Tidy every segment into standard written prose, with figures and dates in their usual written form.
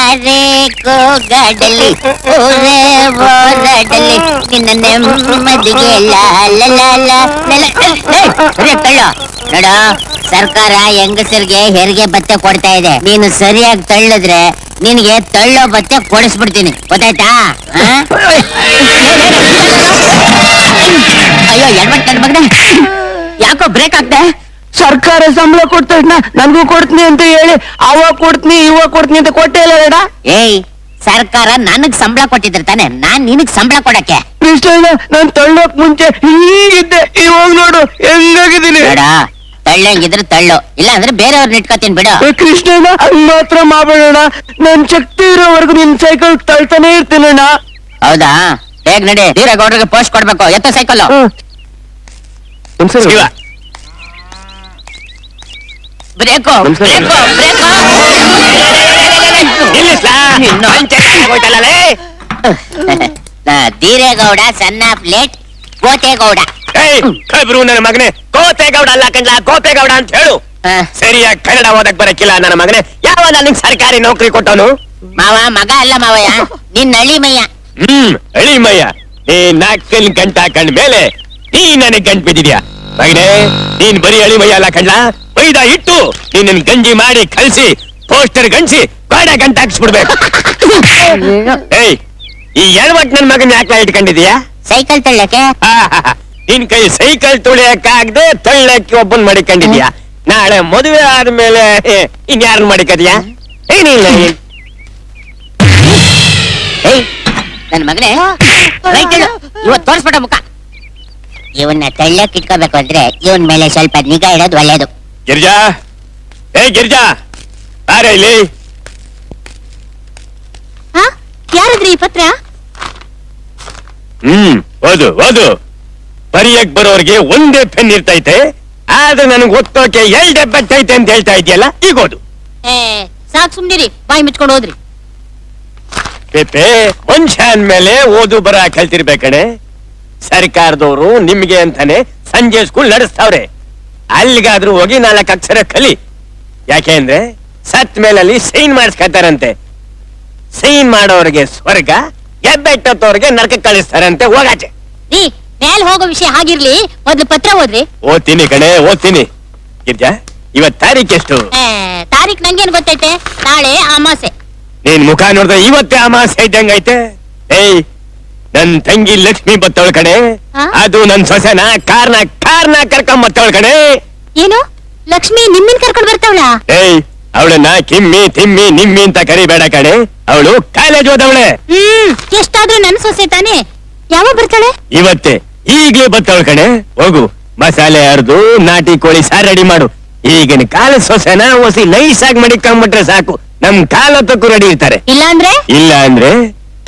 ಯಾರೇ ಕೂಗಾಡಲಿ ಊರೇ ಓಡಾಡಲಿ ನಿನ್ನ ನೆಮ್ಮದಿಗೆ ನೋಡ ಸರ್ಕಾರ ಹೆಂಗಸರಿಗೆ ಹೆರಿಗೆ ಭತ್ತೆ ಕೊಡ್ತಾ ಇದೆ. ನೀನು ಸರಿಯಾಗಿ ತಳ್ಳಿದ್ರೆ ನಿನಗೆ ತಳ್ಳೋ ಭತ್ತೆ ಕೊಡಿಸ್ಬಿಡ್ತೀನಿ, ಗೊತ್ತಾಯ್ತಾ? ಅಯ್ಯೋ ಎಡ್ಮಟ್ ನನ್ನ ಮಗನೇ, ಯಾಕೋ ಬ್ರೇಕ್ ಆಗ್ತಾ? ಸರ್ಕಾರ ಸಂಬಳ ಕೊಡ್ತಣ್ಣ, ನನ್ಗೂ ಕೊಡ್ತೀನಿ ಅಂತ ಹೇಳಿ ಅವಾಗ ಕೊಡ್ತೀನಿ ಇವಾಗ ಕೊಡ್ತೀನಿ ಅಂತ ಕೊಟ್ಟೇ ಇಲ್ಲ ಬೇಡ. ಏಯ್, ಸರ್ಕಾರ ನನಗ್ ಸಂಬಳ ಕೊಟ್ಟಿದ್ರೆ ತಾನೆ ನಾನ್ ನಿನಗ್ ಸಂಬಳ ಕೊಡಕ್ಕೆ. ಕೃಷ್ಣಣ್ಣ, ನಾನ್ ತಳ್ಳೋಕ್ ಮುಂಚೆ ಹೀಗಿದ್ದೆ, ಇವಾಗ ನೋಡು ಹೆಂಗಾಗಿದ್ದೀನಿ. ಬೇಡ, ತಳ್ಳಂಗಿದ್ರೆ ತಳ್ಳು, ಇಲ್ಲ ಅಂದ್ರೆ ಬೇರೆಯವ್ರನ್ನ ಇಟ್ಕೋತೀನಿ ಬಿಡು. ಕೃಷ್ಣಣ್ಣ, ಹಂಗ್ ಮಾತ್ರ ಮಾಡಬೇಡಣ್ಣ, ನನ್ ಶಕ್ತಿ ಇರೋವರೆಗೂ ನಿನ್ ಸೈಕಲ್ ತಳ್ತಾನೆ ಇರ್ತೀನಣ್ಣ. ಹೌದಾ? ಹೇಗ್ ನಡಿ, ವೀರಗೌಡ್ರಿಗೆ ಪೋಸ್ಟ್ ಕೊಡ್ಬೇಕು, ಎತ್ತ cycle. Brake brake brake. Dheeregowda ಸಣ್ಣ ಪ್ಲೇಟ್ ಕೋಟೇಗೌಡ. ನನ್ನ ಮಗನೇ, ಕೋಟೇಗೌಡ ಅಲ್ಲ ಕಂಡ್ಲ, ಕೋಟೇಗೌಡ ಅಂತ ಹೇಳು. ಸರಿಯಾಗಿ ಕನ್ನಡ ಓದಕ್ ಬರಕ್ಕಿಲ್ಲ ನನ್ನ ಮಗನೇ. ಯಾವ ನನಗ್ ಸರ್ಕಾರಿ ನೌಕರಿ ಕೊಟ್ಟವನು? ಮಾವ ಮಗ ಅಲ್ಲ ಮಾವಯ್ಯ, ನಿನ್ನ ಅಳಿಮಯ್ಯ. ಅಳಿಮಯ್ಯ, ನೀ ನಾಲ್ಕಲ್ ಗಂಟ ಕಂಡ ಮೇಲೆ ನೀ ನನಗ್ ಗಂಟ್ ಬಿದ್ದಿದ್ಯಾ ಮಗನೇ. ನೀನ್ ಬರೀ ಅಳಿಮಯ್ಯ ಅಲ್ಲ ಕಂಡ್ಲ, ಮೈದಾ ಇಟ್ಟು ನೀನ್ ಗಂಜಿ ಮಾಡಿ ಕಲ್ಸಿ ಪೋಸ್ಟರ್ ಗಂಜಿ ಗಾಡ ಗಂಟ ಹಾಕ್ಸ್ಬಿಡ್ಬೇಕು. ಏಯ್, ಈ ಎಡವಟ್ ನನ್ ಮಗನ್ ಯಾಕೆ ಇಟ್ಕೊಂಡಿದ್ಯಾ? ಸೈಕಲ್ ತಳ್ಳಕ್ಕೆ. ನಿನ್ ಕೈ ಸೈಕಲ್ ತುಳಿಯಕ್ಕಾಗದೆ ತಳ್ಳಕ್ಕೆ ಒಬ್ಬನ್ ಮಾಡಿಕೊಂಡಿದ್ಯಾ. ನಾಳೆ ಮದುವೆ ಆದ್ಮೇಲೆ ಇನ್ಯಾರನ್ ಮಾಡಿಕದ್ಯಾ? ಏನಿಲ್ಲ. ಏಯ್ ನನ್ ಮಗನೇ, ಇವತ್ ತೋರಿಸ್ಬಿಡ ಮುಖ. ಇವನ್ನ ತಳ್ಳಕ್ ಇಟ್ಕೋಬೇಕು ಅಂದ್ರೆ ಇವನ್ ಮೇಲೆ ಸ್ವಲ್ಪ ನಿಗಾ ಇಡೋದು ಒಳ್ಳೇದು. ಗಿರ್ಜಾ, ಏ ಗಿರ್ಜಾ, ಬಾರೆ ಇಲ್ಲಿ. ಯಾರದ್ರಿ ಈ ಪತ್ರ? ಓದು ಓದು. ಬರಿಯಕ್ ಬರೋರ್ಗೆ ಒಂದೇ ಪೆನ್ ಇರ್ತೈತೆ, ಆದ್ರೆ ನನಗ್ ಒತ್ತೋಕೆ 2 ಡಬ್ಬತ್ತೈತೆ ಅಂತ ಹೇಳ್ತಾ ಇದೆಯಲ್ಲ, ಈಗ ಓದು. ಸಾಕ್ ಸುಮ್ನಿರಿ, ಬಾಯಿ ಮುಚ್ಕೊಂಡು ಹೋದ್ರಿ. ಪೇಪೆ, ಮನುಷ್ಯ ಅಂದ್ಮೇಲೆ ಓದು ಬರ ಕಲ್ತಿರ್ಬೇಕಣೆ. ಸರ್ಕಾರದವರು ನಿಮ್ಗೆ ಅಂತಾನೆ ಸಂಜೆ ಸ್ಕೂಲ್ ನಡೆಸ್ತಾವ್ರೆ. ಅಲ್ಲಿಗಾದ್ರೂ ಹೋಗಿ 4 ಅಕ್ಷರ ಕಲಿ. ಯಾಕೆ ಅಂದ್ರೆ ಸತ್ ಮೇಲಲ್ಲಿ ಸೈನ್ ಮಾಡಿಸ್ಕೊತಾರಂತೆ. ಸೈನ್ ಮಾಡೋರಿಗೆ ಸ್ವರ್ಗ, ಗೆಬ್ಬೆಟ್ಟವ್ರಿಗೆ ನರಕ ಕಳಿಸ್ತಾರಂತೆ. ಹೋಗಾಚೆ. ಮೇಲ್ ಹೋಗೋ ವಿಷಯ ಹಾಗಿರ್ಲಿ, ಮೊದ್ಲು ಪತ್ರ ಓದ್ರಿ. ಓದ್ತೀನಿ ಕಣೆ, ಓದ್ತೀನಿ. ಗಿರ್ಜಾ, ಇವತ್ ತಾರೀಖ್ ಎಷ್ಟು? ತಾರೀಖ್ ನಂಗೇನ್ ಗೊತ್ತೈತೆ? ನಾಳೆ ಅಮಾಸೆ. ನೀನ್ ಮುಖ ನೋಡಿದ್ರೆ ಇವತ್ತೇ ಅಮಾಸೆ ಇದ್ದಂಗೈತೆ. ಏಯ್, ನನ್ ತಂಗಿ ಲಕ್ಷ್ಮಿ ಬತ್ತವಳ ಕಣೆ, ಅದು ನನ್ ಸೊಸೆನ ಕಾರ್ನ ಕರ್ಕೊಂಡ್ ಬತ್ತವಳ ಕಣೆ. ಏನು, ಲಕ್ಷ್ಮಿ ನಿಮ್ಮಿನ್ ಕರ್ಕೊಂಡ್ ಬರ್ತಾವಳ? ಏಯ್, ಅವಳನ್ನ ಕಿಮ್ಮಿ ತಿಮ್ಮಿ ನಿಮ್ಮಿ ಅಂತ ಕರಿಬೇಡ ಕಣೆ, ಅವಳು ಕಾಲೇಜ್ ಓದವಳೆ. ಎಷ್ಟಾದ್ರೂ ನನ್ ಸೊಸೆ ತಾನೆ, ಯಾವಾಗ ಬರ್ತಾಳೆ? ಇವತ್ತೇ, ಈಗ್ಲೇ ಬತ್ತವಳ ಕಣೆ. ಹೋಗು, ಮಸಾಲೆ ಅರ್ದು ನಾಟಿ ಕೋಳಿ ಸಾರು ರೆಡಿ ಮಾಡು. ಈಗಿನ ಕಾಲ ಸೊಸೆನ ಹೊಸಿ ನೈಸ್ ಆಗಿ ಮಡಿಕೊಂಡ್ಬಿಟ್ರೆ ಸಾಕು, ನಮ್ ಕಾಲತ್ತಕ್ಕೂ ರೆಡಿ ಇರ್ತಾರೆ. ಇಲ್ಲ ಅಂದ್ರೆ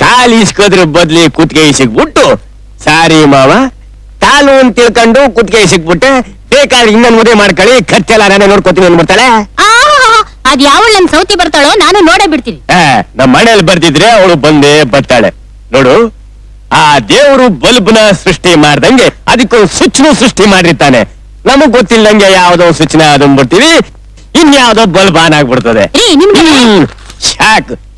ಕಾಲ್ ಇಸ್ಕೋದ್ರ ಬದ್ಲಿ ಕುತ್ಗೆ ಇಸಿಕ್ಬಿಟ್ಟು, ಸಾರಿ ಮಾವ ಕಾಲು ಅಂತ ತಿಳ್ಕೊಂಡು ಕುತ್ಗೆ ಇಸಿಕ್ಬಿಟ್ಟೆ, ಬೇಕಾದ್ರೆ ಇನ್ನೊಂದ್ ಮದುವೆ ಮಾಡ್ಕೊಳ್ಳಿ, ಖರ್ಚೆಲ್ಲ ನಾನೇ ನೋಡ್ಕೋತೀನಿ ಅಂದ್ಬಿಡ್ತಾಳೆ. ಅದ್ ಯಾವ ನನ್ ಸೌತಿ ಬರ್ತಾಳೋ ನಾನು ನೋಡೇ ಬಿಡ್ತೀನಿ. ನಮ್ ಮನೇಲಿ ಬರ್ದಿದ್ರೆ ಅವಳು ಬಂದೇ ಬರ್ತಾಳೆ. ನೋಡು, ಆ ದೇವ್ರು ಬಲ್ಬ್ನ ಸೃಷ್ಟಿ ಮಾಡ್ದಂಗೆ ಅದಕ್ಕೊಂದು ಸ್ವಿಚ್ನು ಸೃಷ್ಟಿ ಮಾಡಿರ್ತಾನೆ. ನಮಗ್ ಗೊತ್ತಿಲ್ಲಂಗೆ ಯಾವ್ದೋ ಸ್ವಿಚ್ನ ಅದನ್ಬಿಡ್ತೀವಿ, ಇನ್ಯಾವ್ದೋ ಬಲ್ಬ್ ಆನ್ ಆಗ್ಬಿಡ್ತದೆ.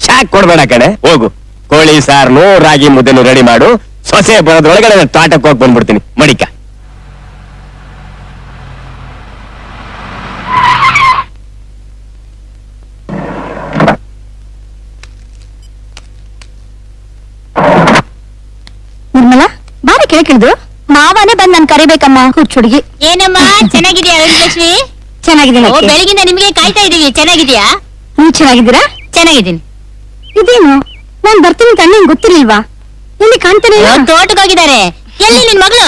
ಶಾಕ್ ಕೊಡ್ಬೇಡ ಕಣೆ. ಹೋಗು, ಕೋಳಿ ಸಾರ್ನು ರಾಗಿ ಮುದ್ದೆನು ರೆಡಿ ಮಾಡು. ಸೊಸೆ ಬರೋದ್ರೊಳಗಡೆ ನಾನು ತೋಟಕ್ಕೆ ಹೋಗಿ ಬಂದ್ಬಿಡ್ತೀನಿ. ಮಡಿಕ. ನಿರ್ಮಲಾ, ಬಾರಿ ಕೇಳ್ಕಿಳ್ದು. ಮಾವನೇ ಬಂದ್ ನನ್ ಕರಿಬೇಕಮ್ಮ. ಹುಚ್ಚುಡುಗಿ. ಏನಮ್ಮ, ಚೆನ್ನಾಗಿದ್ಯಾ ಲಕ್ಷ್ಮಿ? ಚೆನ್ನಾಗಿದ್ದೀನಿ. ಬೆಳಗಿಂದ ನಿಮ್ಗೆ ಕಾಯ್ತಾ ಇದೀವಿ. ಚೆನ್ನಾಗಿದ್ಯಾ? ನೀವ್ ಚೆನ್ನಾಗಿದ್ದೀರಾ? ಚೆನ್ನಾಗಿದ್ದೀನಿ. ಇದೇನು, ನಾನ್ ಬರ್ತೀನಿ ಅಂತ ಅಣ್ಣ ಗೊತ್ತಿರ್ಲಿಲ್ವಾ? ಇಲ್ಲಿ ಕಾಣ್ತಾನೆ. ತೋಟಕ್ಕೆ ಹೋಗಿದ್ದಾರೆ. ಎಲ್ಲಿ ನಿನ್ ಮಗಳು?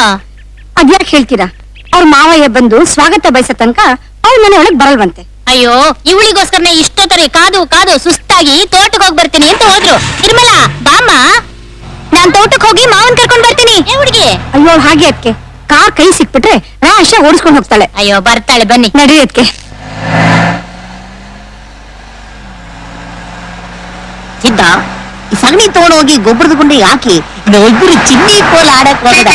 ಅದ್ಯಾಕೆ ಹೇಳ್ತೀರಾ? ಅವ್ರ ಮಾವಯ್ಯ ಬಂದು ಸ್ವಾಗತ ಬಯಸ ತನಕ ಅವ್ರು ಮನೆ ಒಳಗ್ ಬರಲ್ವಂತೆ. ಅಯ್ಯೋ, ಇವಳಿಗೋಸ್ಕರನೇ ಇಷ್ಟೊತ್ತರೆ ಕಾದು ಕಾದು ಸುಸ್ತಾಗಿ ತೋಟಕ್ಕೆ ಹೋಗಿ ಬರ್ತೀನಿ ಅಂತ ಹೋದ್ರು. ನಿರ್ಮಲಾ, ಬಾಮ್ಮ, ನಾನ್ ತೋಟಕ್ಕೆ ಹೋಗಿ ಮಾವನ್ ಕರ್ಕೊಂಡ್ ಬರ್ತೀನಿ. ಹುಡುಗಿ. ಅಯ್ಯೋ, ಹಾಗೆ ಅದಕ್ಕೆ ಕಾರ್ ಕೈ ಸಿಕ್ಬಿಟ್ರೆ ರಾಶ ಓಡಿಸ್ಕೊಂಡು ಹೋಗ್ತಾಳೆ. ಅಯ್ಯೋ, ಬರ್ತಾಳೆ, ಬನ್ನಿ ನಡಿ. ಅದಕ್ಕೆ ಸಿದ್ಧ, ಸಗಣಿ ತಗೊಂಡೋಗಿ ಗೊಬ್ಬರದ ಗುಂಡಿ ಹಾಕಿ ಇಬ್ಬರು ಚಿನ್ನಿ ಕೋಲ್ ಆಡಕ್ ಹೋಗದ.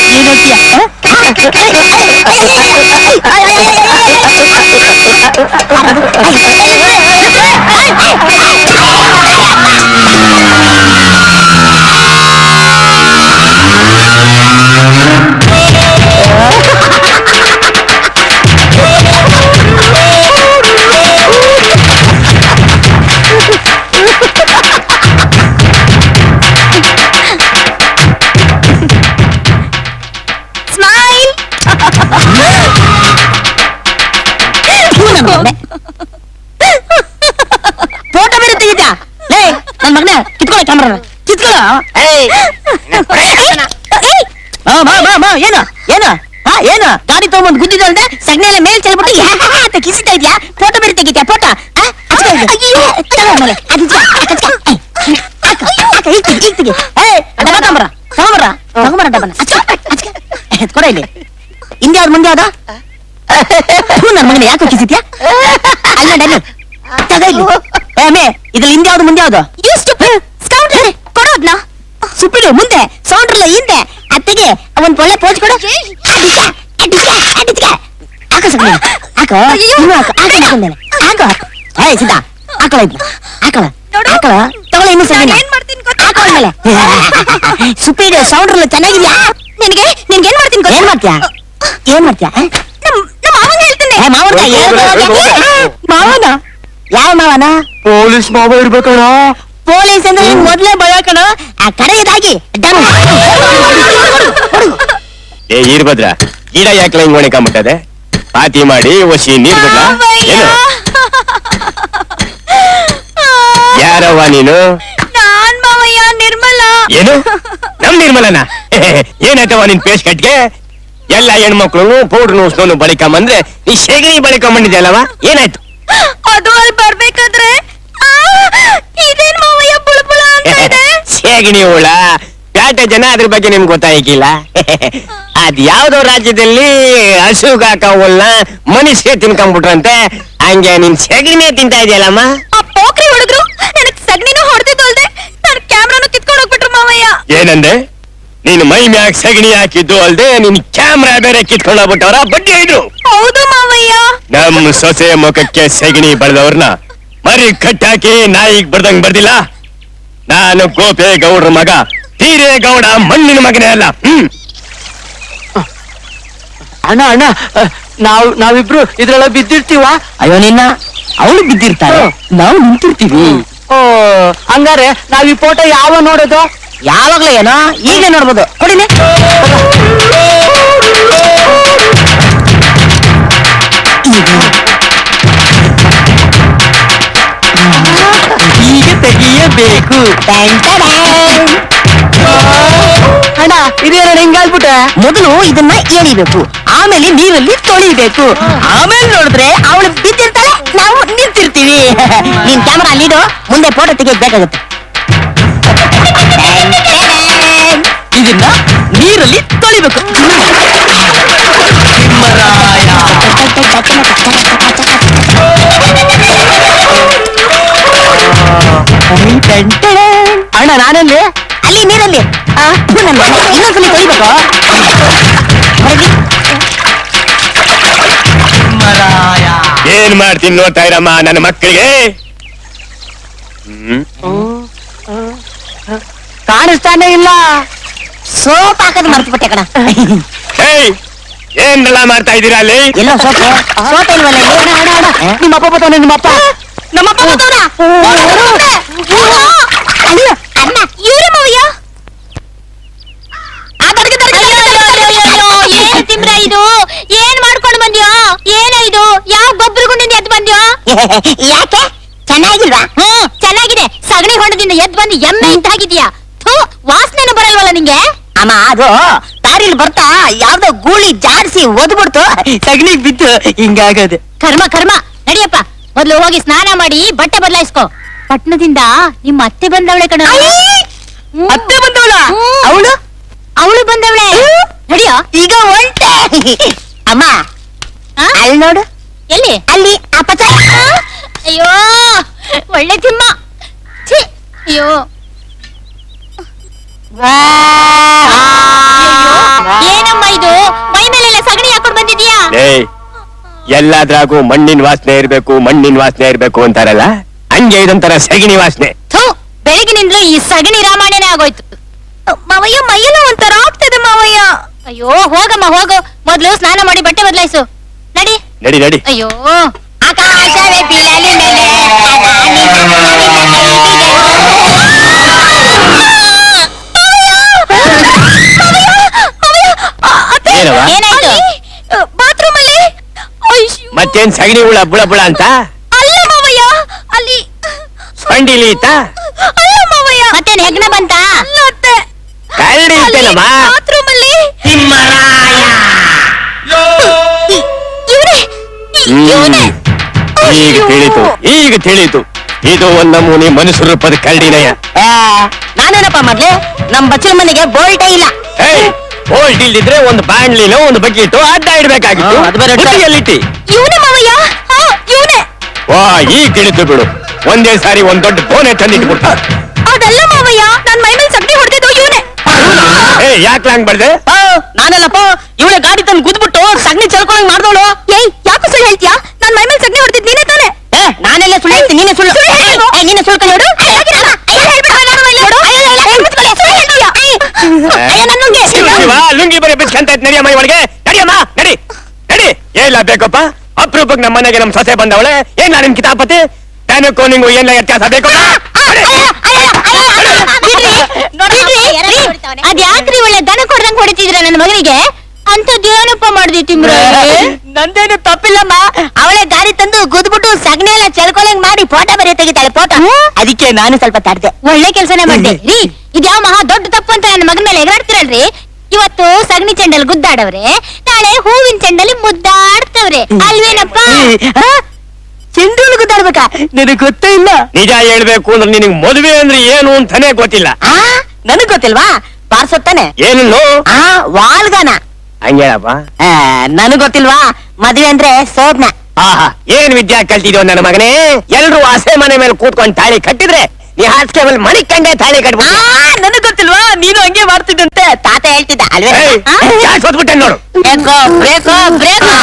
ಫೋಟೋ ಬೇರೆ ತೆಗಿದ್ಯಾ ಲೇ ನನ್ ಮಗನ ಕಿತ್ಕೊಳ್ಳ ಕ್ಯಾಮ್ರಾ ಕಿತ್ಕೊಳ್ಳ ಏನು ಏನು ಏನು ಗಾಡಿ ತಗೊಂಡ್ ಗುದ್ದಿದಲ್ದೆ ಸಗಣಿಯಲ್ಲ ಮೇಲ್ ಚೆಲ್ಬಿಟ್ಟು ಅಂತ ಕಿಸಿತಾ ಇದ್ಯಾ ಫೋಟೋ ಬೇರೆ ತೆಗಿದ್ಯಾ ಫೋಟೋ ಕೊಡ ಇಲ್ಲಿ ಹಿಂದೆ ಯಾವ್ದು ಮುಂದೆ ಯಾವ್ದ ನನ್ ಮಗನ ಯಾಕೆ ಕಿಸಿದ್ಯಾ ಅಲ್ಲ ಡಲ್ಲಿ ತಗ ಇಲ್ಲಿ ಮೇ ಇದ್ರಲ್ಲಿ ಹಿಂದೆ ಯಾವ್ದು ಮುಂದೆ ಯಾವ್ದು ಕೊಡೋದ್ನ ಸುಪ್ಪಿಡು ಮುಂದೆ ಸೌಂಡ್ರಲ್ಲ ಹಿಂದೆ ಅತ್ತಿಗೆ ಒಂದ್ ಒಳ್ಳೆ ಪೋಜ್ ಕೊಡು ಹಾಕ ಸಗಣಿ ಹಾಕ ಹಾಕ ಹೇ ಸಿದ್ಧ ಹಾಕಳ ಇದ್ನ ಹಾಕಳ ಹಾಕಳ ತಗೊಳ ಇನ್ನು ಸಗಣಿ ಹಾಕೊಂಡ್ಮೇಲೆ ಸುಪ್ಪಿಡು ಸೌಂಡ್ರಲ್ಲ ಚೆನ್ನಾಗಿದ್ಯಾ ನಿನಗೆ ನಿನ್ಗೆ ಏನ್ ಮಾಡ್ತೀನಿ ಏನ್ ಮಾಡ್ತೀಯಾ ಏನ್ ಮಾಡ್ತೀಯಾ ಮಾವನ ಯಾವ ಮಾವನ ಪೊಲೀಸ್ ಮಾವ ಇರ್ಬೇಕಣ. ಪೊಲೀಸ್ ಅಂದ್ರೆ ಮೊದ್ಲೇ ಭಯ ಕಣ ಆ ಕಡೆಯದಾಗಿ ಏ ಈರ್ಭದ್ರ ಗಿಡ ಯಾಕೆ ಹಿಂಗ್ ಒಣಕೊಂಬಿಟ್ಟದೆ ಪಾತಿ ಮಾಡಿ ಒಸಿ ನೀರ್ ಬಿಡ್ಲ ಏನು ಯಾರವ್ವ ನೀನು ನಾನ್ ಮಾವಯ್ಯ ನಿರ್ಮಲ ಏನು ನಮ್ ನಿರ್ಮಲನ ಏನಾಯ್ತವ ನಿನ್ ಪೇಸ್ ಕಟ್ಗೆ ಎಲ್ಲ ಹೆಣ್ಮಕ್ಳು ಪೌಡ್ರು ಸ್ನೋನು ಬಳಿಕೊಂಬಂದ್ರೆ ನೀ ಶೇಗರಿ ಬಳಿಕೊಂಬಂದಿದ್ಯಲ್ಲವ ಏನಾಯ್ತು ಅದು ಅಲ್ಲಿ ಬರ್ಬೇಕಾದ್ರೆ ಇದೇನ್ ಮಾವಯ್ಯ ಬುಳ್ಬುಳ ಅಂತ ಇದೆ ಶೇಗಣಿ ಹುಳ ಪ್ಯಾಟೆ ಜನ ಅದ್ರ ಬಗ್ಗೆ ನಿಮ್ಗೆ ಗೊತ್ತಾಗಿಲ್ಲ ಅದ್ ಯಾವ್ದೋ ರಾಜ್ಯದಲ್ಲಿ ಹಸುಗಾಕ ಹುಲ್ನ ಮನುಷ್ಯ ತಿನ್ಕೊಂಡ್ಬಿಟ್ರಂತೆ ಹಂಗೆ ನಿನ್ ಸೆಗಣಿನೇ ತಿಂತಾ ಇದೆಯಲ್ಲಮ್ಮ ಆ ಪೋಕ್ರಿ ಹುಡುಗ್ರು ನನಗ್ ಸಗಣಿನೂ ಹೊಡೆದಿದ್ದು ಅಲ್ದೆ ನನ್ ಕ್ಯಾಮ್ರಾನು ಕಿತ್ಕೊಂಡು ಹೋಗ್ಬಿಟ್ರು ಮಾವಯ್ಯ ಏನಂದೆ ನೀನ್ ಮೈ ಮ್ಯಾಗ್ ಸಗಣಿ ಹಾಕಿದ್ದು ಅಲ್ದೆ ನಿನ್ ಕ್ಯಾಮ್ರಾ ಬೇರೆ ಕಿತ್ಕೊಂಡು ಹೋಗ್ಬಿಟ್ಟವ್ರ ಬಡ್ಡಿ ಇದ್ರು ಹೌದು ಮಾವಯ್ಯ ನಮ್ ಸೊಸೆ ಮುಖಕ್ಕೆ ಸಗಣಿ ಬಳ್ದವ್ರನ್ನ ಮರಿ ಕಟ್ಟಾಕಿ ನಾಯಿಗ್ ಬರ್ದಂಗ್ ಬರ್ದಿಲ್ಲ ನಾನು ಗೋಪೆ ಗೌಡ್ರ ಮಗ ತೀರೇ ಗೌಡ ಮಣ್ಣಿನ ಮಗನೇ ಅಲ್ಲ ಅಣ್ಣ ಅಣ್ಣ ನಾವಿಬ್ರು ಇದ್ರೊಳಗ ಬಿದ್ದಿರ್ತೀವ. ಅಯ್ಯೋ ನಿನ್ನ ಅವಳು ಬಿದ್ದಿರ್ತಾರೆ ನಾವು ನಿಂತಿರ್ತೀವಿ. ಓ ಹಂಗಾರೆ ನಾವ್ ಈ ಫೋಟೋ ಯಾವ ನೋಡೋದು ಯಾವಾಗ್ಲೂ ಏನೋ ಈಗಲೇ ನೋಡ್ಬೋದು ಕೊಡಿನಿ ಈಗ ತೆಗಿಯಬೇಕು. ಅಣ್ಣ ಇದೇನ ಹಿಂಗಾಗ್ಬಿಟ್ಟೆ. ಮೊದಲು ಇದನ್ನ ಎಳಿಬೇಕು ಆಮೇಲೆ ನೀರಲ್ಲಿ ತೊಳಿಬೇಕು ಆಮೇಲೆ ನೋಡಿದ್ರೆ ಅವಳು ಬಿದ್ದಿರ್ತಾಳೆ ನಾವು ನಿಂತಿರ್ತೀವಿ. ನೀನ್ ಕ್ಯಾಮರಾ ಅಲ್ಲಿಡು ಮುಂದೆ ಫೋಟೋ ತೆಗೆಯೋದ್ ಬೇಕಾಗುತ್ತೆ. ಇದನ್ನ ನೀರಲ್ಲಿ ತೊಳಿಬೇಕು. ಅಣ್ಣ ನಾನಲ್ಲಿ ಅಲ್ಲಿ ನೀರಲ್ಲಿ ಇನ್ನೊಂದ್ಸಲಿ ತೊಳಿಬೇಕು. ಏನ್ ಮಾಡ್ತೀನಿ ನೋಡ್ತಾ ಇರಮ್ಮ ನನ್ನ ಮಕ್ಕಳಿಗೆ ಕಾಣಿಸ್ತಾನೆ ಇಲ್ಲ. ಸೋಪ್ ಹಾಕೋದು ಮರ್ತ್ಬಿಟ್ಟೆ ಕಣ. ಏನೆಲ್ಲ ಮಾಡ್ತಾ ಇದ್ದೀರಾ ಅಲ್ಲಿ ಎಲ್ಲ ಸೋಪೆ ಸೋಪೆ ಇಲ್ವಲ್ಲ ಇಲ್ಲಿ? ನಿಮ್ಮಪ್ಪ ಬರ್ತಾನೆ ನಿಮ್ಮಪ್ಪ. ನಮ್ಮಪ್ಪ ಬಂದವ್ನ? ಅಲ್ಲ ಅಣ್ಣ ಇವ್ರು ಮಾವಯ್ಯ. ಏನ್ ತಿಮ್ರ ಇದು ಏನ್ ಮಾಡ್ಕೊಂಡು ಬಂದ್ಯೋ ಏನ ಇದು ಯಾವ ಗೊಬ್ಬರ ಗುಂಡಿಂದ ಎದ್ದು ಬಂದ್ಯೋ ಯಾಕೆ ಚೆನ್ನಾಗಿಲ್ವಾ? ಚೆನ್ನಾಗಿದೆ ಸಗಣಿ ಹೊಂಡದಿಂದ ಎದ್ದು ಬಂದು ಎಮ್ಮೆ ಇಂತಾಗಿದ್ಯಾ ವಾಸನೆನೂ ಬರಲ್ವಲ್ಲ ನಿಂಗೆ? ಅಮ್ಮ ಅದು ದಾರಿಲಿ ಬರ್ತಾ ಯಾವ್ದೋ ಗೂಳಿ ಜಾಡಿಸಿ ಒದ್ಬಿಡ್ತು ಸಗಣಿ ಬಿದ್ದು ಹಿಂಗಾಗದೆ. ಕರ್ಮ ಕರ್ಮ ನಡಿಯಪ್ಪ ಮೊದ್ಲು ಹೋಗಿ ಸ್ನಾನ ಮಾಡಿ ಬಟ್ಟೆ ಬದಲಾಯಿಸ್ಕೊ. ಪಟ್ನದಿಂದ ನಿಮ್ಮ ಅತ್ತೆ ಬಂದವಳೆ ಕಣ. ಅತ್ತೆ ಬಂದವಳ? ಅವಳು ಅವಳು ಬಂದವಳೆ ನಡಿಯೋ ಈಗ ಹೊಂಟೆ. ಅಮ್ಮ ಅಲ್ಲಿ ನೋಡು. ಎಲ್ಲಿ? ಅಲ್ಲಿ ಆ ಪಚ. ಅಯ್ಯೋ ಒಳ್ಳೆ ತಿಮ್ಮ. ಅಯ್ಯೋ ಏನಮ್ಮ ಇದು ಮೈ ಮೇಲೆಲ್ಲ ಸಗಣಿ ಹಾಕೊಂಡು ಬಂದಿದ್ಯಾ? ಎಲ್ಲಾದ್ರಾಗೂ ಮಣ್ಣಿನ ವಾಸನೆ ಇರ್ಬೇಕು ಅಂತಾರಲ್ಲ ಹಂಗೆ ಇದೊಂಥರ ಸಗಣಿ ವಾಸನೆ. ಬೆಳಗಿನಿಂದಲೂ ಈ ಸಗಣಿ ರಾಮಾಯಣನೇ ಆಗೋಯ್ತು. ಮಾವಯ್ಯ ಮೈಯೆಲ್ಲ ಒಂಥರ ಆಗ್ತದೆ ಮಾವಯ್ಯ. ಅಯ್ಯೋ ಹೋಗಮ್ಮ ಹೋಗು ಮೊದ್ಲು ಸ್ನಾನ ಮಾಡಿ ಬಟ್ಟೆ ಬದಲಾಯಿಸು. ನಡಿ ನಡಿ ನಡಿ. ಅಯ್ಯೋ ಆಕಾಶವೇ ಬೀಳಲಿ ಮೇಲೆ ಏನಾಯ್ತು? ಮತ್ತೇನ್ ಸಗಣಿ ಹುಳ ಬುಳ ಬುಳ ಅಂತ ಅಲ್ಲ ಮಾವಯ್ಯ, ಅಲ್ಲಿ ಸ್ಪಂಡಿಲಿ ಇತ್ತ ಅಲ್ಲ ಮಾವಯ್ಯ, ಮತ್ತೇನ್ ಹೆಗ್ನ ಬಂತ? ಅಲ್ಲ ಅತ್ತೆ, ಕರಡಿ ಇತ್ತೇನಮ್ಮ? ಬಾತ್ರೂಮ್ ಅಲ್ಲಿ ತಿಮ್ಮರಾಯ. ಇವನೇ ಈಗ ತಿಳಿತು ಇದು ಒಂದ್ ನಮೂನಿ ಮನುಷ್ಯ ರೂಪದ ಕರಡಿನಯ್ಯ. ನಾನೇನಪ್ಪ ಮೊದ್ಲೆ ನಮ್ ಬಚ್ಚಲ ಮನೆಗೆ ಬೋಲ್ಟೇ ಇಲ್ಲ. ಬೋಲ್ಟ್ ಇಲ್ದಿದ್ರೆ ಒಂದು ಬಾಣ್ಲಿನೋ ಒಂದು ಬಕೆಟ್ ಅಡ್ಡ ಇಡ್ಬೇಕಾಗಿತ್ತು. ಎಲ್ಲಿಟ್ಟಿ? ಇವನೇ ಮಾವಯ್ಯ, ಇವನೇ. ವಾ, ಈಗ ತಿಳಿತು ಬಿಡು. ಒಂದೇ ಸಾರಿ ಒಂದ್ ದೊಡ್ಡ ಬೋನೆ ತಂದಿಟ್ಬಿಟ್ಟ. ಅದಲ್ಲ ಮಾವಯ್ಯ, ನನ್ ಮೈ ಮೇಲೆ ಸಗಣಿ ಹೊಡೆದಿದ್ದು ಇವನೇ. ಯಾಕೆ ಹಂಗ್ ಬರ್ದೆ? ನಾನಲ್ಲಪ್ಪ, ಇವಳೆ ಗಾಡಿ ತಂದು ಗುದ್ಬಿಟ್ಟು ಸಗಣಿ ಚೆಲ್ಕೊಳಂಗ್ ಮಾಡ್ದವಳು. ಏಯ್, ಯಾಕೆ ಸುಳ್ಳು ಹೇಳ್ತೀಯಾ? ನನ್ ಮೈ ಮೇಲೆ ಸಗಣಿ ಹೊಡೆದಿದ್ದು ನೀನೇ ತಾನೆ? ನಾನೆಲ್ಲ ಸುಳ್ಳು ಹೇಳ್ತೀನಿ, ನೀನೇ ಸುಳ್ಳು. ನೀನೇ ಸುಳ್ಳು ನೋಡು. ಲುಂಗಿ ಬರೀ ಬಿಚ್ಕಂತ ನಡಿಯಮ್ಮ ಇವಳಿಗೆ. ನಡಿಯಮ್ಮ, ನಡಿ ನಡಿ. ಏಲ್ಲ ಬೇಕಪ್ಪ, ಅಪ್ರೂಪಕ್ಕೆ ನಮ್ಮ ಮನೆಗೆ ನಮ್ ಸೊಸೆ ಬಂದವಳೆ. ಏನ್ ನಿನ್ ಕಿತಾಪತಿ? ದನಕ್ಕೂ ನಿಂಗು ಏನ್ ವ್ಯತ್ಯಾಸ ಬೇಕು? ಅದ್ಯಾಕ್ರಿ ಒಳ್ಳೆ ದನ ಕೊಡ್ದಂಗ್ ಹೊಡಿತಿದ್ರ ನನ್ನ ಮಗನಿಗೆ? ಅಂತದ್ದೇನಪ್ಪ ಮಾಡ್ದಿ ನಂದೇನು ತಪ್ಪಿಲ್ಲಮ್ಮ. ಅವಳೆ ಗಾಡಿ ತಂದು ಗುದ್ಬಿಟ್ಟು ಸಗಣಿ ಎಲ್ಲ ಚೆಲ್ಕೊಳಂಗ್ ಮಾಡಿ ಫೋಟೋ ಬರೀ ತೆಗಿತಾಳೆ ಫೋಟೋ. ಅದಕ್ಕೆ ನಾನು ಸ್ವಲ್ಪ ತಡ್ದೆ. ಒಳ್ಳೆ ಕೆಲ್ಸನೇ ಮಾಡ್ದೆ ರೀ. ಇದ್ಯಾವ ಮಹಾ ದೊಡ್ಡ ತಪ್ಪು ಅಂತ ನನ್ನ ಮಗನ ಮೇಲೆ ಎಗರಾಡ್ತಿರಲ್ರಿ. ಇವತ್ತು ಸಗಣಿ ಚೆಂಡಲ್ಲಿ ಗುದ್ದಾಡವ್ರೆ, ನಾಳೆ ಹೂವಿನ ಚೆಂಡಲ್ಲಿ ಮುದ್ದಾಡ್ತವ್ರೆ ಅಲ್ವೇನಪ್ಪ? ಚೆಂಡು ಗುದ್ದಾಡ್ಬೇಕಾ? ನನಗ್ ಗೊತ್ತೇ ಇಲ್ಲ. ನಿಜ ಹೇಳ್ಬೇಕು ಅಂದ್ರೆ ನಿನಗ್ ಮದುವೆ ಅಂದ್ರೆ ಏನು ಅಂತಾನೆ ಗೊತ್ತಿಲ್ಲ. ನನಗ್ ಗೊತ್ತಿಲ್ವಾ? ಬಾರ್ಸೊತ್ತಾನೆ ಏನು ವಾಲ್ಗಾನ ಹಂಗೇಳಪ್ಪ. ನನಗ್ ಗೊತ್ತಿಲ್ವಾ? ಮದ್ವೆ ಅಂದ್ರೆ ಸೋಬ್ನ. ಆಹಾ, ಏನ್ ವಿದ್ಯಾ ಕಲ್ತಿದ್ಯೋ ನನ್ನ ಮಗನೇ. ಎಲ್ರು ಆಸೆ ಮನೆ ಮೇಲೆ ಕೂತ್ಕೊಂಡು ತಾಳಿ ಕಟ್ಟಿದ್ರೆ ನೀ ಹಾಸಿಗೆ ಮೇಲೆ ಮನಿ ಕಂಡೆ ತಾಳಿ ಕಟ್ಬಿಟ್ಟು. ನನಗ್ ಗೊತ್ತಿಲ್ವಾ? ನೀನು ಹಂಗೆ ಮಾಡ್ತಿದ್ದಂತೆ ತಾತ ಹೇಳ್ತಿದ್ದ ಅಲ್ವೇ? ಸೋತ್ಬಿಟ್ಟೆ ನೋಡು. ಬ್ರೇಕೋ ಬ್ರೇಕೋ ಬ್ರೇಕೋ.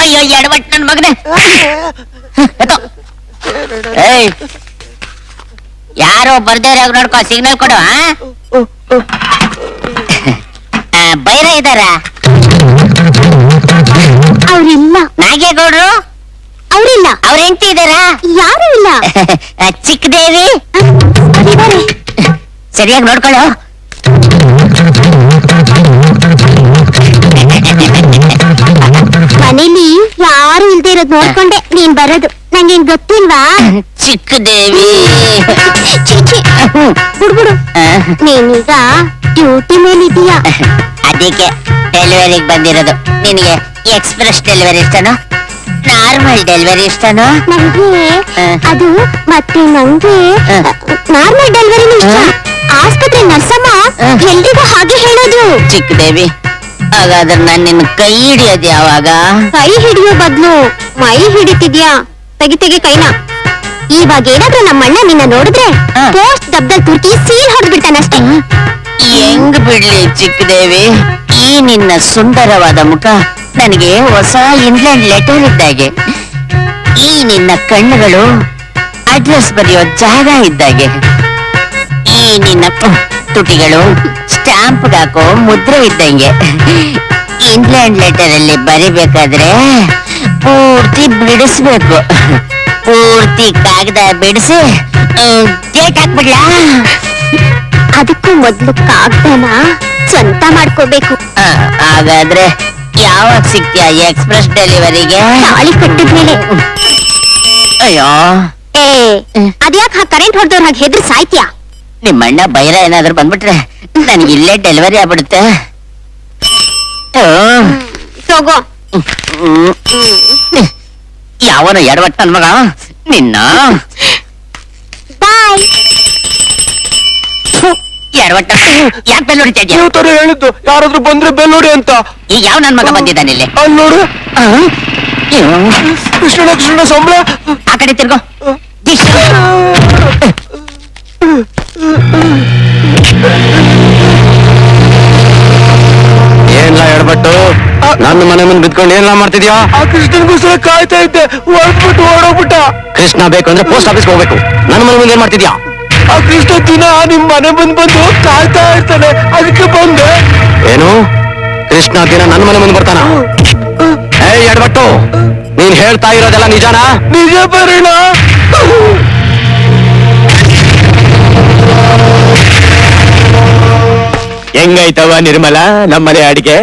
ಅಯ್ಯೋ ಎಡವಟ್ ನನ್ ಮಗನೇ. ಏಯ್, ಯಾರೋ ಬರ್ದೇ ನೋಡ್ಕೋ, ಸಿಗ್ನಲ್ ಕೊಡು. ಬೈರ ಇದಾರ? ಅವ್ರಿಲ್ಲ. ನಾಗೇಗೌಡ್ರು? ಅವ್ರಿಲ್ಲ. ಅವ್ರ ಹೆಂಡತಿ ಇದಾರ? ಯಾರು ಇಲ್ಲ. ಚಿಕ್ಕದೇವಿ ಸರಿಯಾಗಿ ನೋಡ್ಕೊಳ್ಳೋ. ಮನೇಲಿ ಯಾರು ಇಲ್ದೇ ಇರೋದ್ ನೋಡ್ಕೊಂಡೆ ನೀನ್ ಬರೋದು. ನಂಗೇನ್ ಗೊತ್ತಿಲ್ವಾ? ಚಿಕ್ಕದೇವಿ ಬಿಡ್ಬಿಡು. ನೀನೀಗ ಡ್ಯೂಟಿ ಮೇಲಿದೀಯ. ಅದಕ್ಕೆ ಡೆಲಿವರಿಗೆ ಬಂದಿರೋದು. ನಿನಗೆ ಎಕ್ಸ್ಪ್ರೆಸ್ ಡೆಲಿವರಿ ಇಷ್ಟನೋ ನಾರ್ಮಲ್ ಡೆಲಿವರಿ ಇಷ್ಟನೋ? ನಂಗೆ ಅದು ಮತ್ತೆ ನಂಗೆ ನಾರ್ಮಲ್ ಡೆಲಿವರಿ ಇಷ್ಟ. ಆಸ್ಪತ್ರೆ ನರ್ಸಮ್ಮ ಎಲ್ರಿಗೂ ಹಾಗೆ ಹೇಳೋದು. ಚಿಕ್ಕದೇವಿ, ಹಾಗಾದ್ರೆ ನಾನು ನಿನ್ನ ಕೈ ಹಿಡಿಯೋದು ಯಾವಾಗ? ಕೈ ಹಿಡಿಯೋ ಬದ್ಲು ಮೈ ಹಿಡಿತಿದ್ಯಾ? ತೆಗಿ ಕೈನ. ಇವಾಗ ಏನಾದ್ರೂ ನಮ್ಮಣ್ಣ ನಿನ್ನ ನೋಡಿದ್ರೆ ಪೋಸ್ಟ್ ದಬ್ದಲ್ಲಿ ತುರ್ಕಿ ಸೀಲ್ ಹೊಡೆದು ಬಿಡ್ತಾನಷ್ಟೇ. ಹೆಂಗ್ ಬಿಡ್ಲಿ ಚಿಕ್ಕದೇವಿ, ಈ ನಿನ್ನ ಸುಂದರವಾದ ಮುಖ ನನಗೆ ಹೊಸ ಇಂಗ್ಲೆಂಡ್ ಲೆಟರ್ ಇದ್ದಾಗೆ. ಈ ನಿನ್ನ ಕಣ್ಣುಗಳು ಅಡ್ರೆಸ್ ಬರೆಯೋ ಜಾಗ ಇದ್ದಾಗೆ. ಈ ನಿನ್ನ ತುಟಿಗಳು ಸ್ಟಾಂಪ್ ಹಾಕೋ ಮುದ್ರೆ ಇದ್ದಂಗೆ. ಇಂಗ್ಲೆಂಡ್ ಲೆಟರ್ ಅಲ್ಲಿ ಬರಿಬೇಕಾದ್ರೆ ಪೂರ್ತಿ ಬಿಡಿಸ್ಬೇಕು. ಪೂರ್ತಿ ಕಾಗದ ಬಿಡಿಸಿ ಡೇಟ್ ಹಾಕ್ಬಿಡ್ಲಾ? ಅದಕ್ಕೂ ಮೊದ್ಲು ಕಾಗದನ ಸ್ವಂತ ಮಾಡ್ಕೋಬೇಕು. ಹಾಗಾದ್ರೆ ಯಾವಾಗ ಸಿಗ್ತೀಯ ಎಕ್ಸ್ಪ್ರೆಸ್ ಡೆಲಿವರಿಗೆ? ತಾಳಿ ಕಟ್ಟಿದ್ಮೇಲೆ. ಅಯ್ಯೋ, ಅದ್ಯಾಕ ಕರೆಂಟ್ ಹೊಡೆದವ್ರ ಹಾಗೆ ಹೆದ್ರು ಸಾಯ್ತೀಯ? ನಿಮ್ಮಣ್ಣ ಬೈರ ಏನಾದ್ರು ಬಂದ್ಬಿಟ್ರೆ ನನ್ಗೆ ಇಲ್ಲೇ ಡೆಲಿವರಿ ಆಗ್ಬಿಡುತ್ತೆ. ತಗೋ. ಯಾವನು ಎಡವಟ್ಟ ನನ್ ಮಗ ನಿನ್ನ. ಬಾಯ್. ಎಡವಟ್ಟ ಯಾಕೆ ಬೆಲ್ ಹೊಡಿತಾ ಇದ್ಯಾ? ನೀವು ತರ ಹೇಳಿದ್ದು ಯಾರಾದ್ರೂ ಬಂದ್ರೆ ಬೆಲ್ ಹೊಡಿ ಅಂತ. ಈಗ ಯಾವ ನನ್ ಮಗ ಬಂದಿದ್ದಾನೆ ಇಲ್ಲಿ? ಅಲ್ಲಿ ನೋಡು, ಕೃಷ್ಣ ಸಂಬಳ. ಆ ಕಡೆ ತಿರ್ಗೋ. ಏನ್ಲ ಎಡಬಟ್ಟು ನನ್ನ ಮನೆ ಮುಂದೆ ಬಿದ್ಕೊಂಡು ಏನ್ಲ ಮಾಡ್ತಿದ್ಯಾ? ಆ ಕೃಷ್ಣನ್ಗೋಸ್ಕರ ಕಾಯ್ತಾ ಇದ್ದೆ, ಹೊರಟ್ಬಿಟ್ಟು ಓಡೋಗ್ಬಿಟ್ಟ. ಕೃಷ್ಣ ಬೇಕು ಅಂದ್ರೆ ಪೋಸ್ಟ್ ಆಫೀಸ್ಗೆ ಹೋಗ್ಬೇಕು. ನನ್ನ ಮನೆ ಮುಂದೆ ಏನ್ ಮಾಡ್ತಿದ್ಯಾ? ಆ ಕೃಷ್ಣ ದಿನ ನಿಮ್ ಮನೆ ಬಂದು ಕಾಯ್ತಾ ಇರ್ತಾನೆ, ಅದಕ್ಕೆ ಬಂದೆ. ಏನು ಕೃಷ್ಣ ದಿನ ನನ್ನ ಮನೆ ಮುಂದೆ ಬರ್ತಾನ? ಏ ಎಡಬಟ್ಟು, ನೀನ್ ಹೇಳ್ತಾ ಇರೋದೆಲ್ಲ ನಿಜಾನಾ? ನಿಜ ಬರೋಣ. ಹೆಂಗೈತವ ನಿರ್ಮಲ ನಮ್ಮನೆ ಅಡಿಗೆ?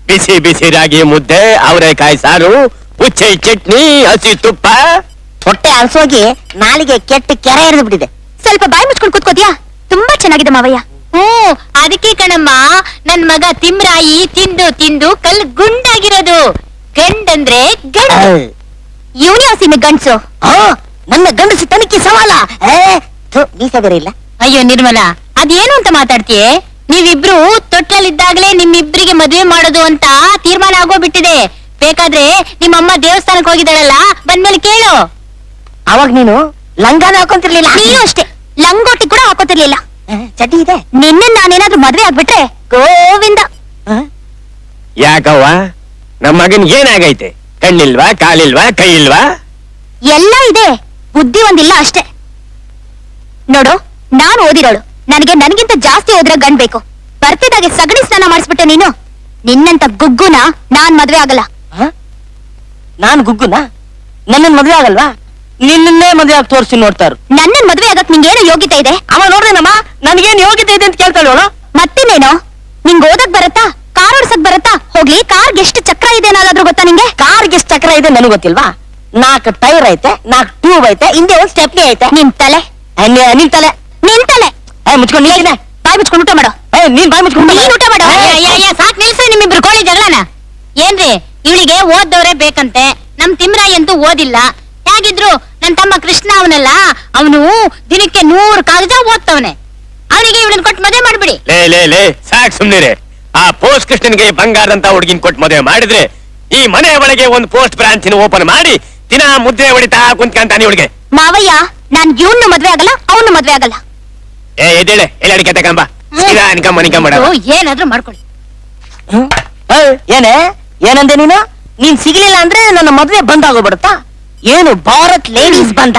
ಬಿಸಿ ಬಿಸಿ ರಾಗಿ ಮುದ್ದೆ, ಅವರೆಕಾಯಿ ಸಾರು, ಉಚ್ಚೆ ಚಟ್ನಿ, ಹಸಿ ತುಪ್ಪ. ಹೊಟ್ಟೆ ಅಲ್ಸೋಗಿ ನಾಲಿಗೆ ಕೆಟ್ಟ ಕೆರೆ ಎರೆದು ಬಿಟ್ಟಿದೆ. ಸ್ವಲ್ಪ ಬಾಯಿ ಮುಚ್ಕೊಂಡು ಕೂತ್ಕೋದ್ಯಾ? ತುಂಬಾ ಚೆನ್ನಾಗಿದೆ ಮಾವಯ್ಯ. ಅದಕ್ಕೆ ಕಣಮ್ಮ ನನ್ ಮಗ ತಿಮ್ರಾಯಿ ತಿಂದು ತಿಂದು ಕಲ್ ಗುಂಡಾಗಿರೋದು. ಗಂಡಂದ್ರೆ ಗಂಡ. ಇವನೇ ಹಸಿಮೆ ಗಂಡ್ಸು. ನನ್ನ ಗಂಡಸು ತನಿಖೆ ಸವಾಲ. ಮೀಸೆ ಬೇರೆ ಇಲ್ಲ. ಅಯ್ಯೋ ನಿರ್ಮಲಾ, ಅದೇನು ಅಂತ ಮಾತಾಡ್ತೀಯೇ? ನೀವಿಬ್ರು ತೊಟ್ಟಲಿದ್ದಾಗ್ಲೇ ನಿಮ್ಮಿಬ್ರಿಗೆ ಮದ್ವೆ ಮಾಡೋದು ಅಂತ ತೀರ್ಮಾನ ಆಗೋಗ್ಬಿಟ್ಟಿದೆ. ಬೇಕಾದ್ರೆ ನಿಮ್ಮಮ್ಮ ದೇವಸ್ಥಾನಕ್ಕೆ ಹೋಗಿದ್ದಾಳಲ್ಲ, ಬಂದ್ಮೇಲೆ ಕೇಳು. ಅವಾಗ ನೀನು ಲಂಗಾನ ಹಾಕೊಂತಿರ್ಲಿಲ್ಲ. ನೀನು ಅಷ್ಟೇ, ಲಂಗೋಟಿ ಕೂಡ ಹಾಕೋತಿರ್ಲಿಲ್ಲ. ಚಡ್ಡಿ ಇದೆ. ನಿನ್ನ ನಾನೇನಾದ್ರೂ ಮದ್ವೆ ಆಗ್ಬಿಟ್ರೆ ಗೋವಿಂದ. ಯಾಕವ್ವ, ನಮ್ಮ ಮಗನ್ ಏನಾಗೈತೆ? ಕಣ್ಣಿಲ್ವಾ, ಕಾಲಿಲ್ವಾ, ಕೈ ಇಲ್ವಾ? ಎಲ್ಲ ಇದೆ, ಬುದ್ಧಿ ಒಂದಿಲ್ಲ ಅಷ್ಟೇ. ನೋಡು, ನಾನು ಓದಿರೋಳು. ನನಗಿಂತ ಜಾಸ್ತಿ ಓದಿರೋ ಗಂಡ್ ಬೇಕು. ಬರ್ತಿದ್ದಾಗೆ ಸಗಣಿ ಸ್ನಾನ ಮಾಡಿಸ್ಬಿಟ್ಟೆ ನೀನು. ನಿನ್ನಂತ ಗುಗ್ಗುನ ನಾನ್ ಮದ್ವೆ ಆಗಲ್ಲ. ನಾನ್ ಗುಗ್ಗುನ? ನನ್ನ ಮದ್ವೆ ಆಗಲ್ವಾ? ನಿನ್ನೇ ಮದ್ವೆ ಆಗಿ ತೋರಿಸಿ ನೋಡ್ತಾರು. ನನ್ನನ್ ಮದ್ವೆ ಆಗಕ್ ನಿಂಗೇನು ಯೋಗ್ಯತೆ ಇದೆ? ಅವ ನೋಡ್ರೇನಮ್ಮ, ನನ್ಗೇನ್ ಯೋಗ್ಯತೆ ಇದೆ ಅಂತ ಕೇಳ್ತಾಳು. ಮತ್ತಿನೇನು? ನಿಂಗ್ ಓದಕ್ ಬರತ್ತಾ? ಕಾರ್ ಓಡ್ಸಕ್ ಬರತ್ತಾ? ಹೋಗ್ಲಿ, ಕಾರ್ಗೆ ಎಷ್ಟು ಚಕ್ರ ಇದೆ ಅನ್ನೋದಾದ್ರೂ ಗೊತ್ತಾ ನಿಂಗೆ? ಕಾರ್ಗೆ ಎಷ್ಟು ಚಕ್ರ ಇದೆ ನನಗೆ ಗೊತ್ತಿಲ್ವಾ? 4 ಟೈರ್ ಐತೆ, 4 ಟ್ಯೂಬ್ ಐತೆ, ಹಿಂದೆ ಒಂದ್ ಸ್ಟೆಪ್ನಿ ಐತೆ. ನಿನ್ ತಲೆ ನಿನ್ ತಲೆ ಮುಚ್ಕೊಂಡು ನೀನೆ ಬಾಯ್ ಮುಚ್ಕೊಂಡು ಊಟ ಮಾಡೋ. ನೀನ್ ಬಾಯ್ ಮುಚ್ಕೊಂಡು ನೀನ್ ಊಟ ಮಾಡೋ. ಸಾಕ್ ನಿಲ್ಸಿ ನಿಮ್ಮಿಬ್ರು ಕೋಳಿ ಜಗಳನ. ಏನ್ರಿ, ಇವಳಿಗೆ ಓದ್ದವ್ರೆ ಬೇಕಂತೆ. ನಮ್ ತಿಮ್ರಾಯಿ ಅಂತೂ ಓದಿಲ್ಲ. ಹೇಗಿದ್ರು ನನ್ ತಮ್ಮ ಕೃಷ್ಣ ಅವನಲ್ಲ, ಅವನು ದಿನಕ್ಕೆ 100 ಕಾಗದ ಓದ್ತವನೆ. ಅವನಿಗೆ ಇವಳನ್ನ ಕೊಟ್ಟು ಮದುವೆ ಮಾಡ್ಬಿಡಿ. ಲೇ ಸಾಕ್ ಸುಮ್ನಿರೆ. ಆ ಪೋಸ್ಟ್ ಕೃಷ್ಣನ್ಗೆ ಬಂಗಾರಂತ ಹುಡುಗಿನ ಕೊಟ್ಟು ಮದುವೆ ಮಾಡಿದ್ರೆ ಈ ಮನೆ ಒಳಗೆ ಒಂದು ಪೋಸ್ಟ್ ಬ್ರಾಂಚ್ ಓಪನ್ ಮಾಡಿ ದಿನ ಮುದ್ದೆ ಹೊಡಿತಾ ಕುಂತ್ಕಂತಾನೆ ಇವಳಿಗೆ. ಮಾವಯ್ಯ, ನಾನ್ ಇವ್ನು ಮದ್ವೆ ಆಗಲ್ಲ, ಅವನು ಮದ್ವೆ ಆಗಲ್ಲ. ಎದ್ದೇಳೆ, ಎಲ್ಲ ಅಡಿಕೆ ತಗೊಂಬ. ಅನ್ಕಂಬ ಏನಾದ್ರೂ ಮಾಡ್ಕೊಳ್ಳಿ. ಏನಂದೆ ನೀನು? ನೀನ್ ಸಿಗ್ಲಿಲ್ಲ ಅಂದ್ರೆ ನನ್ನ ಮದ್ವೆ ಬಂದಾಗೋಗ್ಬಿಡುತ್ತಾ? ಏನು ಭಾರತ್ ಲೇಡೀಸ್ ಬಂದ?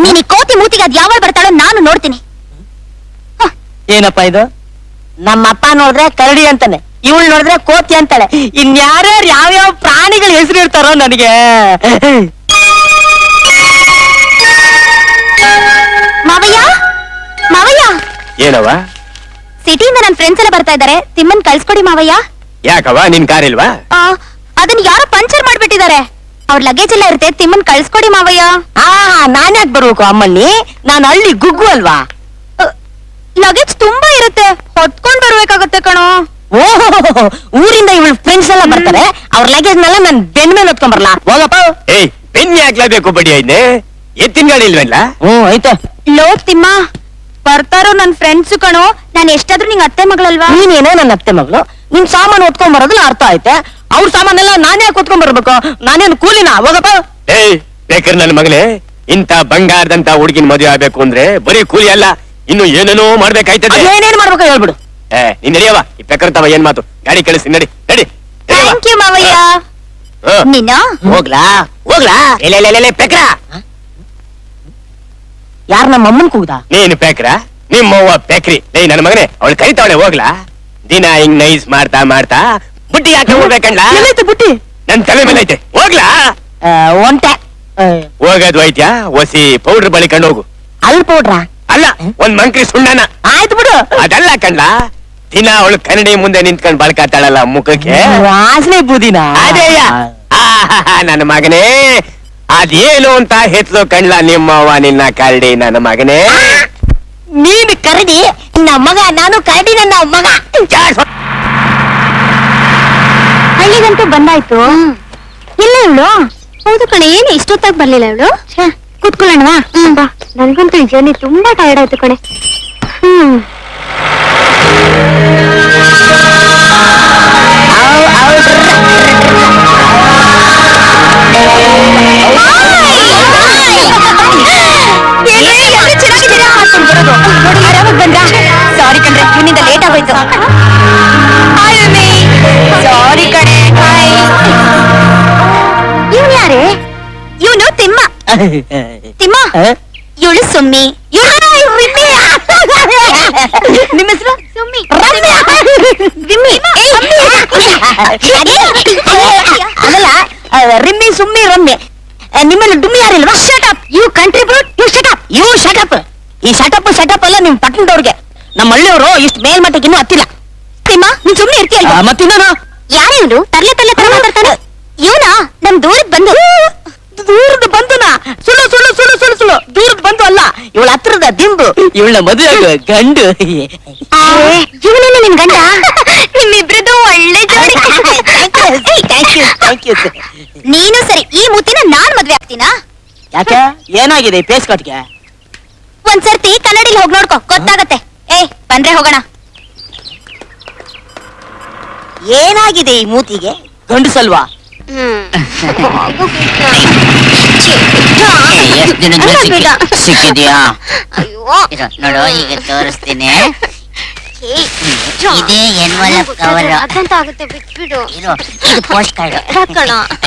ನೀನ್ ಈ ಕೋತಿ ಮೂತಿಗೆ ಅದ್ ಯಾವಾಗ ಬರ್ತಾಳೋ ನಾನು ನೋಡ್ತೀನಿ. ಏನಪ್ಪಾ ಇದು? ನಮ್ಮಪ್ಪ ನೋಡಿದ್ರೆ ಕರಡಿ ಅಂತಾನೆ, ಇವಳು ನೋಡಿದ್ರೆ ಕೋತಿ ಅಂತಾಳೆ. ಇನ್ಯಾರ್ಯಾರು ಯಾವ್ಯಾವ ಪ್ರಾಣಿಗಳ ಹೆಸರು ಇರ್ತಾರೋ ನನಗೆ. ಮಾವಯ್ಯ, ಮಾವಯ್ಯ, ಏನವ? ಸಿಟಿಯಿಂದ ನನ್ ಫ್ರೆಂಡ್ಸ್ ಎಲ್ಲ ಬರ್ತಾ ಇದಾರೆ. ತಿಮ್ಮನ್ ಕಳ್ಸ್ಕೊಡಿ ಮಾವಯ್ಯ. ಯಾಕವ, ನಿನ್ ಕಾರ್ ಇಲ್ವಾ? ಅದನ್ನ ಯಾರೋ ಪಂಚರ್ ಮಾಡ್ಬಿಟ್ಟಿದ್ದಾರೆ. ಅವ್ರ ಲಗೇಜ್ ಎಲ್ಲ ಇರುತ್ತೆ, ತಿಮ್ಮನ್ ಕಳ್ಸ್ಕೊಡಿ ಮಾವಯ್ಯ. ನಾನ್ ಯಾಕೆ ಬರ್ಬೇಕು ಅಮ್ಮಲ್ಲಿ? ನಾನು ಹಳ್ಳಿ ಗುಗ್ಗು ಅಲ್ವಾ? ಲಗೇಜ್ ತುಂಬಾ ಇರುತ್ತೆ, ಹೊತ್ಕೊಂಡ್ ಬರ್ಬೇಕಾಗತ್ತೆ ಕಣೋ. ಓಹೋ, ಊರಿಂದ ಇವಳು ಫ್ರೆಂಡ್ಸ್ ಎಲ್ಲ ಬರ್ತಾರೆ. ಅವ್ರ ಲಗೇಜ್ ನೆಲ್ಲ ನನ್ ಬೆನ್ ಮೇಲೆ ಹೊತ್ಕೊಂಡ್ ಬರಲ್ಲ. ಹೋಗಪ್ಪ. ಬೆನ್ನಿ ಹಾಕ್ಲೇಬೇಕು ಬಡಿ ಐದ್ನೆ. ಎತ್ತಿನ ಗಾಡಿ ಇಲ್ವಲ್ಲ? ಐತೆ. ಲೋ ತಿಮ್ಮ, ಬರ್ತಾರೋ ನನ್ ಫ್ರೆಂಡ್ಸ್ ಕಣೋ. ನಾನ್ ಎಷ್ಟಾದ್ರೂ ನಿಂಗ್ ಅತ್ತೆ ಮಗಳಲ್ವಾ? ನೀನೇನೋ ನನ್ನ ಅತ್ತೆ ಮಗಳು. ನಿನ್ ಸಾಮಾನು ಹೊತ್ಕೊಂಡ್ ಬರೋದಿಲ್ಲ, ಅರ್ಥ ಐತೆ. ಅವ್ರ ಸಾಮಾನೆಲ್ಲ ನಾನೇ ಹೊತ್ಕೊಂಡ್ ಬರ್ಬೇಕು. ನಾನೇನು ಕೂಲಿನ? ಹೋಗಪ್ಪ. ಬೇಕ್ರ ನನ್ನ ಮಗಳೇ, ಇಂತ ಬಂಗಾರದಂತ ಹುಡುಗಿನ ಮದುವೆ ಆಗ್ಬೇಕು ಅಂದ್ರೆ ಬರೀ ಕೂಲಿ ಅಲ್ಲ, ಇನ್ನು ಏನೇನೋ ಮಾಡ್ಬೇಕಾಯ್ತದೆ. ಏನೇನ್ ಮಾಡ್ಬೇಕು ಹೇಳ್ಬಿಡು. ನೀನ್ ನಡಿಯವ, ಈ ಪೆಕರ್ತವ ಏನ್ ಮಾತು? ಗಾಡಿ ಕಳಿಸಿ, ನಡಿ. ಥ್ಯಾಂಕ್ ಯು ಮಾವಯ್ಯ. ನೀನ ಹೋಗ್ಲಾ ಪೆಕ್ರ? ಯಾರ ನಮ್ಮ ಅಮ್ಮನ್ ಕೂಗ್ದ? ನೀನು ಪೆಕ್ರ, ನಿಮ್ಮವ್ವ ಪೆಕ್ರಿ. ನನ್ನ ಮಗನೇ, ಅವಳು ಕರಿತಾವಳೆ. ಹೋಗ್ಲಾ? ದಿನ ಹಿಂಗ್ ನೈಸ್ ಮಾಡ್ತಾ ಬುಟ್ಟಿ ಹಾಕಿ ಹೋಗ್ಬೇಕಂಡ್ಲ. ಬುಟ್ಟಿ ನನ್ ತಲೆ ಮೇಲೆ ಐತೆ. ಹೋಗ್ಲಾ? ಒಂಟೆ ಹೋಗೋದು ಐತ್ಯಾ? ಒಸಿ ಪೌಡರ್ ಬಳಿಕೊಂಡು ಹೋಗು. ಅಲ್ಲಿ ಪೌಡ್ರ ಅಲ್ಲ, ಒಂದ್ ಮಂಕ್ರಿ ಸುಣ್ಣನ. ಆಯ್ತು ಬಿಡು. ಅದಲ್ಲ ಕಣ್ಲ, ದಿನ ಅವಳು ಕನ್ನಡಿ ಮುಂದೆ ನಿಂತ್ಕೊಂಡ್ ಬಳಕಾತಾಳಲ್ಲ ಮುಖಕ್ಕೆ. ವಾಸನೆ ಬೂದಿನ. ಅದೇಯ ನನ್ನ ಮಗನೇ, ಅದೇನು ಅಂತ ಹೆತ್ಲು ಕಣ್ಲ ನಿಮ್ಮವ್ವ ನಿನ್ನ ಕರಡಿ. ನನ್ನ ಮಗನೇ, ನೀನು ಕರಡಿ ನನ್ನ ಮಗ, ನಾನು ಕರಡಿ ನನ್ನ ಮಗ. ಹಳ್ಳಿಗಂತೂ ಬಂದಾಯ್ತು. ಇಲ್ಲ ಇವಳು? ಹೌದು ಕಣೆ, ಏನು ಇಷ್ಟೊತ್ತಾಗ ಬರ್ಲಿಲ್ಲ ಇವಳು? ಕೂತ್ಕೊಳ್ಳೋಣವಾ? ನನ್ಗಂತೂ ಈ ಜರ್ನಿ ತುಂಬಾ ಟೈರ್ಡ್ ಆಯ್ತು ಕಣೆ. ಸಾರಿ ಕಣ್ರೆ, ಇವನಿಂದ ಲೇಟ್ ಆಗೋಯ್ತು. ಸಾರಿ ಕಣೆ. ಇವನು ಯಾರೇ? ಇವನು ತಿಮ್ಮ. ತಿಮ್ಮ, ಇವಳು ಸುಮ್ಮಿ. ನಿಮ್ಮ ಹೆಸರು? ಸುಮ್ಮಿ. ಅದಲ್ಲ, ರಿಮ್ಮಿ ಸುಮ್ಮಿ ರಮ್ಮಿ. ನಿಮ್ಮಲ್ಲಿ ಡುಮ್ಮಿ ಯಾರಿಲ್ವಾ? Shut up you contribute. You shut up. ಈ ಶಟಪ್ ಅಲ್ಲ ನಿಮ್ ಪಟ್ಟಣದವ್ರಿಗೆ. ನಮ್ಮ ಹಳ್ಳಿಯವರು ಇಷ್ಟು ಮೇಲ್ಮಟ್ಟಕ್ಕೆ ಇನ್ನೂ ಹತ್ತಿಲ್ಲ. ತಿಮ್ಮ, ನೀನ್ ಸುಮ್ಮನೆ ಇರ್ತೀಯಲ್ಲ? ಮತ್ತಿನ್ನ ಯಾರೇ ಇವನು ತರ್ಲೆ ತರ್ಲೆ ತರ ಮಾತಾಡ್ತಾನೆ? ಇವನಾ ನಮ್ ದೂರದ್ ಬಂದು ದೂರದ ಬಂಧುನ ಸುಳ್ಳು ಸುಳ್ಳು ಸುಳ್ಳು ಸುಳ್ಳು ಸುಳ್ಳು ದೂರದ ಬಂಧು ಅಲ್ಲ, ಇವಳ ಹತ್ರದ ದಿಂಬು, ಇವಳ ಮದುವೆ ಆಗೋ ಗಂಡು. ಇವನನ್ನ ನಿನ್ ಗಂಡ? ನಿಮ್ಮಿಬ್ರದ್ದು ಒಳ್ಳೆ ಜೋಡಿ. Thank you. ನೀನು ಸರಿ, ಈ ಮೂತಿನ ನಾನ್ ಮದ್ವೆ ಆಗ್ತೀನಾ? ಯಾಕೆ ಏನಾಗಿದೆ ಪೇಸ್ ಕಟ್ಗೆ? ಒಂದ್ಸರ್ತಿ ಕನ್ನಡಿಲಿ ಹೋಗ್ ನೋಡ್ಕೊ, ಗೊತ್ತಾಗತ್ತೆ. ಬಂದ್ರೆ ಹೋಗೋಣ. ಏನಾಗಿದೆ ಈ ಮೂತಿಗೆ? ಗಂಡಸಲ್ವಾ? ಎಷ್ಟ್ ದಿನದ ಸಿಕ್ಕಿದ್ಯಾ? ನೋಡು, ಈಗ ತೋರಿಸ್ತೀನಿ. ಇದೇ ಎನ್ವಲಪ್ ಕವರ್. ಅದಂತ ಆಗುತ್ತೆ, ಬಿಟ್ಬಿಡು. ಇರು, ಇದು ಪೋಸ್ಟ್ ಕಾರ್ಡ್.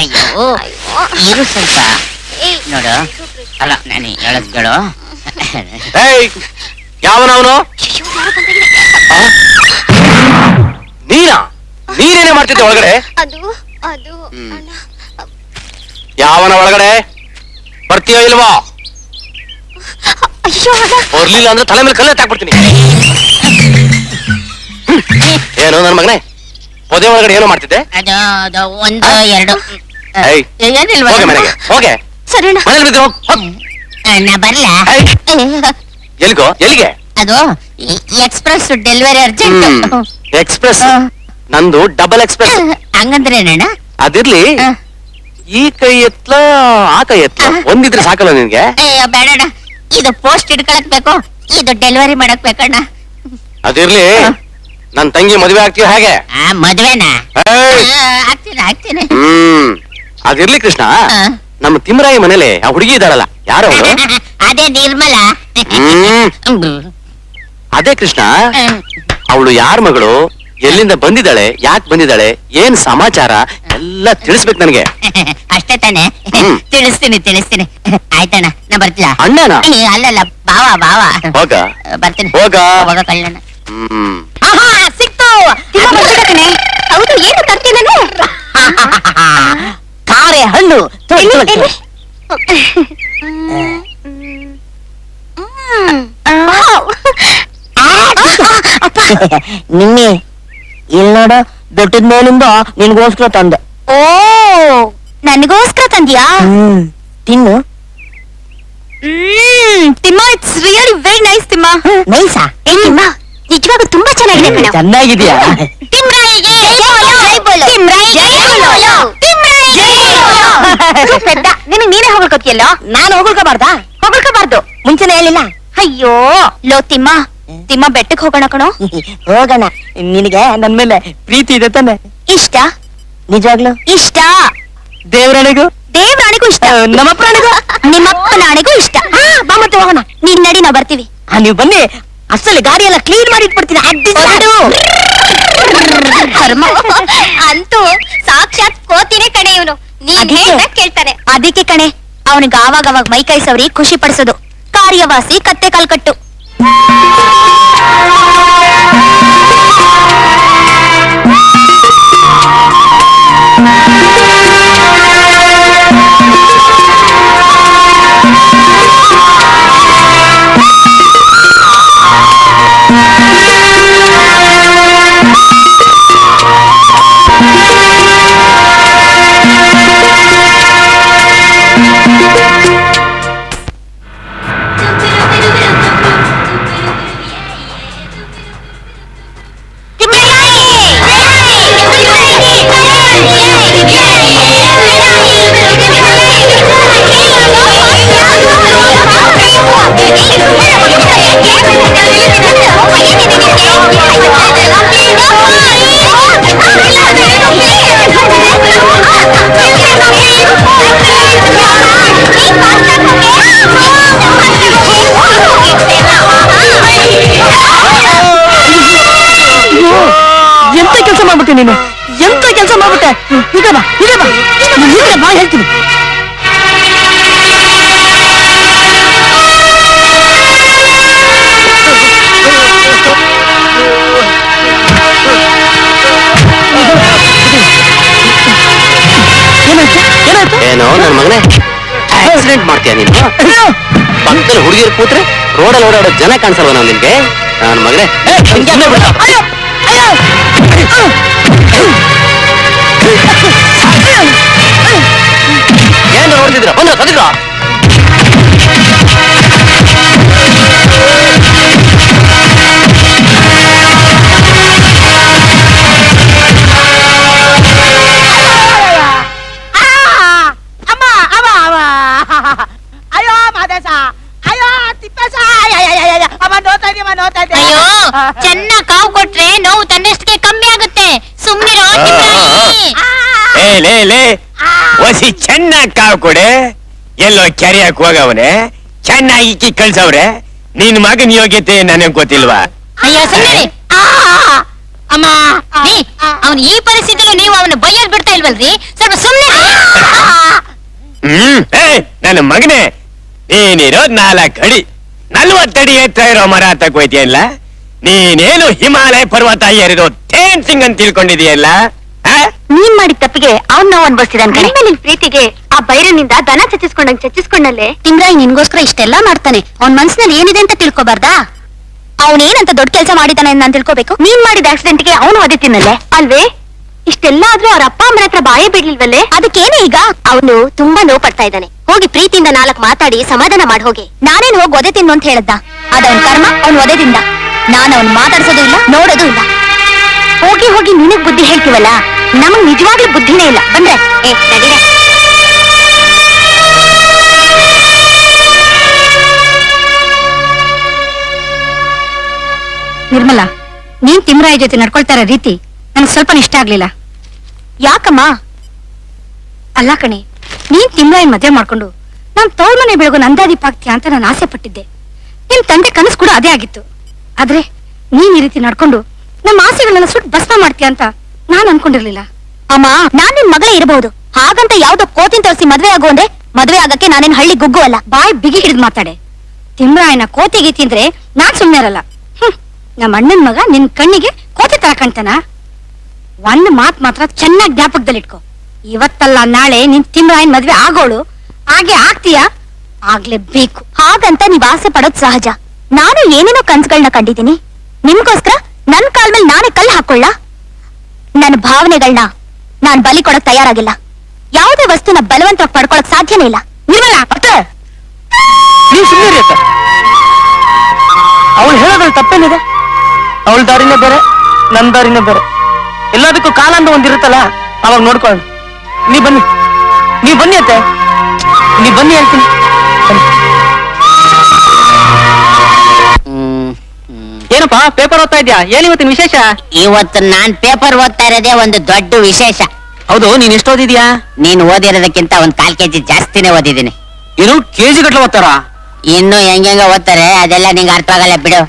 ಅಯ್ಯೋ, ಇರು ಸ್ವಲ್ಪ. ನೋಡು, ಅಲ್ಲ ನಾನು ಹೇಳದ್ಗಳು. ಯಾವನವನು? ನೀನೇನೇ ಮಾಡ್ತಿದ್ದೆ ಒಳಗಡೆ? ಅದು ಯಾವನ ಒಳಗಡೆ? ಬರ್ತೀಯೋ ಇಲ್ವಾ? ಅಯ್ಯೋ ಬರ್ಲಿಲ್ಲ ಅಂದ್ರೆ ತಲೆ ಮೇಲೆ ಕಲ್ಲು ಹಾಕ್ಬಿಡ್ತೀನಿ. ಏನು ನನ್ನ ಮಗನೇ, ಪೊದೆ ಒಳಗಡೆ ಏನೋ ಮಾಡ್ತಿದ್ದೆ? ಅದು ಒಂದು ಎರಡು ಏನಿಲ್ವಾ? ಹೋಗೆ ಮನೆಗೆ, ಹೋಗೆ. ಸರಿನಾ? ಮನೇಲಿ ಬಿದ್ದು ಹೋಗ್. ನಾ ಬರ್ಲಾ? ಎಲ್ಲಿಗೋ? ಎಲ್ಲಿಗೆ? ಅದು ಎಕ್ಸ್ಪ್ರೆಸ್ ಡೆಲಿವರಿ ಅರ್ಜೆಂಟ್. ಎಕ್ಸ್ಪ್ರೆಸ್? ನಂದು ಡಬಲ್ ಎಕ್ಸ್ಪ್ರೆಸ್. ಹಂಗಂದ್ರೆ ಏನಣ್ಣ? ಅದಿರ್ಲಿ, ಈ ಕೈ ಎತ್ಲ ಆ ಕೈ ಎತ್ಲ ಒಂದಿದ್ರೆ ಸಾಕಲ್ಲ ನಿನ್ಗೆ? ಅಯ್ಯೋ ಬೇಡಣ್ಣ, ಇದು ಪೋಸ್ಟ್ ಹಿಡ್ಕೊಳಕ್ ಬೇಕು, ಇದು ಡೆಲಿವರಿ ಮಾಡಕ್ ಬೇಕಣ್ಣ. ಅದಿರ್ಲಿ, ನನ್ ತಂಗಿ ಮದುವೆ ಆಗ್ತೀವಿ ಹೇಗೆ? ಮದ್ವೆನಾ? ಆಗ್ತೀನಿ. ಅದಿರ್ಲಿ ಕೃಷ್ಣ, ನಮ್ಮ ತಿಮ್ಮರಾಯಿ ಮನೇಲಿ ಆ ಹುಡುಗಿ ಇದ್ದಾಳಲ್ಲ, ಯಾರು ಅವಳು? ಅದೇ ನಿರ್ಮಲ. ಅದೇ ಕೃಷ್ಣ, ಅವಳು ಯಾರ ಮಗಳು, ಎಲ್ಲಿಂದ ಬಂದಿದ್ದಾಳೆ, ಯಾಕೆ ಬಂದಿದ್ದಾಳೆ, ಏನ್ ಸಮಾಚಾರ ಎಲ್ಲ ತಿಳಿಸ್ಬೇಕು ನನಗೆ. ಅಷ್ಟೇ ತಾನೆ? ತಿಳಿಸ್ತೀನಿ. ಆಯ್ತಣ್ಣ, ನಾ ಬರ್ತಿಲ್ಲ. ಅಣ್ಣನ? ಅಲ್ಲಲ್ಲ, ಬಾವ. ಹೋಗ ಬರ್ತೀನಿ. ಹೋಗ ಕಳ್ಳಣ್ಣ. ಸಿಕ್ತು. ಹೌದು, ಏನು ತರ್ತೀನಿ ನಾನು? ಕಾರೆ ಹಣ್ಣು. ನಿನ್ನೆ ಇಲ್ಲಿ ನೋಡು, ಬೆಟ್ಟದ ಮೇಲಿಂದ ನಿನ್ಗೋಸ್ಕರ ತಂದೆ. ಓ, ನನಗೋಸ್ಕರ ತಂದ್ಯಾ? ತಿನ್ನು. Timma, it's really very nice Timma. ನೈಸಾ? ತಿಮ್ಮ, ನಿಜವಾಗೂ ತುಂಬಾ ಚೆನ್ನಾಗಿದೆ ಕಣೋ. ಚೆನ್ನಾಗಿದ್ಯಾ? ತಿಮ್ರಾಯಿಗೆ ಜೈ ಬೋಲೋ. ಪೆದ್ದ, ನಿನಗ್ ನೀನೇ ಹೊಗಳ್ಕೊತಿಯಲ್ಲೋ? ನಾನು ಹೊಗಳ್ಕೋಬಾರ್ದಾ? ಹೊಗಳ್ಕೋಬಾರ್ದು. ಮುಂಚೆನೆ ಹೇಳಿಲ್ಲ. ಅಯ್ಯೋ ಲೋ ತಿಮ್ಮ, ಬೆಟ್ಟಕ್ ಹೋಗೋಣ ಕಣೋ. ಹೋಗೋಣ. ನಿನಗೆ ನನ್ ಮೇಲೆ ಪ್ರೀತಿ ಇದೆ ತಾನೆ? ಇಷ್ಟ? ನಿಜವಾಗ್ಲು ಇಷ್ಟ. ದೇವರಾಣಿಗೂ ಇಷ್ಟ. ನಮ್ಮ ಪ್ರಾಣಿಗೂ ನಿಮ್ಮಪ್ಪನಾಣಿಗೂ ಇಷ್ಟ. ಬಾ ಮತ್ತೆ ಹೋಗೋಣ. ನೀನ್ ನಡಿ, ನಾವು ಬರ್ತೀವಿ. ನೀವು ಬನ್ನಿ, ಅಷ್ಟಲ್ಲಿ ಗಾಡಿ ಎಲ್ಲ ಕ್ಲೀನ್ ಮಾಡಿ ಇಟ್ಬಿಡ್ತೀನಿ. ಅಂತೂ ಸಾಕ್ಷಾತ್ ಕೋತಿನೇ ಕಣೆ ಇವನು. ನೀನ್ ಹೇಳ್ದಾಗ ಕೇಳ್ತಾನೆ. ಅದಕ್ಕೆ ಕಣೆ ಅವನಿಗೆ ಆವಾಗ ಮೈ ಕೈ ಸವರಿ ಖುಷಿ ಪಡಿಸೋದು. ಕಾರ್ಯವಾಸಿ ಕತ್ತೆ ಕಾಲ್ಕಟ್ಟು. ಎಂತ ಕೆಲಸ ಮಾಡ್ಬಿಟ್ಟೆ ನೀನು? ಎಂತ ಕೆಲಸ ಮಾಡ್ಬಿಟ್ಟೆ? ಈಗ ಬಾ ಹೇಳ್ತೀನಿ. ಏನೋ ನನ್ನ ಮಗನೇ, ಆಕ್ಸಿಡೆಂಟ್ ಮಾಡ್ತೀಯ ನೀನು? ಪಕ್ಕದಲ್ಲಿ ಹುಡುಗಿರು ಕೂತ್ರೆ ರೋಡಲ್ಲಿ ಓಡಾಡೋ ಜನ ಕಾಣಿಸಲ್ವ ನಾವು ನಿನ್ಗೆ? ನನ್ನ ಮಗನೇ ಅಯ್ಯೋ ಮಾದೇಶ, ಅಯ್ಯೋ ತಿಪ್ಪೇಶ, ಅಮ್ಮ ನೋಡ್ತಾ ಇದೀಯಮ್ಮ, ನೋಡ್ತಾ ಇದೀಯ. ಅಯ್ಯೋ ಚೆನ್ನಾಗ್ ಕಾವು ಕೊಟ್ರೆ ನೋವು ತನ್ನಷ್ಟಕ್ಕೆ ಕಮ್ಮಿ ಆಗುತ್ತೆ. ಸುಮ್ನಿರೋ ಲೇ ಒಸಿ ಚೆನ್ನಾಗಿ ಕಾವು ಕೊಡೆ. ಎಲ್ಲೋ ಕೆರೆಯಕ್ ಹೋಗವನೆ ಚೆನ್ನಾಗಿ ಇಕ್ಕಿ ಕಳ್ಸವ್ರೆ. ನಿನ್ ಮಗನ ಯೋಗ್ಯತೆ ನನಗ್ ಗೊತ್ತಿಲ್ವಾ? ಅಯ್ಯೋ ಸುಮ್ಮನೆ ಅಮ್ಮ ಅವನು ಈ ಪರಿಸ್ಥಿತಿಯಲ್ಲಿ ನೀವು ಅವನು ಬೈಯಲ್ ಬಿಡ್ತಾ ಇಲ್ವಲ್ರಿ? ಸ್ವಲ್ಪ ಸುಮ್ನೆ. ನನ್ನ ಮಗನೇ, ನೀನಿರೋದ್ 4 ಅಡಿ 40 ಅಡಿ ಎತ್ತರ ಇರೋ ಮರ ತಗೋಯ್ತಿಯಲ್ಲ. ನೀನೇನು ಹಿಮಾಲಯ ಪರ್ವತ ಏರಿರೋ ಥೇನ್ ಸಿಂಗ್ ಅಂತ ತಿಳ್ಕೊಂಡಿದೀಯಲ್ಲ. ನೀನ್ ಮಾಡಿದ ತಪ್ಪಿಗೆ ಅವ್ನ್ ನೋವು ಅನ್ಭವಿಸಿದಾನ್ ಕಣೆ. ನಿನ್ ಪ್ರೀತಿಗೆ ಆ ಬೈರನಿಂದ ದನ ಚಚ್ಚಿಸ್ಕೊಂಡಲ್ಲೇ ತಿಮ್ರಾಯಿ ನಿನ್ಗೋಸ್ಕರ ಇಷ್ಟೆಲ್ಲಾ ಮಾಡ್ತಾನೆ. ಅವ್ನ್ ಮನ್ಸಿನಲ್ಲಿ ಏನಿದೆ ಅಂತ ತಿಳ್ಕೊಬಾರ್ದಾ? ಅವನೇನಂತ ದೊಡ್ಡ ಕೆಲಸ ಮಾಡಿದಾನೆ ಅಂತ ನಾನ್ ತಿಳ್ಕೊಬೇಕು. ನೀನ್ ಮಾಡಿದ ಆಕ್ಸಿಡೆಂಟ್ಗೆ ಅವನು ಒದೆ ತಿನ್ನಲ್ಲೇ ಅಲ್ವೇ? ಇಷ್ಟೆಲ್ಲ ಆದ್ರೂ ಅವ್ರ ಅಪ್ಪ ಅಮ್ಮನ ಹತ್ರ ಬಾಯೇ ಬಿಡ್ಲಿಲ್ವಲ್ಲೇ? ಅದಕ್ಕೇನೆ ಈಗ ಅವನು ತುಂಬಾ ನೋವು ಪಡ್ತಾ ಇದ್ದಾನೆ. ಹೋಗಿ ಪ್ರೀತಿಯಿಂದ 4 ಮಾತಾಡಿ ಸಮಾಧಾನ ಮಾಡಿ ಹೋಗಿ. ನಾನೇನ್ ಹೋಗಿ ಒದೆ ತಿನ್ನು ಅಂತ ಹೇಳದ್ದ? ಅದವನ್ ಕರ್ಮ, ಅವ್ನ್ ಒದೆ ತಿಂದ. ನಾನು ಅವ್ನ್ ಮಾತಾಡ್ಸೋದು ಇಲ್ಲ, ನೋಡೋದು ಇಲ್ಲ. ಹೋಗಿ ಹೋಗಿ ನಿನಗ್ ಬುದ್ಧಿ ಹೇಳ್ತೀವಲ್ಲ, ನಮಗ್ ನಿಜವಾಗ್ಲೂ ಬುದ್ಧಿನೇ ಇಲ್ಲ. ಬಂದ್ರೆ ನಡೀರೆ. ನಿರ್ಮಲಾ, ನೀನ್ ತಿಮ್ರಾಯ ಜೊತೆ ನಡ್ಕೊಳ್ತಾರ ರೀತಿ ನನ್ಗೆ ಸ್ವಲ್ಪ ಇಷ್ಟ ಆಗ್ಲಿಲ್ಲ. ಯಾಕಮ್ಮ? ಅಲ್ಲ ಕಣೆ, ನೀನ್ ತಿಮ್ರಾಯನ್ ಮದ್ವೆ ಮಾಡ್ಕೊಂಡು ನಾನ್ ತೋಳ್ ಮನೆ ಬೆಳಗು ನಂದಾದೀಪ ಆಗ್ತೀಯ ಅಂತ ನಾನು ಆಸೆ ಪಟ್ಟಿದ್ದೆ. ನಿಮ್ ತಂದೆ ಕನಸು ಕೂಡ ಅದೇ ಆಗಿತ್ತು. ಆದ್ರೆ ನೀನ್ ಈ ರೀತಿ ನಡ್ಕೊಂಡು ನಮ್ಮ ಆಸೆಗಳನ್ನ ಸುಟ್ಟು ಭಸ್ಮ ಮಾಡ್ತೀಯ ಅಂತ ನಾನ್ ಅನ್ಕೊಂಡಿರ್ಲಿಲ್ಲ. ಅಮ್ಮ, ನಾನ್ ನಿನ್ ಮಗಳೇ ಇರಬಹುದು, ಹಾಗಂತ ಯಾವ್ದೋ ಕೋತಿನ ತೋರಿಸಿ ಮದ್ವೆ ಆಗು ಅಂದ್ರೆ ಮದ್ವೆ ಆಗಕ್ಕೆ ನಾನೇನ್ ಹಳ್ಳಿ ಗುಗ್ಗು ಅಲ್ಲ. ಬಾಯ್ ಬಿಗಿ ಹಿಡಿದ್ ಮಾತಾಡೆ. ತಿಮ್ರಾಯನ ಕೋತಿ ಗೀತಿ ಅಂದ್ರೆ ನಾನ್ ಸುಮ್ನೆ ಇರಲ್ಲ. ನಮ್ಮ ಅಣ್ಣನ್ ಮಗ ನಿನ್ ಕಣ್ಣಿಗೆ ಕೋತಿ ತರ ಕಾಣ್ತಾನ? ಒಂದ್ ಮಾತ್ ಮಾತ್ರ ಚೆನ್ನಾಗಿ ಜ್ಞಾಪಕದಲ್ಲಿಟ್ಕೋ. ಇವತ್ತಲ್ಲ ನಾಳೆ ನಿನ್ ತಿಮ್ರಾಯನ್ ಮದ್ವೆ ಆಗೋಳು, ಹಾಗೆ ಆಗ್ತೀಯಾ? ಆಗ್ಲೇಬೇಕು. ಹಾಗಂತ ನೀವ್ ಆಸೆ ಪಡೋದ್ ಸಹಜ. ನಾನು ಏನೇನೋ ಕನ್ಸುಗಳನ್ನ ಕಂಡಿದ್ದೀನಿ. ನಿಮ್ಗೋಸ್ಕರ ನನ್ ಕಾಲ್ ಮೇಲೆ ನಾನೇ ಕಲ್ಲು ಹಾಕೊಳ್ಳ? ನನ್ನ ಭಾವನೆಗಳನ್ನ ನಾನ್ ಬಲಿ ಕೊಡಕ್ ತಯಾರಾಗಿಲ್ಲ. ಯಾವುದೇ ವಸ್ತುನ ಬಲವಂತವಾಗಿ ಪಡ್ಕೊಳಕ್ ಸಾಧ್ಯನೇ ಇಲ್ಲ. ನಿರ್ಮಲಾ, ನೀವು ಸುಮ್ಮನೆ ಅವಳು ಹೇಳೋದ್ರಲ್ಲಿ ತಪ್ಪೇನಿದೆ? ಅವಳ ದಾರಿನೇ ಬೇರೆ, ನನ್ ದಾರಿನೇ ಬೇರೆ. ಎಲ್ಲದಕ್ಕೂ ಕಾಲ ಅಂತ ಒಂದಿರುತ್ತಲ್ಲ, ಅವಾಗ ನೋಡ್ಕೊಳ್ಳೋಣ. ನೀ ಬನ್ನಿ ಅತ್ತೆ, ನೀ ಬನ್ನಿ ಹೇಳ್ತೀನಿ. ಏನಪ್ಪಾ ಪೇಪರ್ ಓದ್ತಾ ಇದ್ಯಾ? ಏನ್ ಇವತ್ತಿನ ವಿಶೇಷ? ಇವತ್ತು ನಾನ್ ಪೇಪರ್ ಓದ್ತಾ ಇರೋದೇ ಒಂದು ದೊಡ್ಡ ವಿಶೇಷ. ಹೌದು, ನೀನ್ ಎಷ್ಟು ಓದಿದ್ಯಾ? ನೀನ್ ಓದಿರೋದಕ್ಕಿಂತ 1 ಕಾಲ್ ಕೆಜಿ ಜಾಸ್ತಿನೇ ಓದಿದ್ದೀನಿ. ಏನು ಕೆಜಿ ಗಟ್ಲೆ ಓದ್ತಾರ? ಇನ್ನು ಹೆಂಗ ಓದ್ತಾರೆ ಅದೆಲ್ಲ ನಿಂಗೆ ಅರ್ಥ ಆಗಲ್ಲ ಬಿಡು.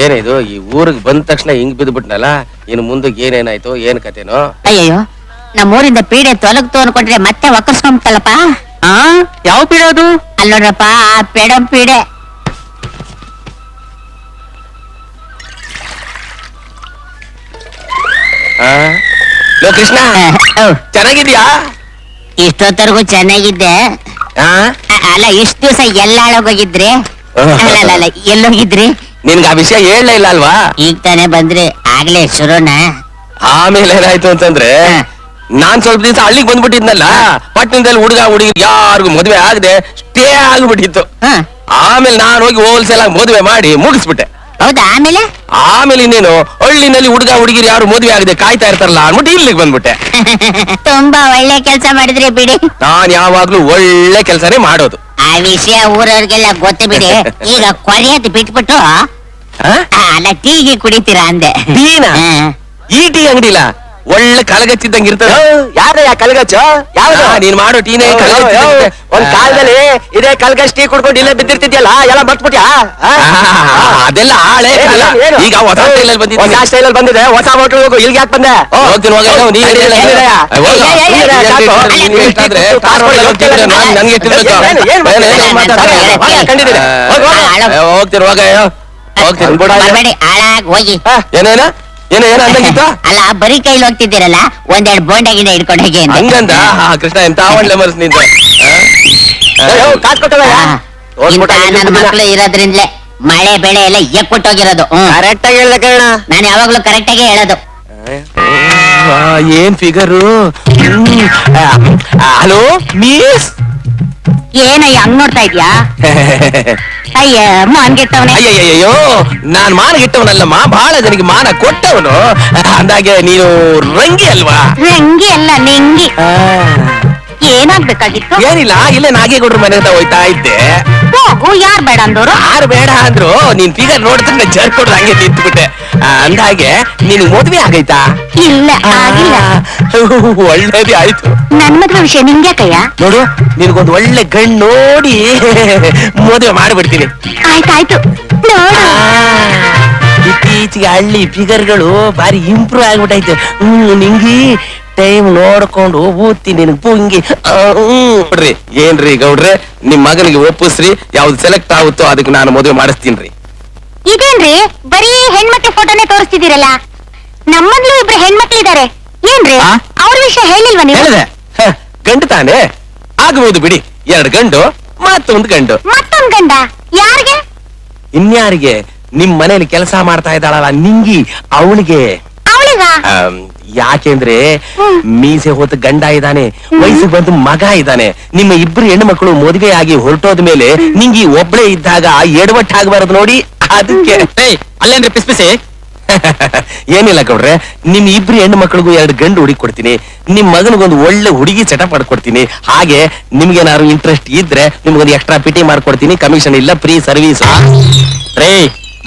ಏನಿದು ಈ ಊರಿಗೆ ಬಂದ ತಕ್ಷಣ ಹಿಂಗ್ ಬಿದ್ಬಿಟ್ನಲ್ಲ. ಇನ್ನು ಮುಂದಕ್ಕೆ ಏನೇನಾಯ್ತು, ಏನ್ ಕತೆನೋ? ಅಯ್ಯಯ್ಯೋ, ನಮ್ಮೂರಿಂದ ಪೀಡೆ ತೊಲಗ್ತು ಅನ್ಕೊಂಡ್ರೆ ಮತ್ತೆ ಒಕ್ಕರ್ಸ್ಕೊಂಬಿಟ್ಟಲ್ಲಪ್ಪ. ಯಾವ ಪೀಡೆ ಅದು? ಅಲ್ಲಿ ನೋಡ್ರಪ್ಪ, ಆ ಪೇಡಂ ಪೀಡೆ. ಕೃಷ್ಣ, ಚೆನ್ನಾಗಿದ್ಯಾ? ಇಷ್ಟೊತ್ತರೆಗೂ ಚೆನ್ನಾಗಿದ್ದೆ. ಅಲ್ಲ, ಇಷ್ಟು ದಿವಸ ಎಲ್ಲ ಹಾಳಾಗೋಗಿದ್ರಿ? ಅಲ್ಲ, ಎಲ್ಲೋಗಿದ್ರಿ? ನಿನ್ಗ ಆ ವಿಷಯ ಹೇಳಲೇ ಇಲ್ಲ ಅಲ್ವಾ? ಈಗ ತಾನೇ ಬಂದ್ರಿ, ಆಗ್ಲೇ ಶುರುನ. ಆಮೇಲೆ ಏನಾಯ್ತು ಅಂತಂದ್ರೆ, ನಾನ್ ಸ್ವಲ್ಪ ದಿವಸ ಹಳ್ಳಿಗೆ ಬಂದ್ಬಿಟ್ಟಿದ್ನಲ್ಲ. ಪಟ್ಟಣದಲ್ಲಿ ಹುಡುಗಿ ಯಾರಿಗೂ ಮದುವೆ ಆಗದೆ ಸ್ಟೇ ಆಗ್ಬಿಟ್ಟಿತ್ತು. ಆಮೇಲೆ ನಾನು ಹೋಗಿ ಹೋಲ್ಸೇಲ್ ಆಗಿ ಮದುವೆ ಮಾಡಿ ಮುಗಿಸ್ಬಿಟ್ಟೆ. ಹೌದಾ? ಆಮೇಲೆ ಇನ್ನೇನು, ಹಳ್ಳಿನಲ್ಲಿ ಹುಡುಗಿರು ಯಾರು ಮದುವೆ ಆಗದೆ ಕಾಯ್ತಾ ಇರ್ತಾರಲ್ಲ ಅನ್ಬಿಟ್ಟು ಇಲ್ಲಿಗೆ ಬಂದ್ಬಿಟ್ಟೆ. ತುಂಬಾ ಒಳ್ಳೆ ಕೆಲಸ ಮಾಡಿದ್ರಿ ಬಿಡಿ. ನಾನ್ ಯಾವಾಗ್ಲೂ ಒಳ್ಳೆ ಕೆಲಸನೇ ಮಾಡೋದು. ಆ ವಿಷಯ ಊರವ್ರಿಗೆಲ್ಲ ಗೊತ್ತು ಬಿಡಿ. ಈಗ ಕೊರೆಯೋದು ಬಿಟ್ಬಿಟ್ಟು ಅಲ್ಲ ಟೀಗೆ ಕುಡಿತೀರಾ ಅಂದೆ. ಟೀನಾ? ಈ ಟೀ ಅಂಗಡಿಲ್ಲ, ಒಳ್ಳೆ ಕಲಗಚ್ಚಿದ್ದಂಗ ಇರ್ತದೆ. ಯಾರ ಕಲಗಚ್ಚ? ಯಾವ್ದು? ನೀನ್ ಮಾಡೋ ಟೀನೇ ಒಂದ್ ಕಾಲದಲ್ಲಿ ಇದೇ ಕಲ್ಗಚ್ ಟೀ ಕುಡ್ಕೊಂಡು ಇಲ್ಲೇ ಬಿದ್ದಿರ್ತಿದ್ಯಲ್ಲ, ಎಲ್ಲ ಮರ್ತ್ಬಿಟ್ಯಾ? ಅದೆಲ್ಲ ಹಾಳೆ. ಈಗ ಹೊಸ ಸ್ಟೈಲಲ್ಲಿ ಬಂದಿದೆ. ಹೊಸ ಸ್ಟೈಲಲ್ಲಿ ಬಂದಿದೆ. ಹೊಸ ಹೋಟ್ಲ್ ಹೋಗು. ಇಲ್ಲಿಗೆ ಯಾಕೆ ಬಂದೆ? ಹೋಗ್ತೀನಿ ಹೋಗ. ನನ್ಗೆ ಹೋಗ್ತೀನಿ ಹೋಗ್ತೀನಿ. ಹಾಳಾಗ್ ಹೋಗಿ. ಏನೇನ ಏನ ಅಂದಂಗಿತ್ತು? ಅಲ್ಲ, ಬರೀ ಕೈಲಿ ಹೋಗ್ತಿದ್ದೀರಲ್ಲ, 1-2 ಬೋಂಡ ಗಿಡ ಹಿಡ್ಕೊಂಡು ಹೋಗಿ. ಹಂಗಂದ? ಕೃಷ್ಣ ಎಂತ ಒಳ್ಳೆ ಮನಸ್ ನಿಂದ. ನನ್ನ ಮಕ್ಳು ಇರೋದ್ರಿಂದಲೇ ಮಳೆ ಬೆಳೆ ಎಲ್ಲ ಎಕ್ಬಿಟ್ಟೋಗಿರೋದು. ಕರೆಕ್ಟ್ ಆಗಿ ಹೇಳ್ದ ಕಣ. ನಾನು ಯಾವಾಗ್ಲೂ ಕರೆಕ್ಟ್ ಆಗಿ ಹೇಳೋದು. ಏನ್ ಫಿಗರು. Hello miss. ಏನಯ್ಯ ಹಂಗ್ ನೋಡ್ತಾ ಇದ್ಯಾ? ಅಯ್ಯ ಮಾನ್ಗೆಟ್ಟವನೇ. ಅಯ್ಯಯ್ಯೋ, ನಾನ್ ಮಾನ ಗಿಟ್ಟವನಲ್ಲಮ್ಮ, ಬಹಳ ಜನಕ್ಕೆ ಮಾನ ಕೊಟ್ಟವನು. ಅಂದಾಗೆ ನೀನು ರಂಗಿ ಅಲ್ವಾ? ರಂಗಿ ಅಲ್ಲ ನೆಂಗಿ. ಏನಾಗ್ಬೇಕಾಗಿತ್ತು? ಏನಿಲ್ಲ, ಇಲ್ಲೇ ನಾಗೇಗೌಡ್ರ ಮನೆ ಹತ್ರ ಹೋಯ್ತಾ ಇದ್ದೆ. ಹೋಗು, ಯಾರ್ ಬೇಡ ಅಂದೋರು? ಯಾರು ಬೇಡ ಅಂದ್ರು, ನೀನ್ ಫಿಗರ್ ನೋಡ್ತಾನೆ ಜರ್ಕೊಡ್ದು ಹಂಗೆ ನಿಂತ್ಬಿಟ್ಟೆ. ಅಂದಾಗೆ ನೀನು ಮದ್ವೆ ಆಗೈತಾ? ಇಲ್ಲ, ಆಗಿಲ್ಲ. ಒಳ್ಳೇದೇ ಆಯ್ತು. ನನ್ ಮದ್ವೆ ವಿಷಯ ನಿಂಗ್ಯಾಕಯ್ಯ? ನೋಡು, ನಿನ್ಗೊಂದು ಒಳ್ಳೆ ಗಂಡು ನೋಡಿ ಮದುವೆ ಮಾಡ್ಬಿಡ್ತೀನಿ. ಆಯ್ತಾಯ್ತು ನೋಡು. ಇತ್ತೀಚೆಗೆ ಹಳ್ಳಿ ಫಿಗರ್ಗಳು ಬಾರಿ ಇಂಪ್ರೂವ್ ಆಗ್ಬಿಟ್ಟೈತೆ. ನಿಂಗಿ ಟೈಮ್ ನೋಡ್ಕೊಂಡು ಊತಿ ನಿನಗ್ ಪುಂಗಿ. ನೋಡ್ರಿ, ಏನ್ರಿ ಗೌಡ್ರೆ, ನಿಮ್ ಮಗನಿಗೆ ಒಪ್ಪಿಸ್ರಿ, ಯಾವ್ದು ಸೆಲೆಕ್ಟ್ ಆಗುತ್ತೋ ಅದಕ್ಕೆ ನಾನು ಮದುವೆ ಮಾಡಿಸ್ತೀನಿ. ಇದೇನ್ರಿ ಬರೀ ಹೆಣ್ಮಕ್ಳ ಫೋಟೋನೇ ತೋರಿಸ್ತಿದ್ದೀರಲ್ಲ? ನಮ್ಮಲ್ಲೂ ಇಬ್ರು ಹೆಣ್ಮಕ್ಳಿದ್ದಾರೆ. ಏನ್ರಿ ಅವ್ರ ವಿಷಯ ಹೇಳಿಲ್ವಾ ನೀವು? ಹೇಳಿದೆ, ಗಂಡು ತಾನೆ ಆಗಬಹುದು ಬಿಡಿ. 2 ಗಂಡು ಮತ್ತೊಂದು ಗಂಡು. ಮತ್ತೊಂದ್ ಗಂಡ? ಯಾರಿಗೆ? ಇನ್ಯಾರಿಗೆ? ನಿಮ್ ಮನೇಲಿ ಕೆಲಸ ಮಾಡ್ತಾ ಇದ್ದಾಳಲ್ಲ ನಿಂಗಿ, ಅವಳಿಗೆ. ಅವಳಿಗ? ಯಾಕೆಂದ್ರೆ ಮೀಸೆ ಹೊತ್ತು ಗಂಡ ಇದ್ದಾನೆ, ವಯಸ್ಸು ಬಂದು ಮಗ ಇದ್ದಾನೆ. ನಿಮ್ಮ ಇಬ್ರು ಹೆಣ್ಣು ಮಕ್ಕಳು ಮದುವೆ ಆಗಿ ಹೊರಟೋದ ಮೇಲೆ ನಿಂಗಿ ಒಬ್ಳೆ ಇದ್ದಾಗ ಎಡವಟ್ಟಾಗಬಾರದು ನೋಡಿ, ಅದಕ್ಕೆ. ಅಲ್ಲೇನ್ರಿ ಪಿಸ್ಪಿಸಿ? ಏನಿಲ್ಲ ಗೌಡ್ರೆ, ನಿಮ್ ಇಬ್ರು ಹೆಣ್ಣು ಮಕ್ಕಳಿಗೂ 2 ಗಂಡು ಹುಡುಗಿ ಕೊಡ್ತೀನಿ. ನಿಮ್ ಮಗನಿಗೊಂದು ಒಳ್ಳೆ ಹುಡುಗಿ ಸೆಟಪ್ ಮಾಡ್ಕೊಡ್ತೀನಿ. ಹಾಗೆ ನಿಮ್ಗೇನಾದ್ರು ಇಂಟ್ರೆಸ್ಟ್ ಇದ್ರೆ ನಿಮ್ಗೊಂದು ಎಕ್ಸ್ಟ್ರಾ ಪಿಟಿ ಮಾಡ್ಕೊಡ್ತೀನಿ. ಕಮಿಷನ್ ಇಲ್ಲ, ಫ್ರೀ ಸರ್ವಿಸ್. ರೇ,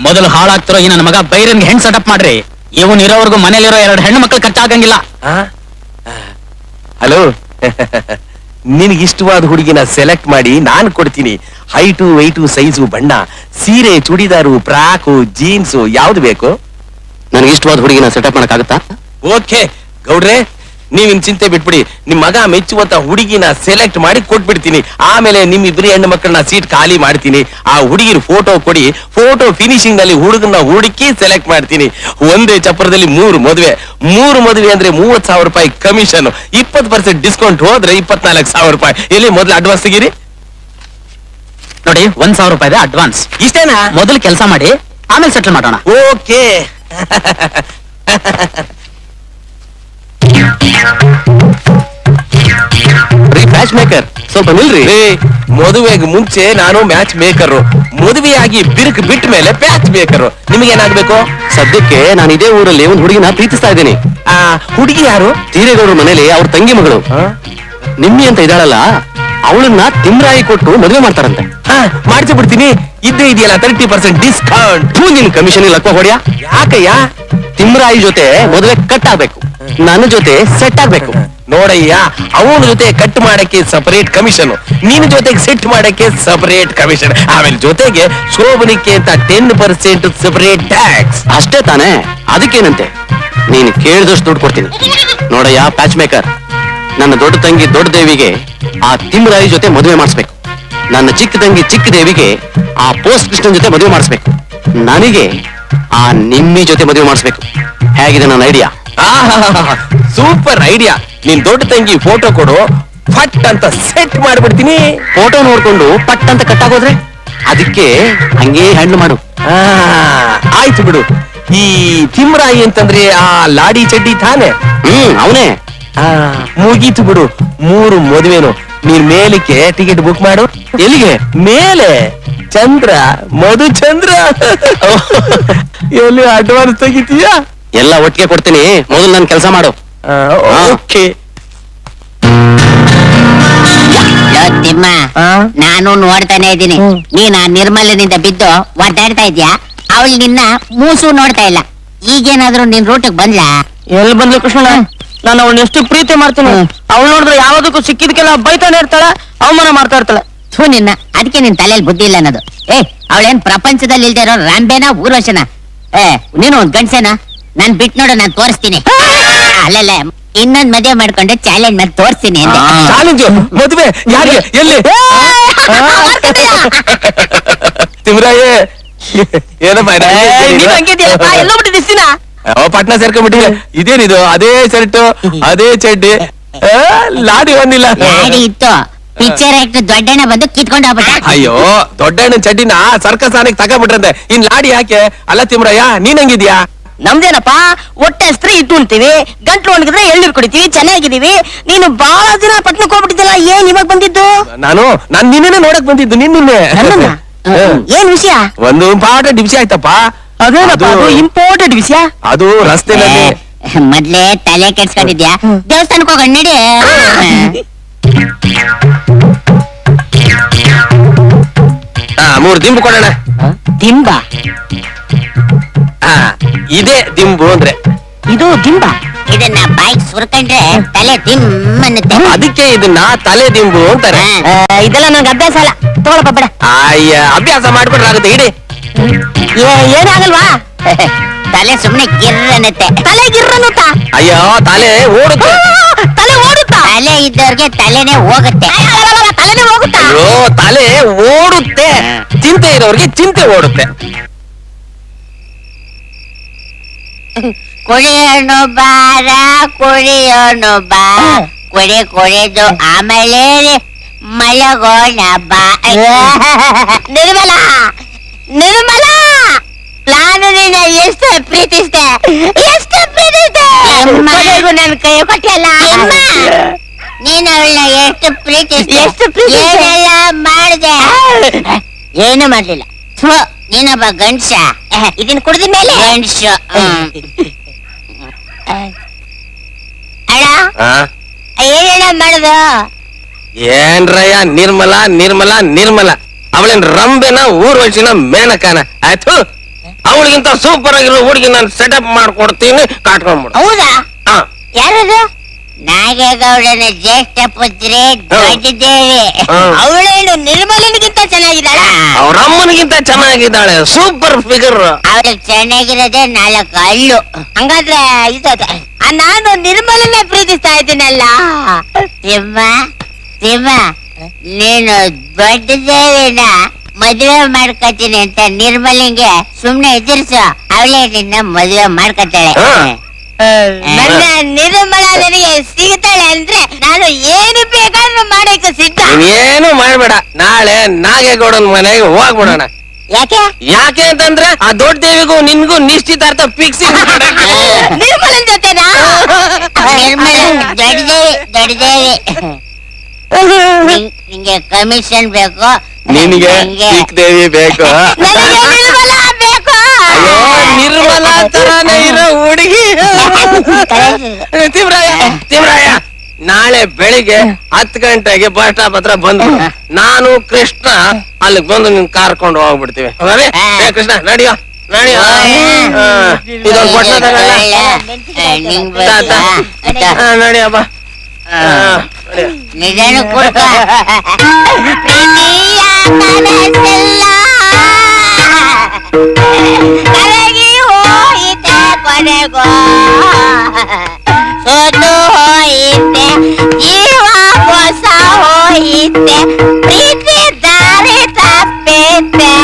ಮೊದಲು ಹಾಳಾಗ್ತಿರೋ ಈ ನನ್ನ ಮಗ ಬೈರನ್ಗೆ ಹೆಣ್ ಸೆಟಪ್ ಮಾಡ್ರಿ. ಇವನ್ ಇರೋವರೆಗೂ ಮನೇಲಿರೋ 2 ಹೆಣ್ಣು ಮಕ್ಳು ಖರ್ಚಾಗಂಗಿಲ್ಲ. ಹಲೋ, ನಿನಗಿಷ್ಟವಾದ ಹುಡುಗಿನ ಸೆಲೆಕ್ಟ್ ಮಾಡಿ ನಾನು ಕೊಡ್ತೀನಿ. ಹೈಟು, ವೈಟು, ಸೈಜು, ಬಣ್ಣ, ಸೀರೆ, ಚೂಡಿದಾರು, ಫ್ರಾಕು, ಜೀನ್ಸು ಯಾವ್ದು ಬೇಕು? ನನಗಿಷ್ಟವಾದ ಹುಡುಗಿನ ಸೆಟಪ್ ಮಾಡಕ್ಕಾಗತ್ತಾ? ಓಕೆ ಗೌಡ್ರೆ, ನೀವಿನ್ ಚಿಂತೆ ಬಿಟ್ಬಿಡಿ. ನಿಮ್ ಮಗ ಮೆಚ್ಚುವಂತ ಹುಡುಗಿನ ಸೆಲೆಕ್ಟ್ ಮಾಡಿ ಕೊಟ್ಬಿಡ್ತೀನಿ. ಆಮೇಲೆ ನಿಮ್ ಇಬ್ರು ಹೆಣ್ಣು ಮಕ್ಕಳನ್ನ ಸೀಟ್ ಖಾಲಿ ಮಾಡ್ತೀನಿ. ಆ ಹುಡುಗಿರ ಫೋಟೋ ಕೊಡಿ. ಫೋಟೋ ಫಿನಿಶಿಂಗ್ ನಲ್ಲಿ ಹುಡುಗನ ಹುಡುಕಿ ಸೆಲೆಕ್ಟ್ ಮಾಡ್ತೀನಿ. ಒಂದೇ ಚಪ್ಪರದಲ್ಲಿ 3 ಮದುವೆ. 3 ಮದುವೆ ಅಂದ್ರೆ 30,000 ರೂಪಾಯಿ ಕಮಿಷನ್. 20% ಡಿಸ್ಕೌಂಟ್ ಹೋದ್ರೆ 24,000 ರೂಪಾಯಿ. ಎಲ್ಲಿ ಮೊದಲು ಅಡ್ವಾನ್ಸ್ ತೆಗೀರಿ. ನೋಡಿ, 1,000 ರೂಪಾಯಿ ಅಡ್ವಾನ್ಸ್. ಇಷ್ಟೇನಾ? ಮೊದಲು ಕೆಲಸ ಮಾಡಿ, ಆಮೇಲೆ ಸೆಟಲ್ ಮಾಡೋಣ. ಓಕೆ. ಮ್ಯಾಚ್ ಮೇಕರ್, ಸ್ವಲ್ಪ ನಿಲ್ರಿ. ಮದುವೆಗೆ ಮುಂಚೆ ನಾನು ಮ್ಯಾಚ್ ಮೇಕರ್, ಮದುವೆಯಾಗಿ ಬಿರುಕು ಬಿಟ್ಟ ಮೇಲೆ ಪ್ಯಾಚ್ ಮೇಕರ್. ನಿಮಗೇನಾಗ್ಬೇಕು? ಸದ್ಯಕ್ಕೆ ನಾನು ಇದೇ ಊರಲ್ಲಿ ಒಂದು ಹುಡುಗಿನ ಪ್ರೀತಿಸ್ತಾ ಇದ್ದೀನಿ. ಆ ಹುಡುಗಿ ಯಾರು? ತೀರೇಗೌಡ್ರ ಮನೇಲಿ ಅವ್ರ ತಂಗಿ ಮಗಳು ನಿಮ್ಮಿ ಅಂತ ಇದ್ದಾಳಲ್ಲ, ಅವಳನ್ನ ತಿಮ್ರಾಯಿ ಕೊಟ್ಟು ಮದುವೆ ಮಾಡ್ತಾರಂತೆ. ಮಾಡಿಸಿ ಬಿಡ್ತೀನಿ. ಇದ್ದೇ ಇದೆಯಲ್ಲ 30% ಡಿಸ್ಕೌಂಟ್. ನಿನ್ ಕಮಿಷನ್ ಲಕ್ಕ ಹೊಡ್ಯಾ? ಯಾಕಯ್ಯ? ತಿಮ್ರಾಯಿ ಜೊತೆ ಮದುವೆ ಕಟ್ ಆಗ್ಬೇಕು, ನನ್ನ ಜೊತೆ ಸೆಟ್ ಆಗ್ಬೇಕು. ನೋಡಯ್ಯ, ಅವನ ಜೊತೆ ಕಟ್ ಮಾಡಕ್ಕೆ ಸಪರೇಟ್ ಕಮಿಷನ್, ನಿನ್ ಜೊತೆಗೆ ಸೆಟ್ ಮಾಡಕ್ಕೆ ಸಪರೇಟ್ ಕಮಿಷನ್, ಆಮೇಲೆ ಜೊತೆಗೆ ಶೋಭನಿಕೆ ಅಂತ 10% ಸಪರೇಟ್ ಟ್ಯಾಕ್ಸ್. ಅಷ್ಟೇ ತಾನೇ? ಅದಕ್ಕೇನಂತೆ, ನೀನು ಕೇಳಿದಷ್ಟು ದುಡ್ಡು ಕೊಡ್ತೀನಿ. ನೋಡಯ್ಯ ಪ್ಯಾಚ್ ಮೇಕರ್, ನನ್ನ ದೊಡ್ಡ ತಂಗಿ ದೊಡ್ಡ ದೇವಿಗೆ ಆ ತಿಮ್ರಾಯಿ ಜೊತೆ ಮದುವೆ ಮಾಡಿಸ್ಬೇಕು. ನನ್ನ ಚಿಕ್ಕ ತಂಗಿ ಚಿಕ್ಕ ದೇವಿಗೆ ಆ ಪೋಸ್ಟ್ ಕೃಷ್ಣನ್ ಜೊತೆ ಮದುವೆ ಮಾಡಿಸ್ಬೇಕು. ನನಗೆ ಆ ನಿಮ್ಮಿ ಜೊತೆ ಮದುವೆ ಮಾಡಿಸ್ಬೇಕು. ಹೇಗಿದೆ ನನ್ನ ಐಡಿಯಾ? Super idea. ನಿನ್ ದೊಡ್ಡ ತಂಗಿ ಫೋಟೋ ಕೊಡು, ಫಟ್ ಅಂತ ಸೆಟ್ ಮಾಡ್ಬಿಡ್ತೀನಿ. ಫೋಟೋ ನೋಡ್ಕೊಂಡು ಪಟ್ ಅಂತ ಕಟ್ಟಾಗೋದ್ರೆ ಅದಕ್ಕೆ ಹಂಗೇ ಹ್ಯಾಂಡಲ್ ಮಾಡು. ಆಯ್ತು ಬಿಡು. ಈ ತಿಮ್ರಾಯಿ ಅಂತಂದ್ರೆ ಆ ಲಾಡಿ ಚಡ್ಡಿ ತಾನೆ? ಅವನೇ. ಮುಗೀತು ಬಿಡು, 3 ಮದುವೆನು. ನೀನ್ ಮೇಲಕ್ಕೆ ಟಿಕೆಟ್ ಬುಕ್ ಮಾಡು. ಎಲ್ಲಿಗೆ? ಮೇಲೆ ಚಂದ್ರ, ಮಧು ಚಂದ್ರ. ಎಲ್ಲಿ ಅಡ್ವಾನ್ಸ್ ತೆಗಿತೀಯಾ? ಎಲ್ಲ ಒಟ್ಟಿಗೆ ಕೊಡ್ತೀನಿ, ಮೊದಲು ನನ್ನ ಕೆಲಸ ಮಾಡು. ಓಕೆ. ತಿಮ್ಮ, ನಾನು ನೋಡ್ತಾನೆ ಇದ್ದೀನಿ. ನೀನ್ ಆ ನಿರ್ಮಲನಿಂದ ಬಿದ್ದು ಒದ್ದಾಡ್ತಾ ಇದ್ಯಾ, ಅವಳು ನಿನ್ನ ಮೂಸು ನೋಡ್ತಾ ಇಲ್ಲ. ಈಗೇನಾದ್ರೂ ನಿನ್ ರೂಟಿಗೆ ಬಂದ್ಲಾ? ಎಲ್ಲಿ ಬಂದ್ಲು ಕೃಷ್ಣ? ನಾನು ಅವಳನ್ನ ಎಷ್ಟು ಪ್ರೀತಿ ಮಾಡ್ತೀನಿ. ಅವಳು ನೋಡಿದ್ರೆ ಯಾವ್ದಕ್ಕೂ ಸಿಕ್ಕಿದ್ಕೆಲ್ಲ ಬೈತಾನೆ ಇರ್ತಾಳ, ಅವಮಾನ ಮಾಡ್ತಾ ಇರ್ತಾಳೆ. ಥೂ ನಿನ್ನ, ಅದಕ್ಕೆ ನಿನ್ ತಲೆಯಲ್ಲಿ ಬುದ್ಧಿ ಇಲ್ಲ ಅನ್ನೋದು. ಅವಳೇನ್ ಪ್ರಪಂಚದಲ್ಲಿ ಇಲ್ದೇ ಇರೋ ರಾಂಬೇನ ಊರ್ವಶನ? ನೀನು ಒಂದ್ ಗಂಡ್ಸೇನ? ನಾನ್ ಬಿಟ್ ನೋಡು, ನಾನ್ ತೋರಿಸ್ತೀನಿ. ಅಲ್ಲಲ್ಲ, ಇನ್ನೊಂದ್ ಮದುವೆ ಮಾಡ್ಕೊಂಡು ಚಾಲೆಂಜ್ ಮಾಡಿ ತೋರಿಸ್ತೀನಿ ಅಂದೆ. ಚಾಲೆಂಜ್ ಮದುವೆ ಯಾರಿಗೆ? ಎಲ್ಲಿ? ತಿಮ್ರಾಯೇ, ಏನಪ್ಪ ಎಲ್ಲೋ ಬಿಟ್ಟಿದ್ದೀನ. ಪಟ್ನಾ ಸೇರ್ಕೊಂಡ್ಬಿಟ್ಟಿದೆ. ಇದೇನಿದು? ಅದೇ ಶರ್ಟ್, ಅದೇ ಚಡ್ಡಿ, ಲಾಡಿ ಒಂದಿಲ್ಲ. ಗಾಡಿ ಇತ್ತು, ಪಿಕ್ಚರ್ ಆಕ್ಟರ್ ದೊಡ್ಡಣ್ಣ ಬಂದು ಕಿತ್ಕೊಂಡು ಹೋಗ್ಬಿಟ್ಟ. ಅಯ್ಯೋ, ದೊಡ್ಡಣ್ಣ ಚಡ್ಡಿನ ಸರ್ಕಸ್ ಆನೆಗೆ ತಗೊಂಡ್ಬಿಟ್ರಂತೆ. ಇನ್ ಲಾಡಿ ಯಾಕೆ? ಅಲ್ಲ ತಿಮ್ರಯ್ಯ, ನೀನ್ ಹಂಗಿದ್ಯಾ? ನಮ್ದೇನಪ್ಪ ಹೊಟ್ಟೆ ಸ್ತ್ರೀ ಇಟ್ಟು ಉಣ್ತೀವಿ, ಗಂಟ್ಲು ಒಣಗಿದ್ರೆ ಎಳ್ನೀರು ಕುಡಿತೀವಿ, ಚೆನ್ನಾಗಿದೀವಿ. ನೀನು ಬಹಳ ದಿನ ಪಟ್ನಕ್ಕೆ ಹೋಗ್ಬಿಟ್ಟಿದ್ದಲ್ಲ, ಏನ್ ಇವಾಗ ಬಂದಿದ್ದು? ನಾನ್ ನಿನ್ನೆ ನೋಡಕ್ ಬಂದಿದ್ದು, ನಿನ್ನೆ. ಏನ್ ವಿಷಯ? ಒಂದು ಇಂಪಾರ್ಟೆಂಟ್ ವಿಷಯ ಆಯ್ತಪ್ಪ. ಅದೇನಪ್ಪ ಅದು ಇಂಪಾರ್ಟೆಂಟ್ ವಿಷಯ? ಅದು ರಸ್ತೆನಲ್ಲಿ ಮೊದ್ಲೇ ತಲೆ ಕೆಡ್ಸ್ಕೊಂಡಿದ್ಯಾ? ದೇವಸ್ಥಾನಕ್ಕೆ ಹೋಗೋಣ ನಡಿ. 3 ದಿಂಬು ಕೊಡೋಣ. ದಿಂಬ? ಇದೇ ದಿಂಬು ಅಂದ್ರೆ. ಇದು ದಿಂಬ? ಇದನ್ನ ಬಾಯಿಗೆ ಸುರ್ಕೊಂಡ್ರೆ ತಲೆ ದಿಮ್ ಅನ್ನುತ್ತೆ. ಅದಕ್ಕೆ ಇದನ್ನ ತಲೆ ದಿಂಬು ಅಂತಾರೆ. ಇದೆಲ್ಲ ನಂಗೆ ಅಭ್ಯಾಸ ಅಲ್ಲ, ತಗೊಳಪ್ಪ ಬೇಡ. ಅಯ್ಯ, ಅಭ್ಯಾಸ ಮಾಡ್ಕೊಂಡ್ರೆ ಆಗುತ್ತೆ, ಇಡಿ. ಏನಾಗಲ್ವಾ? ತಲೆ ಸುಮ್ನೆ ಗಿರ್ರನ್ನುತ್ತೆ. ತಲೆ ಗಿರ್ರನ್ನುತ್ತಾ? ಅಯ್ಯೋ, ತಲೆ ಓಡುತ್ತೆ. ತಲೆ ಓಡುತ್ತಾ? ತಲೆ ಇದ್ದವ್ರಿಗೆ ತಲೆನೇ ಹೋಗುತ್ತೆ. ತಲೆನೇ ಹೋಗುತ್ತಾ? ಅಯ್ಯೋ, ತಲೆ ಓಡುತ್ತೆ. ಚಿಂತೆ ಇರೋರಿಗೆ ಚಿಂತೆ ಓಡುತ್ತೆ. ಕುಡಿಯೋನು ಬಾರ, ಕುಡಿಯೋನು ಬಾ, ಕುಡಿದು ಆಮೇಲೆ ಮಲಗೋಣ ಬಾ. ನಿರ್ಮಲ, ನಿರ್ಮಲ, ನಾನು ನಿನ್ನ ಎಷ್ಟು ಪ್ರೀತಿಸಿದೆ, ಎಷ್ಟು ಪ್ರೀತಿಸಿದೆ. ನನ್ ಕೈ ಕೊಟ್ಟಿಯಲ್ಲ. ನೀನು ಅವಳನ್ನ ಎಷ್ಟು ಪ್ರೀತಿಸಿದೆ, ಎಷ್ಟು ಪ್ರೀತಿಸಿದೆ. ಏನೆಲ್ಲ ಮಾಡಿದೆ? ಏನು ಮಾಡ್ಲಿಲ್ಲ. ನೀನೊಬ್ಬ ಗಂಡ್ಸ. ಇದನ್ ಕುಡಿದ ಮೇಲೆ ಗಂಡ್ಸು. ಅಣ್ಣ, ಆ? ಏನೇನ ಮಾಡುದು? ಏನ್ರಯ್ಯ, ನಿರ್ಮಲ ನಿರ್ಮಲ ನಿರ್ಮಲ. ಅವಳೇನ್ ರಂಬೆನ, ಊರ್ವಶಿನ, ಮೇನಕಾನ? ಆಯ್ತು, ಅವಳಿಗಿಂತ ಸೂಪರ್ ಆಗಿರೋ ಹುಡುಗಿ ನಾನು ಸೆಟಪ್ ಮಾಡ್ಕೊಡ್ತೀನಿ, ಕಾಟ್ಕೊಂಡ್ಬಿಡು. ಹೌದಾ? ಹಾ. ಯಾರದು? ನಾಗೇಗೌಡನ ಜ್ಯೇಷ್ಠ ಪುತ್ರಿ ದೊಡ್ಡದೇವಿ. ಅವಳೇನು ನಿರ್ಮಲನಿಗಿಂತ ಚೆನ್ನಾಗಿದ್ದಾಳ? ಅವ್ರ ಅಮ್ಮನಿಗಿಂತ ಚೆನ್ನಾಗಿದ್ದಾಳೆ, ಸೂಪರ್ ಫಿಗರ್. ಅವಳು ಚೆನ್ನಾಗಿರೋದೇ 4 ಹಳ್ಳು. ಹಂಗಾದ್ರೆ ನಾನು ನಿರ್ಮಲನೇ ಪ್ರೀತಿಸ್ತಾ ಇದ್ದೀನಲ್ಲ. ಸಿಂಹ, ನೀನು ದೊಡ್ಡದೇವಿನ ಮದುವೆ ಮಾಡ್ಕೊತೀನಿ ಅಂತ ನಿರ್ಮಲಿಂಗೆ ಸುಮ್ನೆ ಎದುರಿಸು. ಅವಳೇ ನಿನ್ನ ಮದುವೆ ಮಾಡ್ಕೊತಾಳೆ. ನನ್ನ ನಿರ್ಮಲ ನನಗೆ ಸಿಗ್ತಾಳೆ ಅಂದ್ರೆ ನಾನು ಏನು ಬೇಕಾದ್ರೂ ಮಾಡಕ್ಕೆ ಸಿದ್ಧ. ಏನು ಮಾಡ್ಬೇಡ, ನಾಳೆ ನಾಗೇಗೌಡನ ಮನೆಗೆ ಹೋಗ್ಬಿಡೋಣ. ಯಾಕೆ? ಯಾಕೆ ಅಂತಂದ್ರೆ ಆ ದೊಡ್ಡ ದೇವಿಗೂ ನಿನ್ಗೂ ನಿಶ್ಚಿತಾರ್ಥ ಫಿಕ್ಸಿಂಗ್ ನಿರ್ಮಲನ್ ಜೊತೆನಾ? ನಿರ್ಮಲ ದೊಡ್ಡದೇವಿ ನಿಂಗೆ ಕಮಿಷನ್ ಬೇಕು, ನಿನ್ಗೆ ಚಿಕ್ಕ ದೇವಿ ಬೇಕು. ನನಗೆ ನಿರ್ಮಲ ಬೇಕು. ಅಯ್ಯೋ, ನಿರ್ಮಲ ತರಾನೇ ಇರೋ ಹುಡುಗಿ. ತಿಮ್ರಾಯ, ನಾಳೆ ಬೆಳಿಗ್ಗೆ 10 ಗಂಟೆಗೆ ಬಸ್ ಸ್ಟಾಪ್ ಹತ್ರ ಬಂದು ನಾನು ಕೃಷ್ಣ ಅಲ್ಲಿಗೆ ಬಂದು ನಿನ್ ಕಾರ್ಕೊಂಡು ಹೋಗ್ಬಿಡ್ತೀವಿ. ಕೃಷ್ಣ, ನಡಿಯೋ ನಡಿಯೋ. ಇದೊಂದು ಪಟ್ನ ತಗೊಳ್ಳ. ನಡಿಯಪ್ಪ. ನಿಜಾನು ಕೊಡ್ಕ. ಪ್ರೀತಿಯ ಕನಸೆಲ್ಲ ಕರಗಿ ಹೋಯಿತೆ ಕೊನೆಗೋ, ಸೋತು ಹೋಯಿತೆ ಜೀವ ಮೋಸ ಹೋಯಿತೆ, ಪ್ರೀತಿ ದಾರಿ ತಪ್ಪಿತೆ.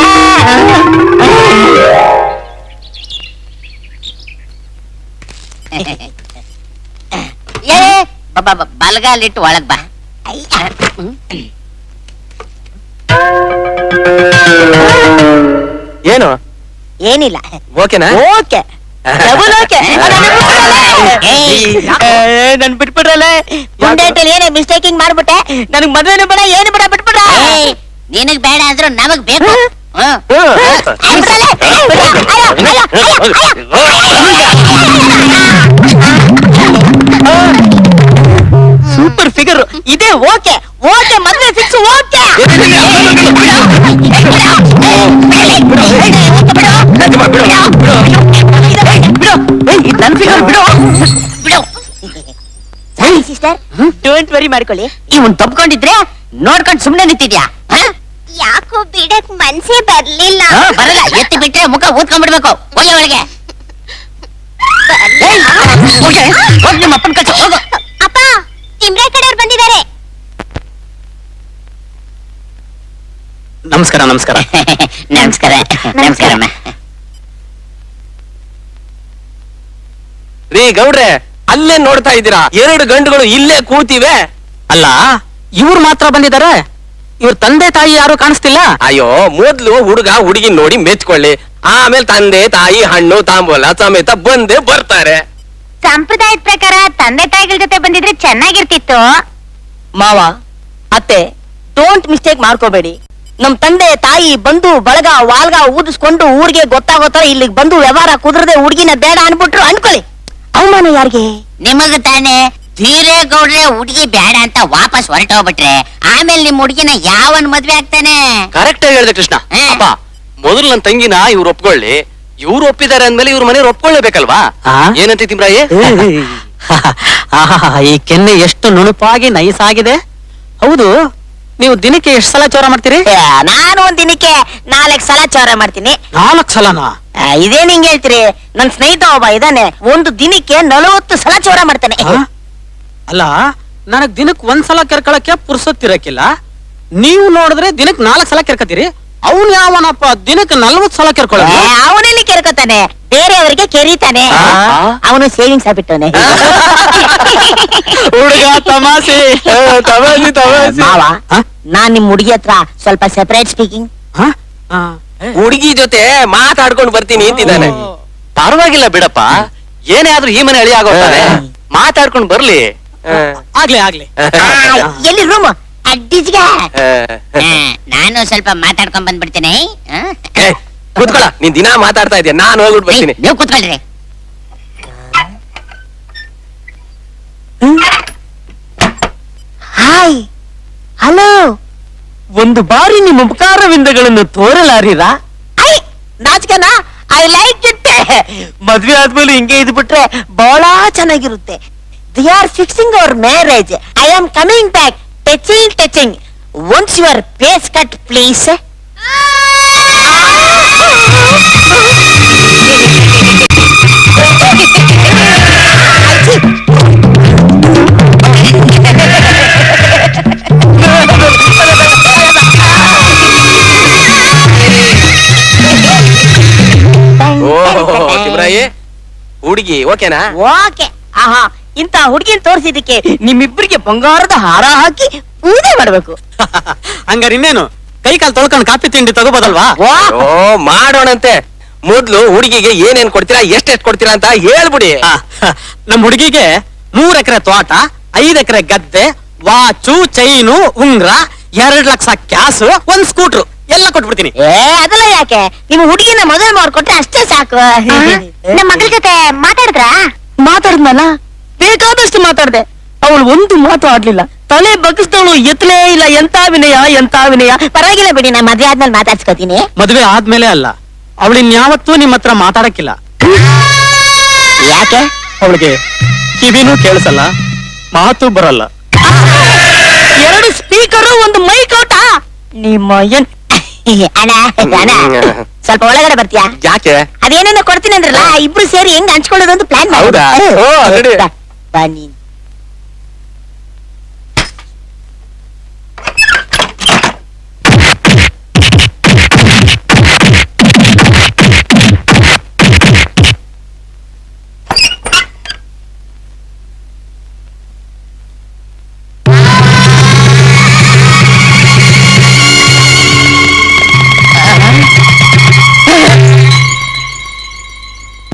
ಬಲಗಾಲಿಟ್ಟು ಒಳಗ್ ಬಾ. ಏನು? ಏನಿಲ್ಲ. ಓಕೆನಾ? Okay, double okay. ನನ್ ಬಿಟ್ಬಿಡ್ರಲ್ಲ. ಡೇಟಲ್ಲಿ ಏನೇ ಮಿಸ್ಟೇಕಿಂಗ್ ಮಾಡ್ಬಿಟ್ಟೆ. ನನಗ್ ಮದ್ವೆನೂ ಬೇಡ, ಏನು ಬೇಡ, ಬಿಟ್ಬಿಡ್ರ. ನಿನಗ್ ಬೇಡ ಅಂದ್ರು ನಮಗ್ ಬೇಕು. ಸೂಪರ್ ಫಿಗರ್ ಇದೆ. ಓಕೆ ಓಕೆ, ಮದ್ವೆ ಫಿಕ್ಸ್. ಓಕೆ, ನನ್ ಫಿಗರ್ ಬಿಡು. ಸಿಸ್ಟರ್, ಡೋಂಟ್ ವರಿ ಮಾಡ್ಕೊಳ್ಳಿ. ಇವನ್ ತಪ್ಕೊಂಡಿದ್ರೆ ನೋಡ್ಕೊಂಡ್ ಸುಮ್ನೆ ನಿಂತಿದ್ಯಾ? ಯಾಕೋ ಬಿಡಕ್ ಮನ್ಸೇ ಬರ್ಲಿಲ್ಲ. ಬರಲ್ಲ, ಎತ್ತಿ ಬಿಟ್ರೆ ಮುಖ ಊದ್ಕೊಂಡ್ಬಿಡ್ಬೇಕು. ಹೋಗಿ ಒಳಗೆ. ಹೋಗಿ ನಿಮ್ಮ ಅಪ್ಪನ ಕಚ್ಚ ಹೋಗು. ಅಪ್ಪ, ತಿಮ್ರೆ ಕಡೆಯವ್ರು ಬಂದಿದ್ದಾರೆ. ನಮಸ್ಕಾರ. ನಮಸ್ಕಾರ. ನಮಸ್ಕಾರ. ನಮಸ್ಕಾರಮ್ಮ. ರೀ ಗೌಡ್ರೆ, ಅಲ್ಲೇ ನೋಡ್ತಾ ಇದ್ದೀರಾ, 2 ಗಂಡುಗಳು ಇಲ್ಲೇ ಕೂತಿವೆ. ಅಲ್ಲ, ಇವ್ರು ಮಾತ್ರ ಬಂದಿದ್ದಾರೆ. ಇವ್ರ ತಂದೆ ತಾಯಿ ಯಾರು ಕಾಣಿಸ್ತಿಲ್ಲ. ಅಯ್ಯೋ, ಮೊದ್ಲು ಹುಡುಗ ಹುಡುಗಿ ನೋಡಿ ಮೆಚ್ಕೊಳ್ಳಿ, ಆಮೇಲೆ ತಂದೆ ತಾಯಿ ಹಣ್ಣು ತಾಂಬೂಲ ಸಮೇತ ಬಂದೇ ಬರ್ತಾರೆ. ಸಂಪ್ರದಾಯದ ಪ್ರಕಾರ ತಂದೆ ತಾಯಿಗಳ ಜೊತೆ ಬಂದಿದ್ರೆ ಚೆನ್ನಾಗಿರ್ತಿತ್ತು. ಮಾವ ಅತ್ತೆ ಡೋಂಟ್ ಮಿಸ್ಟೇಕ್ ಮಾಡ್ಕೋಬೇಡಿ. ನಮ್ ತಂದೆ ತಾಯಿ ಬಂದು ಬಳಗ ವಾಲ್ಗ ಊದಿಸ್ಕೊಂಡು ಊರಿಗೆ ಗೊತ್ತಾಗೋತರ ಇಲ್ಲಿಗೆ ಬಂದು ವ್ಯವಹಾರ ಕುದುರದೆ ಹುಡುಗಿನ ಬೇಡ ಅನ್ಬಿಟ್ರು ಅನ್ಕೊಳ್ಳಿ. ಅವಮಾನ ಯಾರಿಗೆ? ನಿಮಗ ತಾನೆ ಧೀರೇಗೌಡ್ರೆ ಹುಡುಗಿ ಬೇಡ ಅಂತ ವಾಪಸ್ ಹೊರಟೋಗ್ಬಿಟ್ರೆ ಆಮೇಲೆ ನಿಮ್ ಹುಡುಗಿನ ಯಾವನ್ ಮದ್ವೆ ಆಗ್ತಾನೆ? ಕರೆಕ್ಟ್ ಆಗಿ ಹೇಳಿದೆ ಕೃಷ್ಣ. ಅಪ್ಪ ಮೊದಲು ನನ್ನ ತಂಗಿನ ಇವ್ರು ಒಪ್ಕೊಳ್ಳಿ, ಇವ್ರು ಒಪ್ಪಿದ್ದಾರೆ ಅಂದ್ಮೇಲೆ ಇವ್ರ ಮನೆಯವ್ರು ಒಪ್ಕೊಳ್ಳೇಬೇಕಲ್ವಾ? ಏನಂತ ತಿಮ್ರಾಯಿ? ಈ ಕೆನ್ನೆ ಎಷ್ಟು ನುಣುಪಾಗಿ ನೈಸ್ ಆಗಿದೆ. ಹೌದು, ನೀವು ದಿನಕ್ಕೆ ಎಷ್ಟು ಸಲ ಚೌರ ಮಾಡ್ತೀರಿ? ನಾನು ಒಂದ್ ದಿನಕ್ಕೆ 4 ಸಲ ಚೌರ ಮಾಡ್ತೀನಿ. 4 ಸಲನಾ? ಇದೇನ್ ಹಿಂಗ್ ಹೇಳ್ತೀರಿ? ನನ್ ಸ್ನೇಹಿತ ಒಬ್ಬ ಇದಾನೆ, ಒಂದು ದಿನಕ್ಕೆ 40 ಸಲ ಚೌರ ಮಾಡ್ತಾನೆ. ಅಲ್ಲ, ನನಗ್ ದಿನಕ್ಕೆ 1 ಸಲ ಕೆರ್ಕೊಳಕ್ಕೆ ಪುರ್ಸೊತ್ತಿರಕ್ಕಿಲ್ಲ. ನೀವು ನೋಡಿದ್ರೆ ದಿನಕ್ಕೆ 4 ಸಲ ಕೆರ್ಕತ್ತೀರಿ. ಅವನ್ ಯಾವನಪ್ಪ ದಿನಕ್ಕೆ 40 ಸಲ ಕೆರ್ಕೊಳ್ಳ? ಅವನಲ್ಲಿ ಕೆರ್ಕೋತಾನೆ, ಬೇರೆಯವರಿಗೆ ಕೆರೀತಾನೆ. ಅವನು ಸೇವಿಂಗ್ಸ್ ಆಗ್ಬಿಟ್ಟವನೆ. ಹುಡುಗ ತಮಾಷೆ. ಮಾವ, ನಾನ್ ನಿಮ್ ಹುಡುಗಿ ಹತ್ರ ಸ್ವಲ್ಪ ಸೆಪರೇಟ್ ಸ್ಪೀಕಿಂಗ್. ಹುಡುಗಿ ಜೊತೆ ಮಾತಾಡ್ಕೊಂಡು ಬರ್ತೀನಿ ಅಂತಿದ್ದಾನೆ. ಪರವಾಗಿಲ್ಲ ಬಿಡಪ್ಪ, ಏನೇ ಆದ್ರೂ ಈ ಮನೆ ಅಳಿ ಆಗೋಗ್ತಾನೆ. ಮಾತಾಡ್ಕೊಂಡು ಬರ್ಲಿ. ಆಗ್ಲಿ. ಎಲ್ಲಿ ರೂಮ್? ಅಡ್ಡಿಜ್ಗ ನಾನು ಸ್ವಲ್ಪ ಮಾತಾಡ್ಕೊಂಡ್ ಬಂದ್ಬಿಡ್ತೇನೆ. ಕೂತ್ಕೊಳ, ನೀನ್ ದಿನ ಮಾತಾಡ್ತಾ ಇದೀಯ, ನಾನು ಹೋಗ್ಬಿಟ್ಟು ಬರ್ತೀನಿ. ನೀವು ಕೂತ್ಕೊಳ್ರಿ. Hi, hello. ಒಂದು ಬಾರಿ ನಿಮ್ಮ ಉಪಕಾರವಿಂದಗಳನ್ನು ತೋರಲಾರಿರಾ? ನಾಚಿಕೆನಾ? I like it. ಮದ್ವೆ ಆದ್ಮೇಲೆ ಹಿಂಗೆ ಇದ್ಬಿಟ್ರೆ ಬಹಳ ಚೆನ್ನಾಗಿರುತ್ತೆ. They are fixing our marriage. I am coming back. Touching. Once your face cut please. Timrayi, ಹುಡುಗಿ ಓಕೆನಾ? ಓಕೆ. ಆಹಾ, ಇಂತ ಹುಡುಗಿನ ತೋರಿಸಿದಕ್ಕೆ ನಿಮ್ಮಿಬ್ಬರಿಗೆ ಬಂಗಾರದ ಹಾರ ಹಾಕಿ ಪೂಜೆ ಮಾಡ್ಬೇಕು. ಹಂಗಾರ ಇನ್ನೇನು, ಕೈ ಕಾಲು ತೊಳ್ಕೊಂಡು ಕಾಫಿ ತಿಂಡಿ ತಗೋಬೋದಲ್ವಾ? ಓ, ಮಾಡೋಣಂತೆ. ಮೊದ್ಲು ಹುಡುಗಿಗೆ ಏನೇನ್ ಕೊಡ್ತೀರಾ, ಎಷ್ಟೆಷ್ಟು ಕೊಡ್ತೀರಾ ಅಂತ ಹೇಳ್ಬಿಡಿ. ನಮ್ ಹುಡುಗಿಗೆ 3 ಎಕರೆ ತೋಟ, 5 ಎಕರೆ ಗದ್ದೆ, ವಾಚು, ಚೈನು, ಉಂಗ್ರ, 2 ಲಕ್ಷ ಕ್ಯಾಶ್, 1 ಸ್ಕೂಟ್ರು ಎಲ್ಲ ಕೊಟ್ಬಿಡ್ತೀನಿ. ಅದೆಲ್ಲ ಯಾಕೆ, ನಿಮ್ಮ ಹುಡುಗಿನ ಮದುವೆ ಮಾಡ್ಕೊಟ್ರೆ ಅಷ್ಟೇ ಸಾಕು. ನಮ್ಮ ಮಗಳ ಜೊತೆ ಮಾತಾಡಿದ್ನಲ್ಲ, ಬೇಕಾದಷ್ಟು ಮಾತಾಡ್ದೆ. ಅವಳು ಒಂದು ಮಾತು ಆಡ್ಲಿಲ್ಲ. ತಲೆ ಬಗ್ಗಿಸ್ದವಳು ಎತ್ತಲೇ ಇಲ್ಲ. ಎಂತ ವಿನಯ. ಪರವಾಗಿಲ್ಲ ಬಿಡಿ, ನಾ ಮದ್ವೆ ಆದ್ಮೇಲೆ ಮಾತಾಡ್ಸ್ಕೊತೀನಿ. ಮದ್ವೆ ಆದ್ಮೇಲೆ ಅಲ್ಲ, ಅವಳಿನ್ಯಾವತ್ತೂ ನಿಮ್ಮ ಹತ್ರ ಮಾತಾಡಕ್ಕಿಲ್ಲ. ಯಾಕೆ? ಅವಳಿಗೆ ಕಿವಿನೂ ಕೇಳಿಸಲ್ಲ, ಮಾತು ಬರಲ್ಲ. 2 ಸ್ಪೀಕರು, 1 ಮೈಕ್ ಔಟ. ನಿಮ್ಮ ಅಣ್ಣ ಸ್ವಲ್ಪ ಒಳಗಡೆ ಬರ್ತೀಯಾ? ಯಾಕೆ? ಅದೇನೇನೋ ಕೊಡ್ತೀನಿ ಅಂದ್ರಲ್ಲ, ಇಬ್ರು ಸೇರಿ ಹೆಂಗ್ ಹಂಚ್ಕೊಳ್ಳೋದು ಅಂತ ಪ್ಲಾನ್ ಹೌದಾ? ಬನ್ನಿ.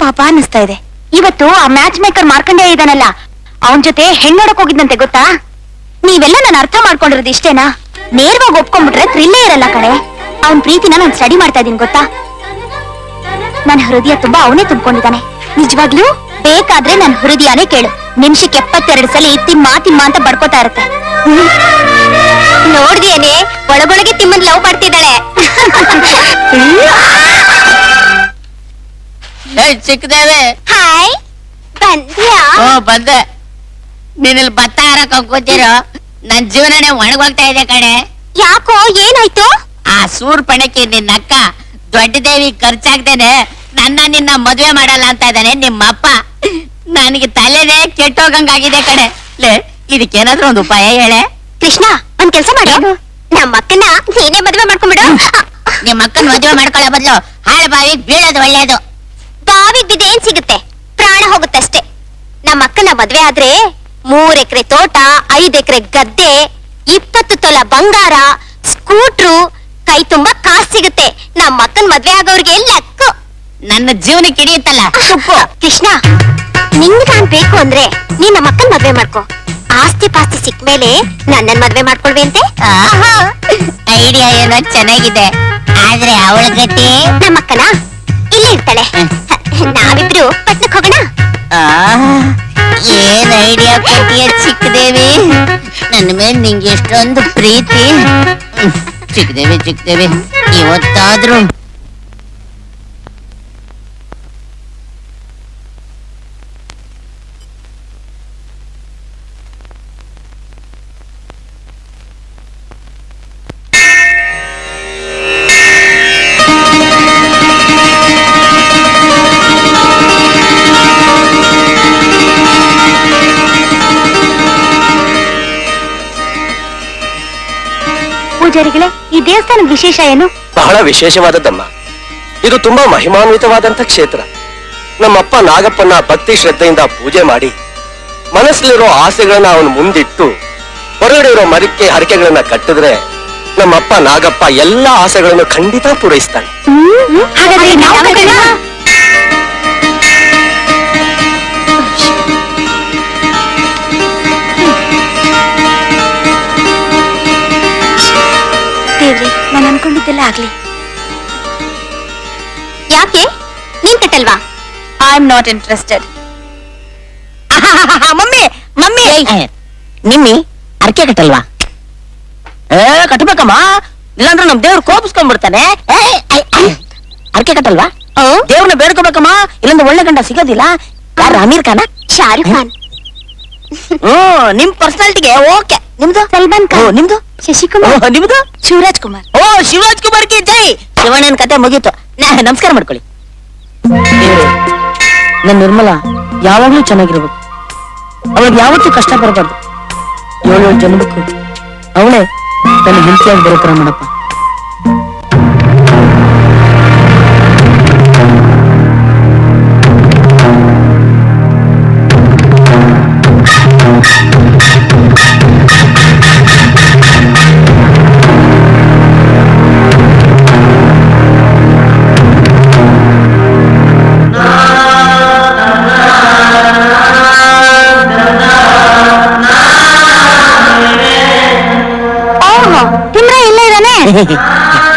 ಪಾಪ ಅನ್ನಿಸ್ತಾ ಇದೆ. ಇವತ್ತು ಆ ಮ್ಯಾಚ್ ಮೇಕರ್ ಮಾರ್ಕಂಡೇ ಇದಾನಲ್ಲ, ಅವನ್ ಜೊತೆ ಹೆಣ್ಣೋಡಕ್ ಹೋಗಿದ್ದಂತೆ ಗೊತ್ತಾ? ನೀವೆಲ್ಲ ನಾನು ಅರ್ಥ ಮಾಡ್ಕೊಂಡಿರೋದು ಇಷ್ಟೇನಾ? ನೇರವಾಗಿ ಒಪ್ಕೊಂಡ್ಬಿಟ್ರೆ ಥ್ರಿಲ್ಲೇ ಇರಲ್ಲ ಕಣೆ. ಅವನ್ ಪ್ರೀತಿನ ನಾನು ಸ್ಟಡಿ ಮಾಡ್ತಾ ಇದೀನಿ ಗೊತ್ತಾ? ನನ್ನ ಹೃದಯ ತುಂಬಾ ಅವನೇ ತುಂಬಿಕೊಂಡಿದ್ದಾನೆ. ನಿಜವಾಗ್ಲೂ ಬೇಕಾದ್ರೆ ನನ್ನ ಹೃದಯನೇ ಕೇಳು, ನಿಮಿಷಕ್ಕೆ 72 ಸಲ ತಿಮ್ಮ ಅಂತ ಬಡ್ಕೋತಾ ಇರುತ್ತೆ. ನೋಡ್ದೇನೆ, ಒಳಗೊಳಗೆ ತಿಮ್ಮನ್ ಲವ್ ಮಾಡ್ತಿದ್ದಾಳೆ. ಚಿಕ್ಕದೇವೆ, ಹಾಯ್, ಬಂದ್ಯಾ? ಬಂದೆ. ನೀನಿಲ್ಲಿ ಭತ್ತ ಹಾರಕ್ ಕೂತಿರೋ, ನನ್ ಜೀವನನೇ ಒಣಗೋಗ್ತಾ ಇದೆ ಕಣೆ. ಯಾಕೋ, ಏನಾಯ್ತು? ಆ ಸೂರ್ಪಣಕ್ಕೆ ನಿನ್ನ ಅಕ್ಕ ದೊಡ್ಡದೇವಿ ಖರ್ಚಾಗ್ದೇನೆ ನಿನ್ನ ಮದುವೆ ಮಾಡಲ್ಲ ಅಂತ ಇದ್ದಾನೆ ನಿಮ್ಮಪ್ಪ. ನನಗೆ ತಲೆನೇ ಕೆಟ್ಟೋಗಂಗಾಗಿದೆ ಕಣೆ. ಇದಕ್ಕೇನಾದ್ರೂ ಒಂದು ಉಪಾಯ ಹೇಳೆ. ಕೃಷ್ಣ, ಒಂದ್ ಕೆಲ್ಸ ಮಾಡು, ನಮ್ಮ ಅಕ್ಕನ ನೀನೇ ಮದುವೆ ಮಾಡ್ಕೊಂಡ್ಬಿಡು. ನಿಮ್ಮ ಅಕ್ಕನ ಮದುವೆ ಮಾಡ್ಕೊಳ್ಳೋ ಬದಲು ಹಾಳು ಬಾವಿಗೆ ಬೀಳೋದು ಒಳ್ಳೇದು. ಬಾವಿಗೆ ಬಿದ್ದು ಏನ್ ಸಿಗುತ್ತೆ? ಪ್ರಾಣ ಹೋಗುತ್ತಷ್ಟೇ. ನಮ್ಮ ಅಕ್ಕನ ಮದ್ವೆ ಆದ್ರೆ 3 ಎಕರೆ ತೋಟ, 5 ಎಕರೆ ಗದ್ದೆ, 20 ತೊಲ ಬಂಗಾರ, ಸ್ಕೂಟ್ರು, ಕೈ ತುಂಬಾ ಕಾಸು ಸಿಗುತ್ತೆ. ನಮ್ಮ ಅಕ್ಕನ್ ಮದ್ವೆ ಆಗೋರ್ಗೆ ಲಕ್ಕು. ನನ್ನ ಜೀವನಕ್ಕೆ ಹಿಡಿಯುತ್ತಲ್ಲ ತುಪ್ಪು. ಕೃಷ್ಣ, ನಿಂಗೆ ನಾನ್ ಬೇಕು ಅಂದ್ರೆ ನೀನ್ ನಮ್ಮ ಅಕ್ಕನ್ ಮದ್ವೆ ಮಾಡ್ಕೊ. ಆಸ್ತಿ ಪಾಸ್ತಿ ಸಿಕ್ಕ ಮೇಲೆ ನನ್ನನ್ ಮದ್ವೆ ಮಾಡ್ಕೊಳ್ವಿ ಅಂತೆ. ಐಡಿಯಾ ಏನೋ ಚೆನ್ನಾಗಿದೆ, ಆದ್ರೆ ಅವಳ ಗತಿ ನಮ್ಮ ಅಕ್ಕನ ಇಲ್ಲೇ ಇರ್ತಾಳೆ. ನಾವಿಬ್ರು ಪಟ್ನಕ್ ಹೋಗೋಣ. ಏನ್ ಐಡಿಯಾ ಕೊಟ್ಟಿಯ ಚಿಕ್ಕದೇವಿ, ನನ್ನ ಮೇಲೆ ನಿಂಗೆ ಎಷ್ಟೊಂದು ಪ್ರೀತಿ. ಚಿಕ್ಕದೇವಿ ಇವತ್ತಾದ್ರೂ ಪೂಜಾರಿಗಳೇ, ಈ ದೇವಸ್ಥಾನದ ವಿಶೇಷ ಏನು? ಬಹಳ ವಿಶೇಷವಾದದ್ದಮ್ಮ. ಇದು ತುಂಬಾ ಮಹಿಮಾನ್ವಿತವಾದಂತ ಕ್ಷೇತ್ರ. ನಮ್ಮಪ್ಪ ನಾಗಪ್ಪನ ಭಕ್ತಿ ಶ್ರದ್ಧೆಯಿಂದ ಪೂಜೆ ಮಾಡಿ ಮನಸ್ಸಲ್ಲಿರೋ ಆಸೆಗಳನ್ನ ಅವನು ಮುಂದಿಟ್ಟು ಹೊರಗಡೆ ಇರೋ ಮರಕ್ಕೆ ಹರಕೆಗಳನ್ನ ಕಟ್ಟಿದ್ರೆ ನಮ್ಮಪ್ಪ ನಾಗಪ್ಪ ಎಲ್ಲಾ ಆಸೆಗಳನ್ನು ಖಂಡಿತ ಪೂರೈಸ್ತಾನೆ. ಹಾಗಾದ್ರೆ ನಾವು ಹೋಗೋಣ? ದೇವ್ರಿ, ನಾನು ಅನ್ಕೊಂಡಿದ್ದೆಲ್ಲ ಆಗ್ಲಿ. ಯಾಕೆ ನೀನ್ ಕಟ್ಟಲ್ವಾ? I am not interested. Mummy Nimmi ಅರ್ಕೆ ಕಟ್ಟಲ್ವಾ? ಕಟ್ಟಬೇಕಮ್ಮ, ಇಲ್ಲಾಂದ್ರೆ ನಮ್ ದೇವ್ರು ಕೋಪಿಸ್ಕೊಂಡ್ಬಿಡ್ತಾನೆ. ಅರ್ಕೆ ಕಟ್ಟಲ್ವಾ? ದೇವ್ರನ್ನ ಬೇಡ್ಕೋಬೇಕಮ್ಮ, ಇಲ್ಲಂದ್ರೆ ಒಳ್ಳೆ ಗಂಡ ಸಿಗೋದಿಲ್ಲ. ಯಾರು ಅಮೀರ್ ಖಾನ? ಶಾರುಖ್ ಖಾನ್. ನಿಮ್ ಪರ್ಸನಾಲಿಟಿಗೆ ಓಕೆ. ನಿಮ್ದು? ಸಲ್ಮಾನ್ ಖಾನ್. ನಿಮ್ದು? ಶಶಿಕುಮಾರ್. ನಿಮ್ದು? ಶಿವರಾಜ್ ಕುಮಾರ್. ಶಿವರಾಜ್ ಕುಮಾರ್ಗೆ ಜೈ. ಶಿವಣ್ಣನ ಕತೆ ಮುಗೀತು. ನಮಸ್ಕಾರ ಮಾಡ್ಕೊಳ್ಳಿ. ನನ್ ನಿರ್ಮಲ ಯಾವಾಗ್ಲೂ ಚೆನ್ನಾಗಿರ್ಬೇಕು. ಅವಳಿಗೆ ಯಾವತ್ತೂ ಕಷ್ಟ ಬರಬಾರ್ದು. 7 ಜನ್ಮಕ್ಕೂ ಅವಳೇ ನನ್ನ ಹೆಂಡತಿಯಾಗಿ ಬರೋತರ ಮಾಡಪ್ಪ.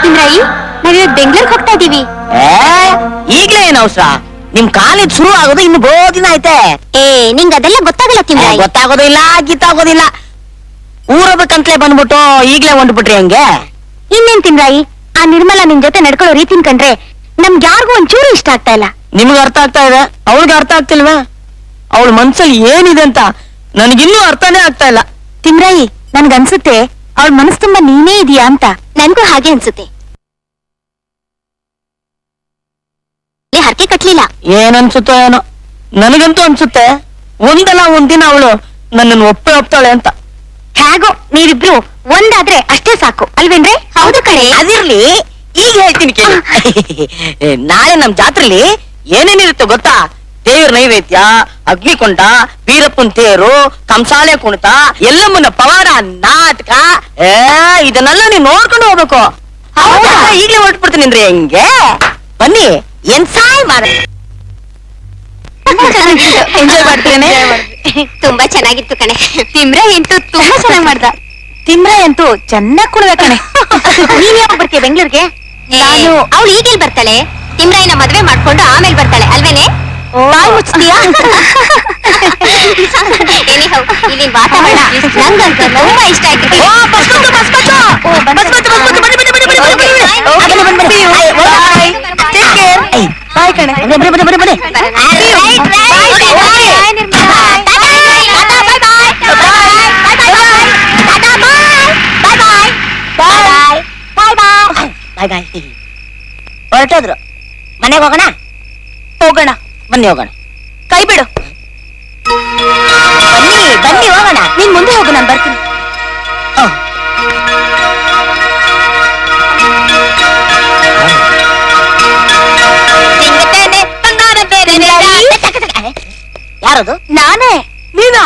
ತಿಮ್ರಾಯಿ, ನಾವಿವತ್ತು ಬೆಂಗಳೂರಿಗೆ ಹೋಗ್ತಾ ಇದೀವಿ. ಈಗ್ಲೇ ಏನ್ ಅವಸರ? ನಿಮ್ ಕಾಲೇಜ್ ಶುರು ಆಗೋದು ಇನ್ನು ಬಹು ದಿನ ಐತೆ. ನಿಂಗ್ ಅದೆಲ್ಲ ಗೊತ್ತಾಗಲ್ಲ ತಿಮ್ರಾಯಿ. ಗೊತ್ತಾಗೋದಿಲ್ಲ, ಗೀತಾಗೋದಿಲ್ಲ. ಊರಬೇಕಂತಲೇ ಬಂದ್ಬಿಟ್ಟು ಈಗ್ಲೇ ಹೊಂಡ್ಬಿಟ್ರಿ ಹಂಗೆ. ಇನ್ನೇನ್ ತಿಮ್ರಾಯಿ, ಆ ನಿರ್ಮಲಾ ನಿನ್ ಜೊತೆ ನಡ್ಕೊಳ್ಳೋ ರೀತಿನ್ ಕಂಡ್ರೆ ನಮ್ಗೆ ಯಾರಿಗೂ ಒಂಚೂರು ಇಷ್ಟ ಆಗ್ತಾ ಇಲ್ಲ. ನಿಮ್ಗೆ ಅರ್ಥ ಆಗ್ತಾ ಇದೆ, ಅವಳಿಗೆ ಅರ್ಥ ಆಗ್ತಿಲ್ವಾ? ಅವಳ ಮನ್ಸಲ್ಲಿ ಏನಿದೆ ಅಂತ ನನಗಿನ್ನೂ ಅರ್ಥನೇ ಆಗ್ತಾ ಇಲ್ಲ. ತಿಮ್ರಾಯಿ, ನನ್ಗನ್ಸುತ್ತೆ ಅವಳ ಮನಸ್ಸು ತುಂಬಾ ನೀನೇ ಇದೀಯಾ ಅಂತ. ನನ್ಗೂ ಹಾಗೆ ಅನ್ಸುತ್ತೆ. ಹರಕೆ ಕಟ್ಲಿಲ್ಲ. ಏನ್ ಅನ್ಸುತ್ತೋ ಏನೋ, ನನಗಂತೂ ಅನ್ಸುತ್ತೆ ಒಂದಲ್ಲ ಒಂದಿನ ಅವಳು ನನ್ನನ್ನು ಒಪ್ತಾಳೆ ಅಂತ. ಹೇಗೋ ನೀವಿಬ್ರು ಒಂದಾದ್ರೆ ಅಷ್ಟೇ ಸಾಕು ಅಲ್ವೇನ್ರಿ? ಹೌದು ಕಣೆ. ಅದಿರ್ಲಿ, ಈಗ ಹೇಳ್ತೀನಿ ಕೇಳಿ. ನಾಳೆ ನಮ್ ಜಾತ್ರೆಲಿ ಏನೇನಿರುತ್ತೆ ಗೊತ್ತಾ? ದೇವ್ರ ನೈವೇದ್ಯ, ಅಗ್ನಿಕೊಂಡ, ವೀರಪ್ಪನ್ ತೇರು, ಕಂಸಾಳೆ ಕುಣಿತ, ಎಲ್ಲಮ್ಮನ ಪವಾಡ, ನಾಟಕ. ಇದನ್ನೆಲ್ಲ ನೀವ್ ನೋಡ್ಕೊಂಡು ಹೋಗ್ಬೇಕು. ಈಗ್ಲೇ ಹೊರಟ್ಬಿಡ್ತೀನಿ ಹೆಂಗೆ? ಬನ್ನಿ, ಏನ್ ಸಾಯ್ ಮಾಡ ಎಂಜಾಯ್ ಮಾಡ್ತೇನೆ. ತುಂಬಾ ಚೆನ್ನಾಗಿತ್ತು ಕಣೆ. ತಿಮ್ರ ಅಂತೂ ತುಂಬಾ ಚೆನ್ನಾಗ್ ಮಾಡ್ದ. ತಿಮ್ರ ಅಂತೂ ಚೆನ್ನಾಗ್ ಕುಡ್ದ ಕಣೆ. ನೀನ್ ಯಾವಾಗ ಬರ್ತೀಯ ಬೆಂಗಳೂರಿಗೆ? ನಾನು ಅವಳು ಈಗೇಲ್ ಬರ್ತಾಳೆ? ತಿಮ್ರಾಯಿನ ಮದ್ವೆ ಮಾಡ್ಕೊಂಡು ಆಮೇಲೆ ಬರ್ತಾಳೆ ಅಲ್ವೇನೆ? ಬಾಯ್ ಮುಚ್ತೀಯಾ? ಇಲ್ಲಿನ ವಾತಾವರಣ ನಂಗಂತೂ ತುಂಬಾ ಇಷ್ಟ ಆಯ್ತು. ಬಾಯ್ ಕಣೆ. ಬನ್ನಿ. ಹೊರಟೋದ್ರು. ಮನೆಗೆ ಹೋಗೋಣ? ಹೋಗೋಣ. ಬನ್ನಿ ಹೋಗೋಣ. ಕೈ ಬಿಡು. ಬನ್ನಿ ಹೋಗೋಣ. ನೀನ್ ಮುಂದೆ ಹೋಗು, ನಾನು ಬರ್ತೀನಿ. ಯಾರದು? ನಾನೇ. ನೀನಾ?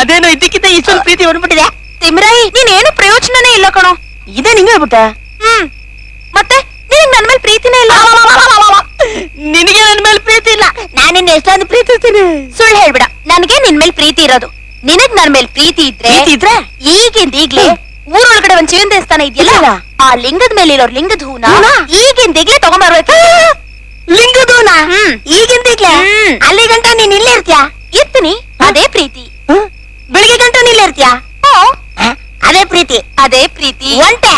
ಅದೇನೋ ಇದಕ್ಕಿಂತ ಇಷ್ಟೊಂದು ಪ್ರೀತಿ ಹೊರಬಿಟ್ಟಿದೆ. ತಿಮ್ರಾಯಿ, ನೀನೇನು ಪ್ರಯೋಜನನೇ ಇಲ್ಲ ಕಣೋ. ಇದೇ ನಿಂಗೆ ಹೇಳ್ಬಿಟ್ಟ. ಮತ್ತೆ ನಿನಗ್ ನನ್ ಮೇಲೆ ಪ್ರೀತಿನೇ ಇಲ್ಲ. ನಿನಗೆ ನನ್ ಮೇಲೆ ಪ್ರೀತಿ ಇಲ್ಲ. ನಾನು ನಿನ್ನ ಎಷ್ಟೊಂದು ಪ್ರೀತಿಸ್ತೀನಿ. ಸುಳ್ಳು ಹೇಳ್ಬಿಡ. ನನಗೆ ನಿನ್ ಮೇಲೆ ಪ್ರೀತಿ ಇರೋದು. ನಿನಗ್ ನನ್ ಮೇಲೆ ಪ್ರೀತಿ ಇದ್ರೆ ಈಗಿಂದ ಈಗ್ಲೇ ಊರೊಳಗಡೆ ಒಂದ್ ಶಿವನ್ ದೇವಸ್ಥಾನ ಇದೆಯಲ್ಲ, ಆ ಲಿಂಗದ ಮೇಲೆ ಇರೋ ಲಿಂಗದ ಹೂನ ಈಗಿಂದ ಈಗ್ಲೇ ತಗೊಂಡ್ಬರ್ಬೇಕು. ಲಿಂಗದ ಹೂನ ಈಗಿಂದ ಈಗ್ಲೇ. ಅಲ್ಲಿ ಗಂಟ ನೀನ್ ಇಲ್ಲೇ ಇರ್ತೀಯ. ಇರ್ತೀನಿ. ಅದೇ ಪ್ರೀತಿ. ಬೆಳಿಗ್ಗೆ ಗಂಟ ನಿಲ್ಲೇ ಇರ್ತೀಯ. ಅದೇ ಪ್ರೀತಿ. ಅದೇ ಪ್ರೀತಿ. ಒಂಟೆ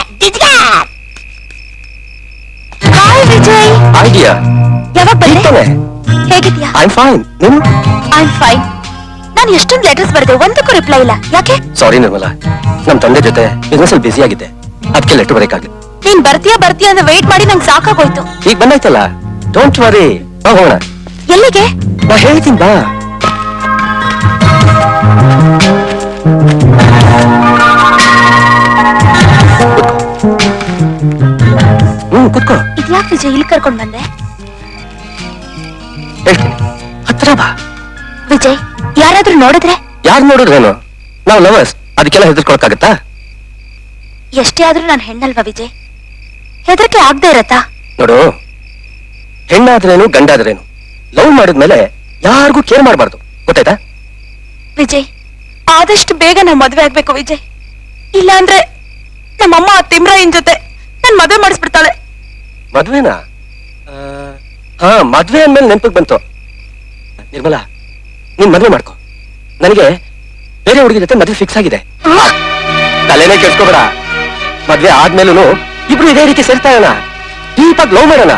ಹಾಯ್ ವಿಜಯ್. ಐಡಿಯಾ ಯಾವಾಗ ಬಂದೆ? ಹೇಗಿದ್ಯಾ? I fine. ನೀನು? I fine. ನಾನು ಎಷ್ಟೊಂದು ಲೆಟರ್ಸ್ ಬರೆದೆ, ಒಂದಕ್ಕೂ ರಿಪ್ಲೈ ಇಲ್ಲ. ಯಾಕೆ? ಸಾರಿ ನಿರ್ಮಲಾ, ನಮ್ ತಂದೆ ಜೊತೆ ಬಿಸ್ನೆಸ್ ಅಲ್ಲಿ ಬಿಸಿ ಆಗಿದ್ದೆ, ಅದಕ್ಕೆ ಲೆಟರ್ ಬರೆಯಕ್ಕಾಗ್ಲಿಲ್ಲ. ನೀನ್ ಬರ್ತೀಯಾ ಅಂತ ವೇಟ್ ಮಾಡಿ ನಂಗೆ ಸಾಕಾಗೋಯ್ತು. ಈಗ ಬಂದಾಯ್ತಲ್ಲ, ಡೋಂಟ್ ವರಿ. ಹೋಗೋಣ. ಎಲ್ಲಿಗೆ? ನಾ ಹೇಳ್ತೀನಿ ಬಾ. ಕುತ್ಕೋ. ಇದ್ಯಾಕೆ ವಿಜಯ್ ಇಲ್ಲಿ ಕರ್ಕೊಂಡ್ ಬಂದೆ? ಹೇಳ್ತೀನಿ, ಹತ್ರ ಬಾ. ವಿಜಯ್, ಯಾರಾದ್ರೂ ನೋಡಿದ್ರೆ? ಯಾರು ನೋಡಿದ್ರೇನು? ನಾವು ಲವರ್ಸ್, ಅದಕ್ಕೆಲ್ಲ ಹೆದರ್ಕೊಳಕ್ಕಾಗತ್ತಾ? ಎಷ್ಟೇ ಆದ್ರೂ ನಾನು ಹೆಣ್ಣಲ್ವಾ ವಿಜಯ್? ಹೆದರಿಕೆ ಆಗದೆ ಇರತ್ತಾ? ನೋಡು, ಹೆಣ್ಣಾದ್ರೇನು ಗಂಡಾದ್ರೇನು ಲವ್ ಮಾಡಿದ್ಮೇಲೆ ಯಾರಿಗೂ ಕೇರ್ ಮಾಡಬಾರ್ದು, ಗೊತ್ತಾಯ್ತಾ? ವಿಜಯ್, ಆದಷ್ಟು ಬೇಗ ನಾವು ಮದ್ವೆ ಆಗ್ಬೇಕು ವಿಜಯ್. ಇಲ್ಲ ಅಂದ್ರೆ ನಮ್ಮಮ್ಮ ಆ ತಿಮ್ರಾಯನ್ ಜೊತೆ ನನ್ ಮದ್ವೆ ಮಾಡಿಸ್ಬಿಡ್ತಾಳೆ. ಮದ್ವೆನಾ? ಹಾ, ಮದ್ವೆ ಅಂದ್ಮೇಲೆ ನೆನಪಿಗೆ ಬಂತು. ನಿರ್ಮಲಾ, ನೀನ್ ಮದ್ವೆ ಮಾಡ್ಕೊ. ನನಗೆ ಬೇರೆ ಹುಡುಗಿ ಜೊತೆ ಮದ್ವೆ ಫಿಕ್ಸ್ ಆಗಿದೆ. ತಲೆನೇ ಕೆಡ್ಸ್ಕೋಬೇಡ. ಮದ್ವೆ ಆದ್ಮೇಲೂ ಇಬ್ರು ಇದೇ ರೀತಿ ಸೇರ್ತಾ ಇರೋಣ, ಡೀಪಾಗಿ ಲವ್ ಮಾಡೋಣ.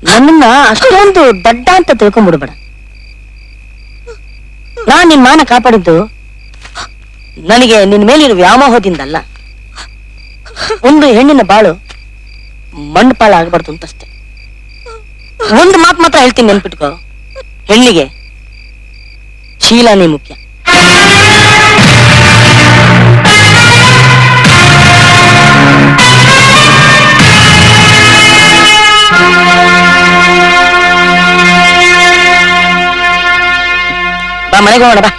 ನನ್ನನ್ನ ಅಷ್ಟೊಂದು ದಡ್ಡ ಅಂತ ತಿಳ್ಕೊಂಡ್ಬಿಡ್ಬೇಡ. ನಾನ್ ನಿನ್ ಮಾನ ಕಾಪಾಡಿದ್ದು ನನಗೆ ನಿನ್ ಮೇಲಿರೋ ವ್ಯಾಮೋಹದಿಂದಲ್ಲ. ಒಂದು ಹೆಣ್ಣಿನ ಬಾಳು ಮಂಡಪಾಳ ಆಗ್ಬಾರ್ದು ಅಂತಷ್ಟೇ. ಒಂದು ಮಾತು ಮಾತ್ರ ಹೇಳ್ತೀನಿ, ನೆನ್ಪಿಟ್ಕೋ. ಹೆಣ್ಣಿಗೆ ಶೀಲನೇ ಮುಖ್ಯ. ಬಾ, ಮನೆಗೆ ಹೋಗೋಣ ಬಾ.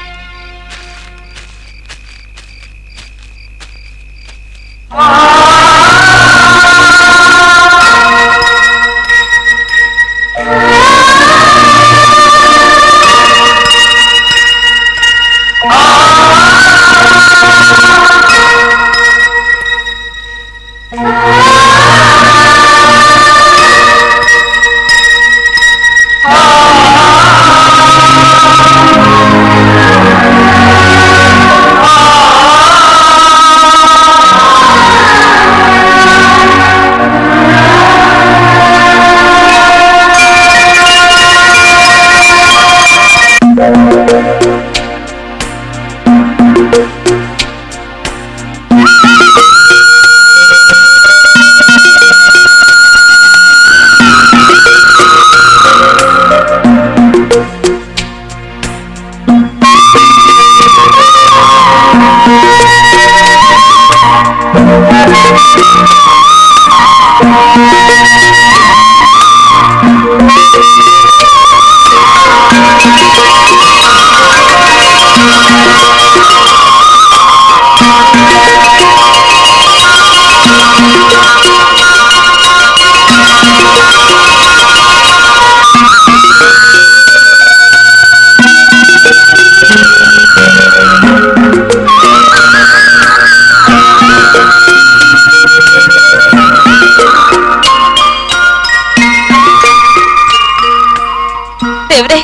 ದೇವ್ರೆ,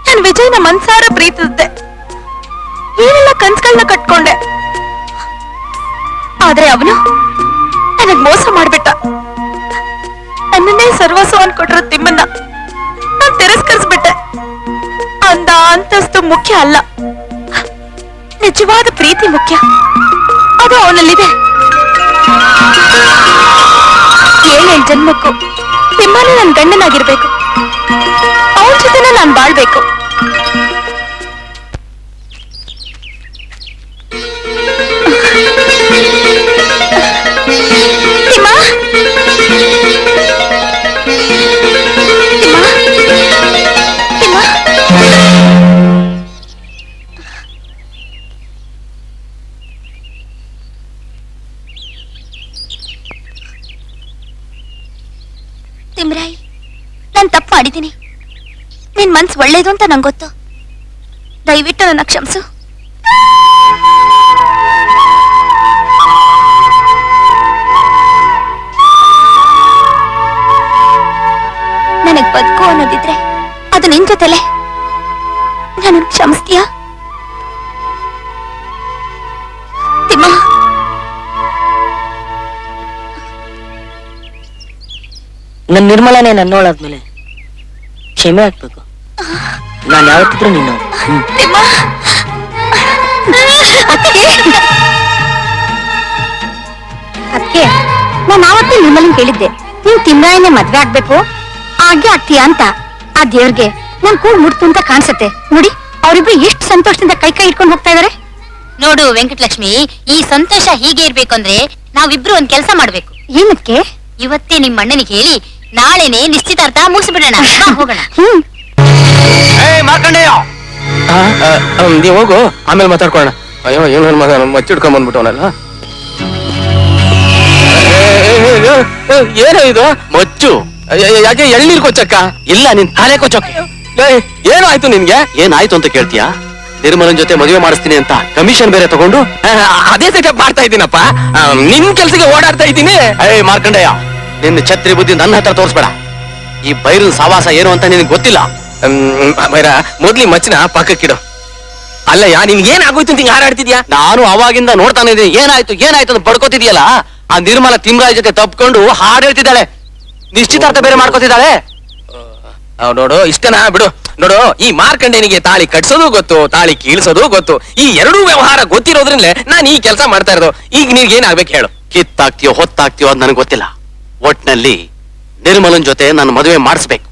ನಾನು ವಿಜಯ್ನ ಮನ್ಸಾರ ಪ್ರೀತಿಸಿದ್ದೆ. ಏನೆಲ್ಲ ಕನ್ಸುಗಳನ್ನ ಕಟ್ಕೊಂಡೆ. ಸರ್ವಸ್ವ ಅನ್ಕೊಟ್ರ ತಿಮ್ಮನ್ನ ನಾನ್ ತಿರಸ್ಕರಿಸ್ಬಿಟ್ಟೆ. ಅಂದ ಅಂತಸ್ತು ಮುಖ್ಯ ಅಲ್ಲ, ನಿಜವಾದ ಪ್ರೀತಿ ಮುಖ್ಯ. ಅದು ಅವನಲ್ಲಿದೆ. 7 ಜನ್ಮಕ್ಕೂ ತಿಮ್ಮನೇ ನನ್ ಗಂಡನಾಗಿರ್ಬೇಕು. ಅವನ ಜೊತೆನೆ ನಾನ್ ಬಾಳ್ಬೇಕು. ತಿಮ್ಮ, ತಿಮ್ಮ, ತಿಮ್ರಾಯಿ, ನಾನ್ ತಪ್ಪು ಮಾಡಿದ್ದೀನಿ. ನಿನ್ ಮನ್ಸು ಒಳ್ಳೇದು ಅಂತ ನಂಗೆ ಗೊತ್ತು. ದಯವಿಟ್ಟು ನನ್ನ ಕ್ಷಮಿಸು. ನನಗ್ ಬದುಕು ಅನ್ನೋದಿದ್ರೆ ಅದು ನಿನ್ ಜೊತೆಲೆ. ನನ್ನ ಕ್ಷಮಿಸ್ತೀಯಾ ತಿಮ್ಮ? ನನ್ ನಿರ್ಮಲಾನೇ ನನ್ನೋಳಾದ್ಮೇಲೆ ಕ್ಷಮೆ ಆಗ್ಬೇಕು. ನಾನು ಯಾವತ್ತಿದ್ರು ನೀನು. ತಿಮ್ಮ, ಅದಕ್ಕೆ ನಾನು ಆವತ್ತೇ ನಿಮ್ಮಲ್ಲಿ ಕೇಳಿದ್ದೆ, ನೀವು ತಿಮ್ರಾಯನ್ನೇ ಮದ್ವೆ ಆಗ್ಬೇಕು ಹಾಗೆ ಆಗ್ತೀಯಾ ಅಂತ. ಆ ದೇವ್ರಿಗೆ ನನ್ ಕೂಗ್ ಮುಟ್ತು ಅಂತ ಕಾಣಿಸುತ್ತೆ. ನೋಡಿ, ಅವರಿಬ್ರು ಎಷ್ಟು ಸಂತೋಷದಿಂದ ಕೈ ಕೈ ಇಟ್ಕೊಂಡು ಹೋಗ್ತಾ ಇದಾರೆ. ನೋಡು ವೆಂಕಟಲಕ್ಷ್ಮಿ, ಈ ಸಂತೋಷ ಹೀಗೆ ಇರ್ಬೇಕು ಅಂದ್ರೆ ನಾವಿಬ್ರು ಒಂದ್ ಕೆಲಸ ಮಾಡ್ಬೇಕು. ಏನಕ್ಕೆ? ಇವತ್ತೇ ನಿಮ್ ಅಣ್ಣನಿಗೆ ಹೇಳಿ ನಾಳೆನೆ ನಿಶ್ಚಿತಾರ್ಥ ಮುಗಿಸ್ಬಿಡೋಣ. ಬಾ, ಹೋಗೋಣ. ಮಾರ್ಕಂಡೇಯ, ನೀವ್ ಹೋಗು, ಆಮೇಲೆ ಮಾತಾಡ್ಕೊಳ್ಳೋಣ. ಅಯ್ಯೋ, ಏನು ಮಗ ಮಚ್ಚಿಡ್ಕೊಂಡ್ ಬಂದ್ಬಿಟ್ಟವನಲ್ಲ. ಏನೋ ಇದು ಮಚ್ಚು. ಯಾಕೆ ಎಳ್ನೀರ್ ಕೊಚ್ಚಕ್ಕ? ಇಲ್ಲ, ನಿನ್ ತಲೆ ಕೊಚ್ಚೋಕೆ. ಏನು ಆಯ್ತು ನಿನ್ಗೆ? ಏನಾಯ್ತು ಅಂತ ಕೇಳ್ತೀಯಾ? ನಿರ್ಮಲನ್ ಜೊತೆ ಮದುವೆ ಮಾಡಿಸ್ತೀನಿ ಅಂತ ಕಮಿಷನ್ ಬೇರೆ ತಗೊಂಡು ಅದೇ ಸೆಟಪ್ ಮಾಡ್ತಾ ಇದ್ದೀನಪ್ಪ. ನಿನ್ ಕೆಲ್ಸಕ್ಕೆ ಓಡಾಡ್ತಾ ಇದ್ದೀನಿ. ಮಾರ್ಕಂಡಯ್ಯ, ನಿನ್ನ ಛತ್ರಿ ಬುದ್ಧಿ ನನ್ನ ಹತ್ರ ತೋರಿಸ್ಬೇಡ. ಈ ಬೈರನ್ ಸವಾಸ ಏನು ಅಂತ ನಿನಗೆ ಗೊತ್ತಿಲ್ಲ. ಬೈರ, ಮೊದ್ಲಿ ಮಚ್ಚನ ಪಕ್ಕಕ್ಕಿಡು. ಅಲ್ಲಯ್ಯ, ನಿನ್ಗೆ ಏನಾಗೋಯ್ತು ಅಂತ ಹಿಂಗ್ ಹಾರಾಡ್ತಿದ್ಯಾ? ನಾನು ಅವಾಗಿಂದ ನೋಡ್ತಾನೆ ಇದ್ದೀನಿ. ಏನಾಯ್ತು ಏನಾಯ್ತು ಅಂತ ಬಡ್ಕೋತಿದ್ಯಲ್ಲ. ಆ ನಿರ್ಮಲ ತಿಮ್ರಾಯ್ ಜೊತೆ ತಪ್ಕೊಂಡು ಹಾಡು ಹೇಳ್ತಿದ್ದಾಳೆ, ನಿಶ್ಚಿತಾರ್ಥ ಬೇರೆ ಮಾಡ್ಕೋತಿದ್ದಾಳೆ. ನೋಡು, ಇಷ್ಟನಾ ಬಿಡು. ನೋಡು, ಈ ಮಾರ್ಕಂಡೇನಿಗೆ ತಾಳಿ ಕಟ್ಸೋದು ಗೊತ್ತು, ತಾಳಿ ಕೀಳ್ಸೋದು ಗೊತ್ತು. ಈ ಎರಡೂ ವ್ಯವಹಾರ ಗೊತ್ತಿರೋದ್ರಿಂದಲೇ ನಾನು ಈ ಕೆಲಸ ಮಾಡ್ತಾ ಇರೋದು. ಈಗ ನಿನ್ಗೆ ಏನಾಗ್ಬೇಕು ಹೇಳು? ಕಿತ್ತಾಗ್ತೀಯೋ ಹೊತ್ತಾಗ್ತೀಯೋ ಅಂತ ನನಗೆ ಗೊತ್ತಿಲ್ಲ. ಒಟ್ನಲ್ಲಿ ನಿರ್ಮಲನ್ ಜೊತೆ ನನ್ನ ಮದುವೆ ಮಾಡಿಸ್ಬೇಕು.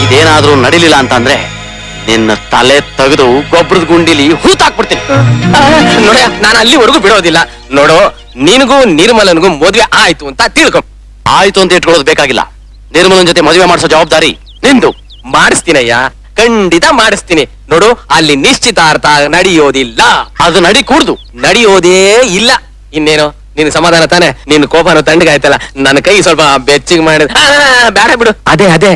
ಇದೇನಾದ್ರೂ ನಡಿಲಿಲ್ಲ ಅಂತಂದ್ರೆ ನಿನ್ನ ತಲೆ ತೆಗೆದು ಗೊಬ್ಬರದ ಗುಂಡಿಲಿ ಹೂತಾಕ್ಬಿಡ್ತೀನಿ. ನೋಡ, ನಾನು ಅಲ್ಲಿವರೆಗೂ ಬಿಡೋದಿಲ್ಲ. ನೋಡು, ನಿನಗೂ ನಿರ್ಮಲನ್ಗೂ ಮದುವೆ ಆಯ್ತು ಅಂತ ತಿಳ್ಕೊ. ಆಯ್ತು ಅಂತ ಇಟ್ಕೊಳ್ಳೋದು ಬೇಕಾಗಿಲ್ಲ. ನಿರ್ಮಲನ್ ಜೊತೆ ಮದುವೆ ಮಾಡಿಸೋ ಜವಾಬ್ದಾರಿ ನಿಂದು. ಮಾಡಿಸ್ತೀನಯ್ಯ, ಖಂಡಿತ ಮಾಡಿಸ್ತೀನಿ. ನೋಡು, ಅಲ್ಲಿ ನಿಶ್ಚಿತಾರ್ಥ ನಡೆಯೋದಿಲ್ಲ. ಅದು ನಡಿ ಕೂಡ್ದು. ನಡೆಯೋದೇ ಇಲ್ಲ. ಇನ್ನೇನು, ನಿನ್ ಸಮಾಧಾನ ತಾನೆ? ನಿನ್ ಕೋಪನ ತಣ್ಣಗಾಯ್ತಲ್ಲ, ನನ್ನ ಕೈ ಸ್ವಲ್ಪ ಬೆಚ್ಚಿಗೆ ಮಾಡಿದ. ಬೇಡ ಬಿಡು. ಅದೇ ಅದೇ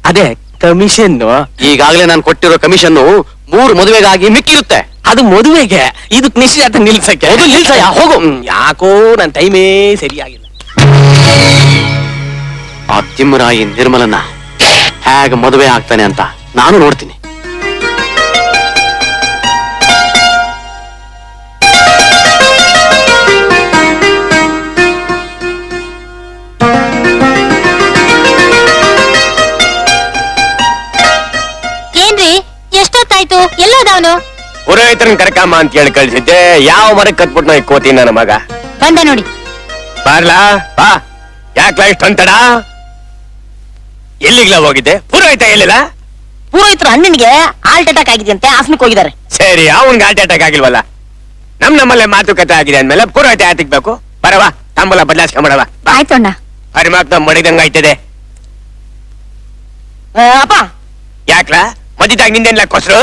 ಅದೇ ಕಮಿಷನ್. ಈಗಾಗಲೇ ನಾನು ಕೊಟ್ಟಿರೋ ಕಮಿಷನ್ 3 ಮದುವೆಗಾಗಿ ಮಿಕ್ಕಿರುತ್ತೆ. ಅದು ಮದುವೆಗೆ, ಇದಕ್ ನಿಶ್ಚಿತಾರ್ಥ ನಿಲ್ಸಕ್ಕೆ. ಅದು ನಿಲ್ಸಯ್ಯ, ಹೋಗು. ಯಾಕೋ ನನ್ ಟೈಮೇ ಸರಿಯಾಗಿಲ್ಲ. ಆ ತಿಮ್ಮರಾಯಿ ನಿರ್ಮಲನ್ನ ಹೇಗೆ ಮದುವೆ ಆಗ್ತಾನೆ ಅಂತ ನಾನು ನೋಡ್ತೀನಿ. ಏನ್ರಿ, ಎಷ್ಟೊತ್ತಾಯ್ತು? ಎಲ್ಲೋದವನು? ಪುರೋಹಿತರನ್ ಕರ್ಕಮ್ಮ ಅಂತ ಹೇಳಿ ಕಳ್ಸಿದ್ದೆ. ಯಾವ ಮರಕ್ಕೆ ಕತ್ಬಿಟ್ಟು ನಾ ಕೋತೀನಿ ನನ್ನ ಮಗ. ಬಂದ ನೋಡಿ. ಬಾರ್ಲಾ ಬಾ. ಯಾಕ್ಲಾ ಇಷ್ಟೊಂತಡ? ಎಲ್ಲಿಗ್ಲಾ ಹೋಗಿದ್ದೆ? ಪುರೋಹಿತ ಎಲ್ಲಿಲ್ಲ? ಪುರೋಹಿತರ ಅಣ್ಣನಿಗೆ ಹಾರ್ಟ್ ಅಟ್ಯಾಕ್ ಆಗಿದೆ ಅಂತೆ, ಆಸ್ಮಿಕ್ ಹೋಗಿದ್ದಾರೆ. ಸರಿ, ಅವನ್ಗೆ ಹಾರ್ಟ್ ಅಟ್ಯಾಕ್ ಆಗಿಲ್ವಲ್ಲ? ನಮ್ಮಲ್ಲೇ ಮಾತುಕತೆ ಆಗಿದೆ ಅಂದ್ಮೇಲೆ ಪುರೋಹಿತ ಯಾತಿಗ್ಬೇಕು? ಬರವಾ, ತಾಂಬೂಲ ಬದಲಾಯಿಸ್ಕೊಂಬಡವ. ಆಯ್ತಣ್ಣ. ಹರಿಮಾತ್ನ ಮಡಿದಂಗ ಆಯ್ತದೆ. ಅಪ್ಪ, ಯಾಕ್ಲಾ ಮದಿದಾಗ ನಿಂದೆಲ್ಲ ಕೊಸ್ರು?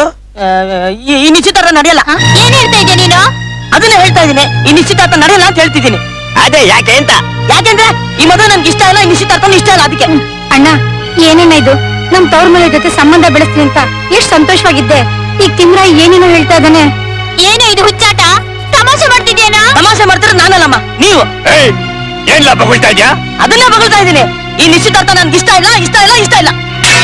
ಈ ನಿಶ್ಚಿತಾರ್ಥ ನಡೆಯಲ್ಲ. ಏನ್ ಹೇಳ್ತಾ ಇದ್ದೆ ನೀನು? ಅದನ್ನೇ ಹೇಳ್ತಾ ಇದ್ದೀನಿ, ಈ ನಿಶ್ಚಿತಾರ್ಥ ನಡೆಯಲ್ಲ ಅಂತ ಹೇಳ್ತಿದ್ದೀನಿ. ಅದೇ ಯಾಕೆ ಅಂತ? ಯಾಕೆಂದ್ರೆ ಈ ಮದುವೆ ನನ್ಗೆ ಇಷ್ಟ ಇಲ್ಲ, ಈ ನಿಶ್ಚಿತಾರ್ಥ ಇಷ್ಟ ಇಲ್ಲ, ಅದಕ್ಕೆ. ಅಣ್ಣ, ಏನೇನ ಇದು? ನಮ್ ತವ್ರ ಮನೆ ಜೊತೆ ಸಂಬಂಧ ಬೆಳೆಸ್ತೀನಿ ಅಂತ ಎಷ್ಟು ಸಂತೋಷವಾಗಿದ್ದೆ. ಈಗ ತಿಮ್ರಾಯಿ ಏನೇನೋ ಹೇಳ್ತಾ ಇದ್ದಾನೆ. ಏನು ಇದು ಹುಚ್ಚಾಟ? ತಮಾಷೆ ಮಾಡ್ತಿದ್ಯೇನಾ? ತಮಾಷೆ ಮಾಡ್ತಾರೆ ನಾನಲ್ಲಮ್ಮ, ನೀವು. ಏನ್ ಲಾಭ ಬೀಳ್ತಾ ಇದ್ಯಾ? ಅದನ್ನೇ ಬಗಳ್ತಾ ಇದ್ದೀನಿ. ಈ ನಿಶ್ಚಿತಾರ್ಥ ನನ್ಗೆ ಇಷ್ಟ ಇಲ್ಲ, ಇಷ್ಟ ಇಲ್ಲ, ಇಷ್ಟ ಇಲ್ಲ.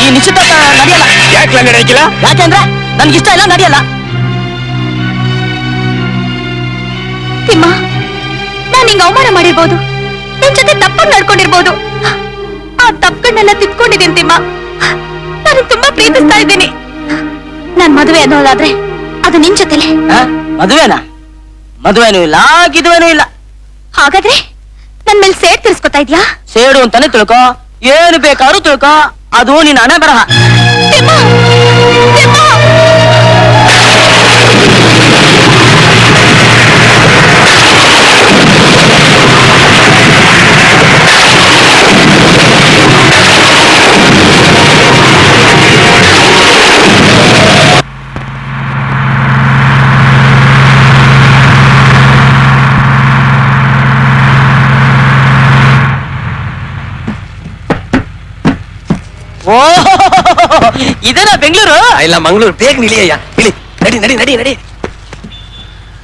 ಈ ನಿಶ್ಚಿತಾರ್ಥ ನಡೆಯಲ್ಲ. ಯಾಕ್ಲಾ ನಡೆಯಕ್ಕಿಲ್ಲ? ಯಾಕೆಂದ್ರೆ ನನ್ಗೆ ಇಷ್ಟ ಇಲ್ಲ, ನಡೆಯಲ್ಲ. ತಿಮ್ಮ, ನಾನ್ ನಿಂಗೆ ಅವಮಾನ ಮಾಡಿರ್ಬೋದು, ನಿನ್ ಜೊತೆ ತಪ್ಪಾಗಿ ನಡ್ಕೊಂಡಿರ್ಬೋದು. ಆದ್ರೆ ತಪ್ಪುಗಳನ್ನೆಲ್ಲ ತಿದ್ಕೊಂಡಿದ್ದೀನಿ ತಿಮ್ಮ. ನಾನು ತುಂಬಾ ಪ್ರೀತಿಸ್ತಾ ಇದ್ದೀನಿ. ನನ್ ಮದುವೆ ಅನ್ನೋದಾದ್ರೆ ಅದು ನಿನ್ ಜೊತೆಲೆ. ಮದುವೆನಾ? ಮದುವೆನೂ ಇಲ್ಲ, ಗಿದುವೆನೂ ಇಲ್ಲ. ಹಾಗಾದ್ರೆ ನನ್ ಮೇಲೆ ಸೇಡ್ ತಿರ್ಸ್ಕೊತಾ ಇದ್ಯಾ? ಸೇಡು ಅಂತಾನೆ ತಿಳ್ಕೊ, ಏನು ಬೇಕಾದ್ರೂ ತಿಳ್ಕೊ, ಅದು ನಿನ್ನ ಹಣೆ ಬರಹ. ತಿಮ್ಮ, ತಿಮ್ಮ. ಓ, ಇದೇನಾ ಬೆಂಗಳೂರು? ಇಲ್ಲ ಮಂಗಳೂರು. ಬೇಗ ನಿಲಿಯಯ್ಯ, ಇಳಿ. ನಡಿ ನಡಿ ನಡಿ ನಡಿ.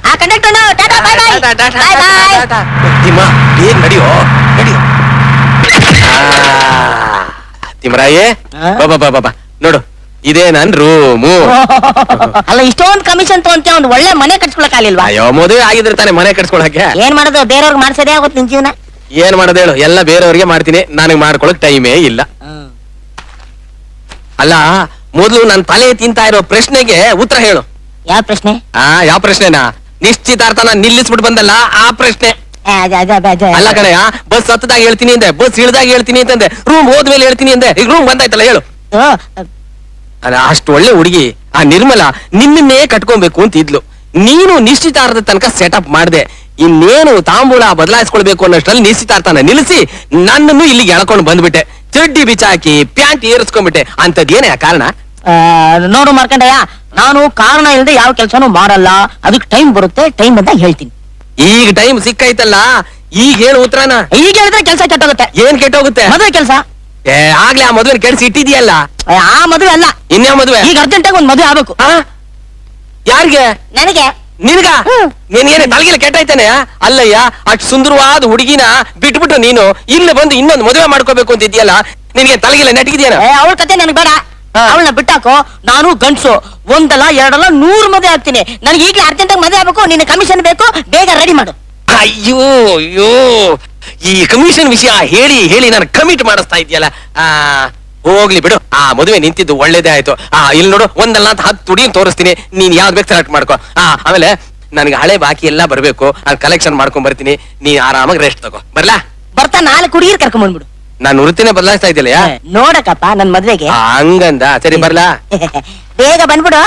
ಆ ಕಂಡಕ್ಟರ್ ಟಾಟಾ bye bye. Bye bye. Timma ಬೇಗ ನಡಿಯೋ, ನಡಿಯೋ. ತಿಮ್ಮರಾಯೇ, ಬಾಬಾ ಬಾಬಾ ಬಾ ನೋಡು, ಇದೇ ನನ್ ರೂಮು. ಅಲ್ಲ, ಇಷ್ಟೊಂದು ಕಮಿಷನ್ ತಗೊಂತ ಒಂದು ಒಳ್ಳೆ ಮನೆ ಕಟ್ಸ್ಕೊಳಕ್ ಆಗ್ಲಿಲ್ವಾ? ಅಯ್ಯೋ, ಮದುವೆ ಆಗಿದ್ರೆ ತಾನೇ ಮನೆ ಕಟ್ಸ್ಕೊಳಕ್ಕೆ. ಏನ್ ಮಾಡೋದು, ಬೇರೆಯವ್ರಿಗೆ ಮಾಡ್ಸೋದೇ ಆಗುತ್ತೆ ನಿನ್ ಜೀವನ. ಏನ್ ಮಾಡೋದು ಹೇಳು, ಎಲ್ಲ ಬೇರೆಯವ್ರಿಗೆ ಮಾಡ್ತೀನಿ, ನನಗ್ ಮಾಡ್ಕೊಳಕ್ ಟೈಮೇ ಇಲ್ಲ. ಅಲ್ಲ, ಮೊದಲು ನನ್ ತಲೆ ತಿಂತಾ ಇರೋ ಪ್ರಶ್ನೆಗೆ ಉತ್ತರ ಹೇಳು. ಯಾವ ಪ್ರಶ್ನೆ? ಯಾವ ಪ್ರಶ್ನೆನಾ? ನಿಶ್ಚಿತಾರ್ಥನ ನಿಲ್ಲಿಸ್ಬಿಟ್ಟು ಬಂದಲ್ಲ ಆ ಪ್ರಶ್ನೆ. ಅಲ್ಲ ಕಣಯ್ಯ, ಬಸ್ ಹತ್ತದಾಗ ಹೇಳ್ತೀನಿ ಅಂದೆ, ಬಸ್ ಇಳ್ದಾಗ ಹೇಳ್ತೀನಿ ಅಂತಂದೆ, ರೂಮ್ ಹೋದ್ಮೇಲೆ ಹೇಳ್ತೀನಿ ಅಂದೆ, ಈಗ ರೂಮ್ ಬಂದಾಯ್ತಲ್ಲ ಹೇಳು. ಅಲ್ಲ, ಅಷ್ಟು ಒಳ್ಳೆ ಹುಡುಗಿ ಆ ನಿರ್ಮಲ ನಿನ್ನನ್ನೇ ಕಟ್ಕೊಬೇಕು ಅಂತ ಇದ್ಲು. ನೀನು ನಿಶ್ಚಿತಾರ್ಥದ ತನಕ ಸೆಟಪ್ ಮಾಡ್ದೆ, ಇನ್ನೇನು ತಾಂಬೂಲ ಬದಲಾಯಿಸ್ಕೊಳ್ಬೇಕು ಅನ್ನೋಷ್ಟ್ರಲ್ಲಿ ನಿಶ್ಚಿತಾರ್ಥನ ನಿಲ್ಲಿಸಿ ನನ್ನನ್ನು ಇಲ್ಲಿಗೆ ಎಳ್ಕೊಂಡು ಬಂದ್ಬಿಟ್ಟೆ. ಚಡ್ಡಿ ಬಿಚಾಕಿ ಪ್ಯಾಂಟ್ ಏರಿಸ್ಕೊಂಡ್ಬಿಟ್ಟೆ. ಅಂತದೇನೇ ಕಾರಣ? ನೋಡು ಮಾರ್ಕಂಡಯ್ಯ, ನಾನು ಕಾರಣ ಇಲ್ಲದೆ ಯಾವ ಕೆಲಸನೂ ಮಾಡಲ್ಲ. ಅದಕ್ಕೆ ಟೈಮ್ ಬರುತ್ತೆ, ಟೈಮ್ ಬಂದಾಗ ಹೇಳ್ತೀನಿ. ಈಗ ಟೈಮ್ ಸಿಕ್ಕೈತಲ್ಲ, ಈಗ ಹೇಳು ಉತ್ತರನ. ಈಗ ಹೇಳಿದ್ರೆ ಕೆಲಸ ಕೆಟ್ಟೋಗುತ್ತೆ. ಏನ್ ಕೆಟ್ಟೋಗುತ್ತೆ? ಮದುವೆ ಕೆಲಸ. ಆಗ್ಲೇ ಆ ಮದುವೆ ಕೆಡ್ಸಿ ಇಟ್ಟಿದ್ಯಲ್ಲ. ಆ ಮದುವೆ ಅಲ್ಲ, ಇನ್ಯಾವ ಮದುವೆ? ಈಗ ಅರ್ಜೆಂಟಾಗಿ ಒಂದ್ ಮದುವೆ ಆಗ್ಬೇಕು. ಯಾರಿಗೆ? ನನಗೆ. ನಿನ್ಗ? ನೀನೇನೆ ತಲೆಗೆಲ್ಲ ಕೆಟ್ಟೈತಾನೆ? ಅಲ್ಲಯ್ಯ, ಅಷ್ಟು ಸುಂದರವಾದ ಹುಡುಗಿನ ಬಿಟ್ಬಿಟ್ಟು ನೀನು ಇಲ್ಲಿ ಬಂದು ಇನ್ನೊಂದು ಮದುವೆ ಮಾಡ್ಕೋಬೇಕು ಅಂತ ಇದೆಯಲ್ಲ, ನಿನ್ಗೆ ತಲೆಗೆಲ್ಲ ನೆಟ್ಗಿದ್ಯಾನ? ಅವಳ ಕತೆ ನನಗೆ ಬೇಡ, ಅವಳನ್ನ ಬಿಟ್ಟಾಕೋ. ನಾನು ಗಂಡ್ಸು, ಒಂದಲ್ಲ ಎರಡಲ್ಲ 100 ಮದುವೆ ಆಗ್ತೀನಿ. ನನಗೆ ಈಗಲೇ ಅರ್ಜೆಂಟಾಗಿ ಮದುವೆ ಆಗ್ಬೇಕು. ನಿನ್ನ ಕಮಿಷನ್ ಬೇಕು, ಬೇಗ ರೆಡಿ ಮಾಡು. ಅಯ್ಯೋ ಅಯ್ಯೋ, ಈ ಕಮಿಷನ್ ವಿಷಯ ಹೇಳಿ ಹೇಳಿ ನಾನು ಕಮಿಟ್ ಮಾಡಿಸ್ತಾ ಇದೆಯಲ್ಲ. ಹೋಗ್ಲಿ ಬಿಡು, ಆ ಮದುವೆ ನಿಂತಿದ್ದು ಒಳ್ಳೇದೇ ಆಯ್ತು. ಇಲ್ಲಿ ನೋಡು, ಒಂದಲ್ಲ ಅಂತ 10 ಹುಡುಗಿ ತೋರಿಸ್ತೀನಿ, ನೀನ್ ಯಾವ್ದು ಬೇಕು ಸೆಲೆಕ್ಟ್ ಮಾಡ್ಕೋ. ಆಮೇಲೆ ನನಗೆ ಹಳೆ ಬಾಕಿ ಎಲ್ಲ ಬರ್ಬೇಕು, ಅದು ಕಲೆಕ್ಷನ್ ಮಾಡ್ಕೊಂಡ್ ಬರ್ತೀನಿ. ನೀ ಆರಾಮಾಗಿ ರೆಸ್ಟ್ ತಗೋ. ಬರ್ಲಾ? ಬರ್ತಾ 4 ಹುಡುಗಿರ್ ಕರ್ಕೊಂಡ್ ಬಂದ್ಬಿಡು. ನಾನು ವೃತ್ತಿನೇ ಬದಲಾಯಿಸ್ತಾ ಇದ್ದಿಲ್ಲ. ನೋಡಕಪ್ಪ ನನ್ ಮದ್ವೆಗೆ. ಹಂಗಂದ ಸರಿ, ಬರ್ಲಾ? ಬೇಗ ಬಂದ್ಬಿಡು.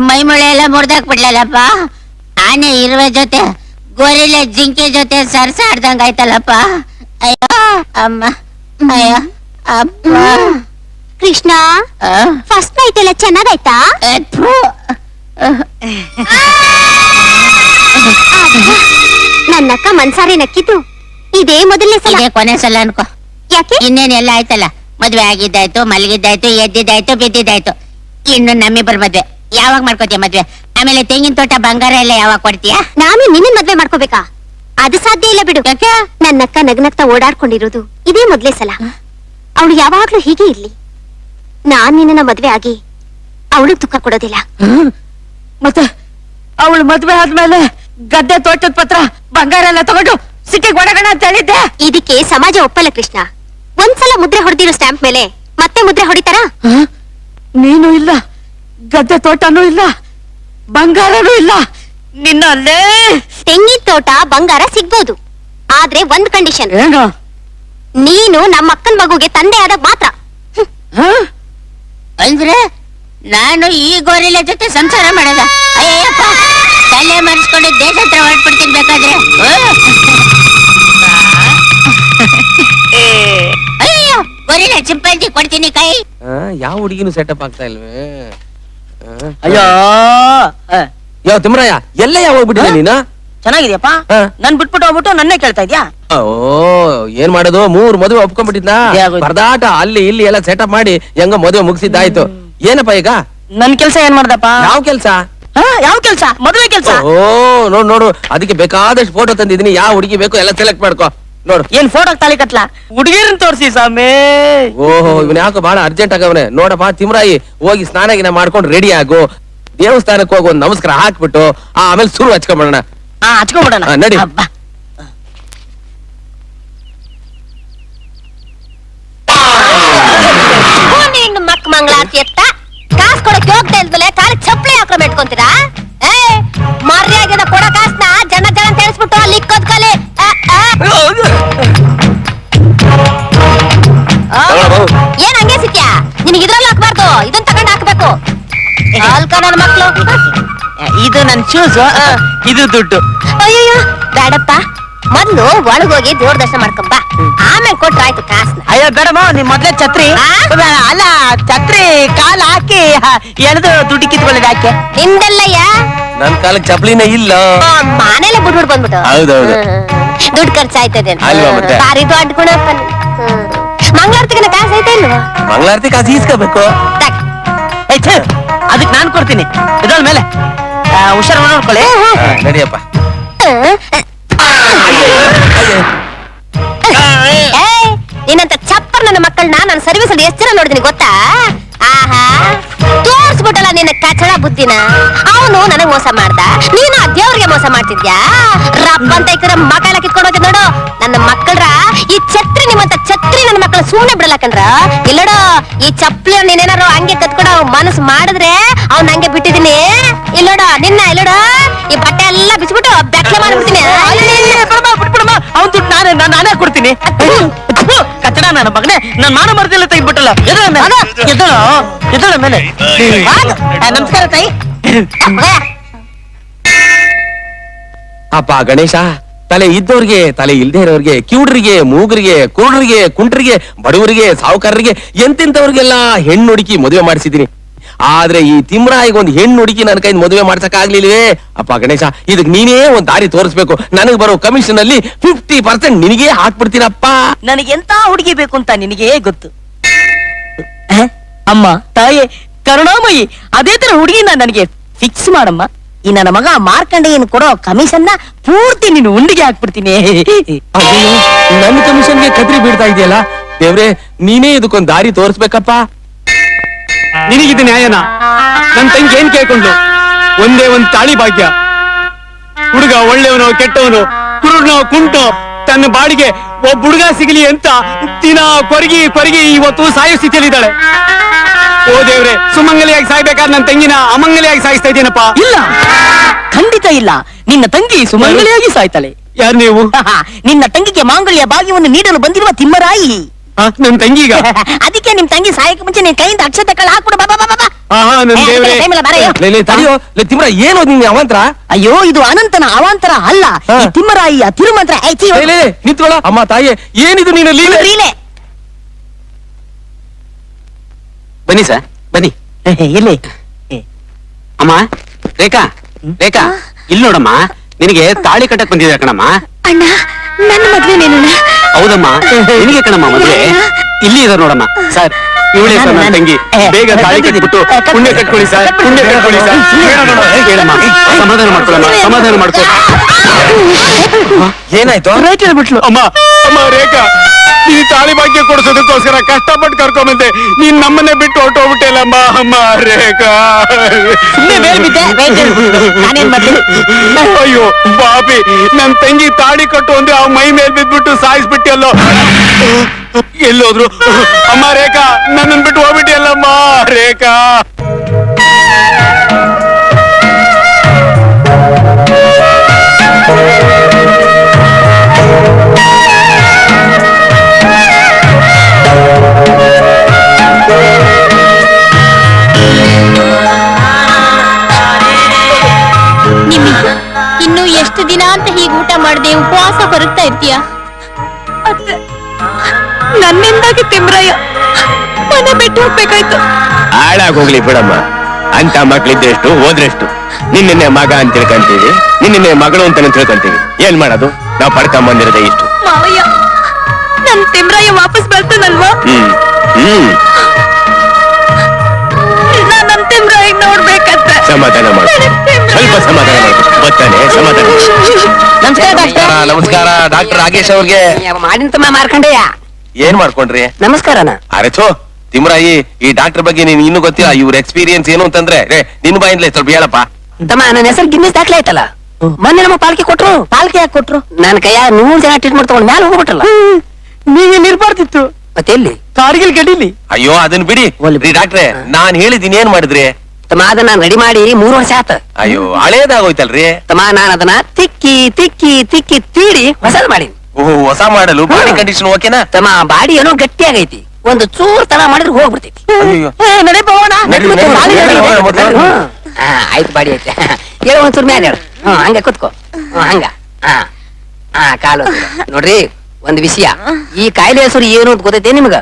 ಮೈ ಮೊಳೆ ಎಲ್ಲ ಮುರ್ದಾಕ್ಬಿಡ್ಲಲ್ಲಪ್ಪ. ಆನೆ ಇರುವೆ ಜೊತೆ ಗೋರಿಲೆ ಜಿಂಕೆ ಜೊತೆ ಸರ್ಸಾಡ್ದಂಗ ಆಯ್ತಲ್ಲಪ್ಪ. ಅಯ್ಯೋ ಅಮ್ಮ, ಅಯ್ಯೋ ಅಪ್ಪ. ಕೃಷ್ಣ, ಫಸ್ಟ್ ನೈಟ್ ಎಲ್ಲ ಚೆನ್ನಾಗಾಯ್ತಾ? ನನ್ನಕ್ಕ ಮನ್ಸಾರೆ ನಕ್ಕಿದ್ದು ಇದೇ ಮೊದಲನೇ ಸಲ. ಇದೇ ಕೊನೆ ಸಲ ಅನ್ಕೋ. ಯಾಕೆ? ಇನ್ನೇನೆಲ್ಲ ಆಯ್ತಲ್ಲ, ಮದ್ವೆ ಆಗಿದ್ದಾಯ್ತು, ಮಲಗಿದ್ದಾಯ್ತು, ಎದ್ದಿದ್ದಾಯ್ತು, ಬಿದ್ದಿದ್ದಾಯ್ತು. ಇನ್ನು ನಮ್ಮಿಬ್ಬರ ಮದ್ವೆ ಯಾವಾಗ ಮಾಡ್ಕೋತೀಯ ಮದ್ವೆ? ಆಮೇಲೆ ತೆಂಗಿನ ತೋಟ ಬಂಗಾರ ಎಲ್ಲ ಯಾವಾಗ ಕೊಡ್ತೀಯ? ನಾನು ನಿನ್ನ ಮದ್ವೆ ಮಾಡ್ಕೋಬೇಕಾ? ಅದು ಸಾಧ್ಯ ಇಲ್ಲ ಬಿಡು. ನನ್ನಕ್ಕ ನಗ್ನಗ್ತಾ ಓಡಾಡ್ಕೊಂಡಿರೋದು ಇದೇ ಮೊದಲೇ ಸಲ. ಅವಳು ಯಾವಾಗ್ಲೂ ಹೀಗೆ ಇರ್ಲಿ. ನಾನ್ ನಿನ್ನ ಮದ್ವೆ ಆಗಿ ಅವಳು ದುಃಖ ಕೊಡೋದಿಲ್ಲ. ಮತ್ತೆ ಅವಳು ಮದ್ವೆ ಆದ್ಮೇಲೆ ಗದ್ದೆ ತೋಟದ ಪತ್ರ ಬಂಗಾರ ಎಲ್ಲ ತಗೊಂಡು ಸಿಟಿಗೆ ಓಡಾಗೋಣ ಅಂತ ಹೇಳಿದ್ದೆ. ಇದಕ್ಕೆ ಸಮಾಜ ಒಪ್ಪಲ್ಲ ಕೃಷ್ಣ. ಒಂದ್ಸಲ ಮುದ್ರೆ ಹೊಡೆದಿರೋ ಸ್ಟ್ಯಾಂಪ್ ಮೇಲೆ ಮತ್ತೆ ಮುದ್ರೆ ಹೊಡಿತಾರಾ? ನೀನು ಇಲ್ಲ. ಗದ್ದೆ ತೋಟನೂ ಇಲ್ಲ, ಬಂಗಾರನೂ ಇಲ್ಲ. ನಿನ್ನ ಅಲ್ಲೇ ತೆಂಗಿನ ತೋಟ ಬಂಗಾರ ಸಿಗ್ಬೋದು, ಆದ್ರೆ ಒಂದ್ ಕಂಡೀಷನ್. ಏನು? ನೀನು ನಮ್ಮ ಅಕ್ಕನ ಮಗುಗೆ ತಂದೆ ಆದಾಗ ಮಾತ್ರ. ಅಂದ್ರೆ ನಾನು ಈ ಗೋರಿಲೆ ಜೊತೆ ಸಂಸಾರ ಮಾಡಲ್ಲ. ಅಯ್ಯಪ್ಪ, ತಲೆ ಮರೆಸ್ಕೊಂಡು ದೇಶ ಹತ್ರ ಹೊರಟ್ಬಿಡ್ತೀನಿ ಬೇಕಾದ್ರೆ. ಅಯ್ಯೋ, ಗೋರಿಲೆ ಚಿಂಪಾಂಜಿ ಕೊಡ್ತೀನಿ ಕೈ. ಯಾವ ಹುಡುಗಿನೂ ಸೆಟಪ್ ಆಗ್ತಾ ಇಲ್ವೇ? ಅಯ್ಯೋ ಯಾವ ತಿಮ್ರಯ್ಯ, ಎಲ್ಲ ಯಾವ ಹೋಗ್ಬಿಟ್ಟಿದೆ ನೀನು? ಚೆನ್ನಾಗಿದ್ಯಪ್ಪ. ನನ್ ಬಿಟ್ಬಿಟ್ಟು ಹೋಗ್ಬಿಟ್ಟು ನನ್ನೇ ಕೇಳ್ತಾ ಇದ್ಯಾ? ಓ, ಏನ್ ಮಾಡೋದು, 3 ಮದುವೆ ಒಪ್ಕೊಂಡ್ಬಿಟ್ಟಿದ್ನ. ಆಗೋಯ್ತು. ಪರದಾಟ ಅಲ್ಲಿ ಇಲ್ಲಿ ಎಲ್ಲ ಸೆಟಪ್ ಮಾಡಿ ಹೆಂಗ ಮದುವೆ ಮುಗಿಸಿದ್ದಾಯ್ತು. ಏನಪ್ಪ ಈಗ ನನ್ ಕೆಲ್ಸ ಏನ್ ಮಾಡ್ದಪ್ಪ? ಯಾವ ಕೆಲ್ಸ? ಯಾವ ಕೆಲ್ಸ? ಮದುವೆ ಕೆಲ್ಸ. ಓ, ನೋಡು ಅದಕ್ಕೆ ಬೇಕಾದಷ್ಟು ಫೋಟೋ ತಂದಿದ್ದೀನಿ. ಯಾವ ಹುಡುಗಿ ಬೇಕು ಎಲ್ಲ ಸೆಲೆಕ್ಟ್ ಮಾಡ್ಕೋ. ನೋಡು, ಏನ್ ಫೋಟೋ ತಾಳಿ ಕಟ್ಲಾ? ಹುಡುಗಿರನ್ ತೋರ್ಸಿ ಸಾಮೇ. ಓಹೋ, ಇವನ್ ಯಾಕೋ ಬಹಳ ಅರ್ಜೆಂಟ್ ಆಗವನೆ. ನೋಡಪ್ಪ ತಿಮ್ರಾಯಿ, ಹೋಗಿ ಸ್ನಾನ ಗಿನ ಮಾಡ್ಕೊಂಡು ರೆಡಿ ಆಗು. ದೇವಸ್ಥಾನಕ್ಕೆ ಹೋಗಿ ಒಂದ್ ನಮಸ್ಕಾರ ಹಾಕ್ಬಿಟ್ಟು ಆಮೇಲೆ ಶುರು ಹಚ್ಕೊಂಡ್ಬಿಡೋಣ. ಹಚ್ಕೊಂಡ್ಬಿಡೋಣ. ನಡಿ. ನಿನ್ನ ಮಕ್ಕ ಮಂಗಳಾರತಿ ಎತ್ತ ಕಾಸು ಕೊಡಕ್ಕೆ ಹೋಗ್ತಾ ಇಲ್ದಲೆ ಕಾಲಿಗೆ ಚಪ್ಪಲಿ ಹಾಕ್ರ ಇಟ್ಕೊಂತೀರಾ? ಮರ್ಯಾದ ಕೊಡೋ ಕಾಸ್ನ ಜನ ಅಂತ ಹೇಳಿಸ್ಬಿಟ್ಟು ಅಲ್ಲಿ ಕದ್ಕಲಿ. ಏನ್ ಹಂಗೆ ಸಿಕ್ಯಾ? ನಿನಗೆ ಇದ್ರಲ್ಲಿ ಹಾಕ್ಬಾರ್ದು, ಇದನ್ನ ತಗೊಂಡ್ ಹಾಕ್ಬೇಕು. ಅಲ್ಕ ನನ್ನ ಮಕ್ಳು. ಇದು ನನ್ ಶೂಸ್, ಇದು ದುಡ್ಡು. ಅಯ್ಯಯ್ಯೋ ಬೇಡಪ್ಪ, ಮೊದ್ಲು ಒಳಗೋಗಿ ದೇವ್ರ ದರ್ಶನ ಮಾಡ್ಕೊಂಬ, ಆಮೇಲೆ ಕೊಟ್ರಾಯ್ತು ಕಾಸ್ನ. ಅಯ್ಯೋ ಬೇಡಮ್ಮ, ನಿಮ್ ಮೊದ್ಲೇ ಛತ್ರಿ. ಅಲ್ಲ, ಛತ್ರಿ ಕಾಲ್ ಹಾಕಿ ಎಳೆದು ದುಡ್ಡು ಕಿತ್ಕೊಳ್ಳೋದು ಯಾಕೆ? ನಿಂದಲ್ಲಯ್ಯ, ನನ್ ಕಾಲಕ್ಕೆ ಚಪ್ಲಿನೇ ಇಲ್ಲ. ಮನೇಲೆ ಬಿಟ್ಬಿಟ್ಟು ಬಂದ್ಬಿಟ್ಟು ಹೌದೌದು. ದುಡ್ಡು ಖರ್ಚಾಯ್ತದೆ ಅಲ್ವಾ ಮತ್ತೆ? ಬಾರಿ ದೊಡ್ಡ ಗುಣಪ್ಪ. ಮಂಗಳಾರತಿಗೆ ಕಾಸು ಐತೆ ಇಲ್ವಾ? ಮಂಗಳಾರತಿ ಕಾಸು ಈಸ್ಕೋಬೇಕು. ಅದಕ್ಕೆ ನಾನ್ ಕೊಡ್ತೀನಿ. ಇದ್ರ ಮೇಲೆ ಹುಷಾರ್ ನೋಡ್ಕೊಳ್ಳಿ. ನಡಿಯಪ್ಪ. ನಿನ್ನಂತ ಚಪ್ಪರ್ ನನ್ನ ಮಕ್ಕಳನ್ನ ನಾನು ಸರ್ವಿಸ್ ಅಲ್ಲಿ ಎಷ್ಟು ಜನ ನೋಡಿದೀನಿ ಗೊತ್ತಾ? ಆಹಾ, ತೋರ್ಸ್ಬಿಟ್ಟಲ್ಲ ನಿನ್ನ ಕಚಡ ಬುದ್ಧಿನ. ಅವನು ನನಗ್ ಮೋಸ ಮಾಡ್ದ, ನೀನು ಆ ದೇವ್ರಿಗೆ ಮೋಸ ಮಾಡ್ತಿದ್ಯಾ? ರಬ್ಬ ಅಂತ ಈ ಮಕ್ಕಳ ಕಿತ್ಕೊಂಡು ಹೋಗಿದ್ ನೋಡು ನನ್ನ ಮಕ್ಕಳ್ರ. ಈ ಛತ್ರಿ ನಿಮ್ಮಂತ ಛತ್ರಿ ನನ್ನ ಮಕ್ಕಳ ಸುಮ್ನೆ ಬಿಡಲ್ಲ ಕಣ್ರ. ಇಲ್ಲೋಡು, ಈ ಚಪ್ಪಲಿ ನೀನೇನಾರು ಹಂಗೆ ಕತ್ಕೊಂಡು ಮನಸ್ಸು ಮಾಡಿದ್ರೆ ಅವ್ನ ಹಂಗೆ ಬಿಟ್ಟಿದೀನಿ. ಇಲ್ಲೋಡು ನಿನ್ನ, ಇಲ್ಲೋಡು ಈ ಬಟ್ಟೆ ಎಲ್ಲ ಬಿಚ್ಬಿಟ್ಟು ಬೆಟ್ಲೆ ಮಾಡ್ಬಿಡ್ತೀನಿ. ಅವ್ನ್ ದುಡ್ಡು ನಾನೇ ಕೊಡ್ತೀನಿ. ಕಚ್ಚಡ ನನ್ನ ಮಗನೇ, ನನ್ ಮಾನ ಮರ್ದಿಲ್ಲ ತೆಗಿಬಿಟ್ಟಲ್ಲ. ಎದಳ ಮೇಲೆ. ನಮಸ್ಕಾರ ತಾಯಿ. ಅಪ್ಪ ಗಣೇಶ, ತಲೆ ಇದ್ದವ್ರಿಗೆ, ತಲೆ ಇಲ್ದೇ ಇರೋರಿಗೆ, ಕಿವುಡ್ರಿಗೆ, ಮೂಗರಿಗೆ, ಕುರುಡ್ರಿಗೆ, ಕುಂಟ್ರಿಗೆ, ಬಡವರಿಗೆ, ಸಾಹುಕಾರರಿಗೆ, ಎಂತೆಂತವ್ರಿಗೆಲ್ಲ ಹೆಣ್ಣು ಹುಡುಕಿ ಮದುವೆ ಮಾಡಿಸಿದೀನಿ. ಆದ್ರೆ ಈ ತಿಮ್ರಾಯಿಗೆ ಒಂದು ಹೆಣ್ಣು ಹುಡುಕಿ ನನ್ನ ಕೈಯಿಂದ ಮದುವೆ ಮಾಡ್ಸಕ್ ಆಗ್ಲಿಲ್ವೇ? ಅಪ್ಪ ಗಣೇಶ, ಇದಕ್ ನೀನೇ ಒಂದ್ ದಾರಿ ತೋರಿಸ್ಬೇಕು. ನನಗೆ ಬರೋ ಕಮಿಷನ್ ಅಲ್ಲಿ 50% ನಿನಗೆ ಹಾಕ್ಬಿಡ್ತೀನಪ್ಪ. ನನಗೆ ಎಂತ ಹುಡುಗಿ ಬೇಕು ಅಂತ ನಿನಗೆ ಗೊತ್ತು. ಅಮ್ಮ ತಾಯಿ ಕರುಣಾಮಯಿ, ಅದೇ ತರ ಹುಡುಗಿನ ನನಗೆ ಫಿಕ್ಸ್ ಮಾಡಮ್ಮ. ಈ ನನ್ನ ಮಗ ಮಾರ್ಕಂಡೇಯನ್ ಕೊಡೋ ಕಮಿಷನ್ ಪೂರ್ತಿ ನೀನು ಉಂಡಿಗೆ ಹಾಕ್ಬಿಡ್ತೀನಿ. ನನ್ನ ಕಮಿಷನ್ಗೆ ಕತ್ರಿ ಬೀಳ್ತಾ ಇದೆಯಲ್ಲ ದೇವ್ರೆ, ನೀನೇ ಇದಕ್ಕೊಂದ್ ದಾರಿ ತೋರಿಸ್ಬೇಕಪ್ಪ. ನಿನಗಿದ ನ್ಯಾಯನ? ನನ್ ತಂಗಿ ಏನ್ ಕೇಳ್ಕೊಂಡ್ಲು? ಒಂದೇ ಒಂದ್ ತಾಳಿ ಭಾಗ್ಯ. ಹುಡುಗ ಒಳ್ಳೆಯವನೋ ಕೆಟ್ಟವನು, ಕುರುಡ್ನೋ ಕುಂಟೋ, ತನ್ನ ಬಾಡಿಗೆ ಒಬ್ಬ ಹುಡುಗ ಸಿಗಲಿ ಅಂತ ದಿನ ಕೊರಗಿ ಇವತ್ತು ಸಾಯೋ ಸ್ಥಿತಿಯಲ್ಲಿದ್ದಾಳೆ. ಓ ದೇವ್ರೆ, ಸುಮಂಗಲಿಯಾಗಿ ಸಾಯ್ಬೇಕಾದ್ರೆ ನನ್ನ ತಂಗಿನ ಅಮಂಗಲಿಯಾಗಿ ಸಾಯಿಸ್ತಾ ಇದ್ದೇನಪ್ಪ. ಇಲ್ಲ, ಖಂಡಿತ ಇಲ್ಲ. ನಿನ್ನ ತಂಗಿ ಸುಮಂಗಲಿಯಾಗಿ ಸಾಯ್ತಾಳೆ. ಯಾರು ನೀವು? ನಿನ್ನ ತಂಗಿಗೆ ಮಾಂಗಲ್ಯ ಭಾಗ್ಯವನ್ನು ನೀಡಲು ಬಂದಿರುವ ತಿಮ್ಮರಾಯಿ. ನನ್ ತಂಗಿಗ? ಅದಕ್ಕೆ ನಿಮ್ ತಂಗಿ ಸಾಯಕ್ಕೆ ಮುಂಚೆ ನಿನ್ ಕೈಯಿಂದ ಅಕ್ಷತೆ ಕಳ್ಳ ಹಾಕ್ಬಿಡು. ನನ್ ದೇವ್ರೆ. ತಿಮ್ರ ಏನೋ ನಿನ್ ಅವಂತರ? ಅಯ್ಯೋ, ಇದು ಅನಂತನ ಅವಾಂತರ ಅಲ್ಲ, ಈ ತಿಮ್ಮರಾಯಿಯ ತಿರುಮಂತ್ರ. ನಿಂತ್ಕೊಳ್ಳೋ ಅಮ್ಮ ತಾಯಿ, ಏನಿದು ನೀನು ಲೀಲೆ? ಬನ್ನಿ ಸರ್, ಬನ್ನಿ. ಇಲ್ಲಿ ಅಮ್ಮ ರೇಖಾ, ರೇಖಾ ಇಲ್ಲಿ ನೋಡಮ್ಮ, ನಿನಗೆ ತಾಳಿ ಕಟ್ಟಕ್ ಬಂದಿದೆ ಕಣಮ್ಮ. ಅಣ್ಣ, ನನ್ನ ಮದ್ವೆ ನೀನು? ಹೌದಮ್ಮ, ನಿನಗೆ ಕಣಮ್ಮ ಮದುವೆ. ಇಲ್ಲಿ ಇದೆ ನೋಡಮ್ಮ. ಸರ್, ಇವಳೇ ಸರ್ ನನ್ನ ತಂಗಿ. ಬೇಗ ತಾಳಿ ಕಟ್ಟಿಬಿಟ್ಟು ಪುಣ್ಯ ಕಟ್ಕೊಳ್ಳಿ ಸರ್, ಪುಣ್ಯ ಕಟ್ಕೊಳ್ಳಿ ಸರ್. ಹೇಳಮ್ಮ, ಸಮಾಧಾನ ಮಾಡ್ಕೊಳ್ಳಮ್ಮ, ಸಮಾಧಾನ ಮಾಡ್ಕೊ. ಏನಾಯ್ತು? ಬಿಟ್ಲು. ಅಮ್ಮ ರೇಖಾ, ಈ ತಾಳಿ ಭಾಗ್ಯ ಕೊಡಿಸೋದಕ್ಕೋಸ್ಕರ ಕಷ್ಟಪಟ್ಟು ಕರ್ಕೊಂಬಂದೆ, ನೀನ್ ನಮ್ಮನ್ನೇ ಬಿಟ್ಟು ಹೊರಟೋಗ್ಬಿಟ್ಟೆಲ್ಲಮ್ಮ. ಅಮ್ಮ ರೇಖಾ, ನಾನೇನ್ ಮಾಡ್ಲಿ? ಅಯ್ಯೋ ಬಾಬಿ, ನನ್ ತಂಗಿ ತಾಳಿ ಕಟ್ಟು ಅಂದ್ರೆ ಅವ್ ಮೈ ಮೇಲ್ ಬಿದ್ಬಿಟ್ಟು ಸಾಯಿಸ್ಬಿಟ್ಟಿಯಲ್ಲೋ. ಎಲ್ಲೋದ್ರು? ಅಮ್ಮ ರೇಖಾ, ನನ್ನನ್ ಬಿಟ್ಟು ಹೋಗ್ಬಿಟ್ಟಿಯಲ್ಲಮ್ಮ ರೇಖಾ. ಊಟ ಮಾಡದೆ ಉಪವಾಸ ಹೊರಗ್ತಾ ಇರ್ತೀಯ? ನನ್ನಿಂದಾಗಿ ತಿಮ್ರಯ್ಯ ಮನೆ ಬಿಟ್ಟು ಹೋಗ್ಬೇಕಾಯ್ತು. ಹಾಳಾಗೋಗ್ಲಿ ಬಿಡಮ್ಮ. ಅಂತ ಮಕ್ಳಿದ್ದೆಷ್ಟು ಹೋದ್ರೆಷ್ಟು. ನಿನ್ನೆ ಮಗ ಅಂತ ತಿಳ್ಕೊಂತೀವಿ, ನಿನ್ನೆ ಮಗಳು ಅಂತ ತಿಳ್ಕೊಂತೀವಿ. ಏನ್ ಮಾಡೋದು? ನಾವ್ ಪಡ್ಕೊಂಬಂದಿರೋದೇ ಇಷ್ಟು. ಮಾವಯ್ಯ, ನನ್ ತಿಮ್ರಯ್ಯ ವಾಪಸ್ ಬರ್ತಾನಲ್ವಾ? ನನ್ ತಿಮ್ರಯ್ಯ ನೋಡ್ಬೇಕಂತ. ಸಮಾಧಾನ ಮಾಡು, ಸ್ವಲ್ಪ ಸಮಾಧಾನ ಮಾಡು. ಬರ್ತಾನೆ, ಸಮಾಧಾನ. ನಮಸ್ಕಾರ ಡಾಕ್ಟರ್ ರಾಗೇಶ್ ಅವ್ರಿಗೆ. ಮಾಡಿನ ಮಾರ್ಕಂಡೆಯ ಏನ್ ಮಾಡ್ಕೊಂಡ್ರಿ? ನಮಸ್ಕಾರನ. ಅರೆ ಥೋ ತಿಮ್ರಾಯಿ, ಈ ಡಾಕ್ಟರ್ ಬಗ್ಗೆ ನೀನ್ ಇನ್ನೂ ಗೊತ್ತಿಲ್ಲ. ಇವ್ರ ಎಕ್ಸ್ಪೀರಿಯನ್ಸ್ ಏನು ಅಂತಂದ್ರೆ ನಿನ್ ಬಾಯಿಂದಲೇ ಸ್ವಲ್ಪ ಹೇಳಪ್ಪ. ತಮ್ಮ ನನ್ನ ಹೆಸರು ಗಿನ್ನಿಸ್ ದಾಖಲೆ ಆಯ್ತಲ್ಲ. ಮೊನ್ನೆ ನಮ್ಮ ಪಾಲ್ಕೆ ಕೊಟ್ರು. ಪಾಲ್ಕೆ ಯಾಕೆ ಕೊಟ್ರು? ನನ್ನ ಕೈಯ 100 ಜನ ಟ್ರೀಟ್ಮೆಂಟ್ ತಗೊಂಡ್ ಮ್ಯಾಲ ಹೋಗ್ಬಿಟ್ರಲ್ಲ. ನೀವೇನ್ ಇರ್ಬಾರ್ದಿತ್ತು. ಮತ್ತೆ ಎಲ್ಲಿ? ಕಾರ್ಗಿಲ್ ಗಡಿಲಿ. ಅಯ್ಯೋ ಅದನ್ನ ಬಿಡಿ ಡಾಕ್ಟ್ರೆ, ನಾನ್ ಹೇಳಿದೀನಿ ಏನ್ ಮಾಡಿದ್ರಿ? ತಮ್ಮ ಅದನ್ನ ನಾನು ರೆಡಿ ಮಾಡಿ 3 ವರ್ಷ ಆತ. ಅಯ್ಯೋ ಹಳೇದಾಗೋಯ್ತಲ್ರಿ. ತಮ್ಮ ನಾನು ಅದನ್ನ ತಿಕ್ಕಿ ತಿಕ್ಕಿ ತಿಕ್ಕಿ ತೀಡಿ ಹೊಸದ್ ಮಾಡಿ. ಓಹ್, ಹೊಸ ಮಾಡಲು ಬಾಡಿ ಕಂಡೀಷನ್ ಓಕೆನಾ? ತಮ್ಮ ಬಾಡಿ ಏನೋ ಗಟ್ಟಿ ಆಗೈತಿ. ಒಂದು ಚೂರ್ ತನ ಮಾಡಿದ್ರೆ ಹೋಗ್ಬಿಡ್ತೈತಿ. ಅಯ್ಯೋ ನಡೆ ಹೋಗೋಣ. ಆಯ್ತು, ಬಾಡಿ ಐತೆ. ಹೇಳು ಒಂಚೂರು ಮ್ಯಾಲ ಹೇಳು. ಹಂಗ ಕುತ್ಕೋ. ಹಂಗ ಕಾಲು ನೋಡ್ರಿ. ಒಂದ್ ವಿಷಯ, ಈ ಕಾಯಿಲೆ ಹೆಸರು ಏನು ಅಂತ ಗೊತ್ತೈತೆ ನಿಮ್ಗ?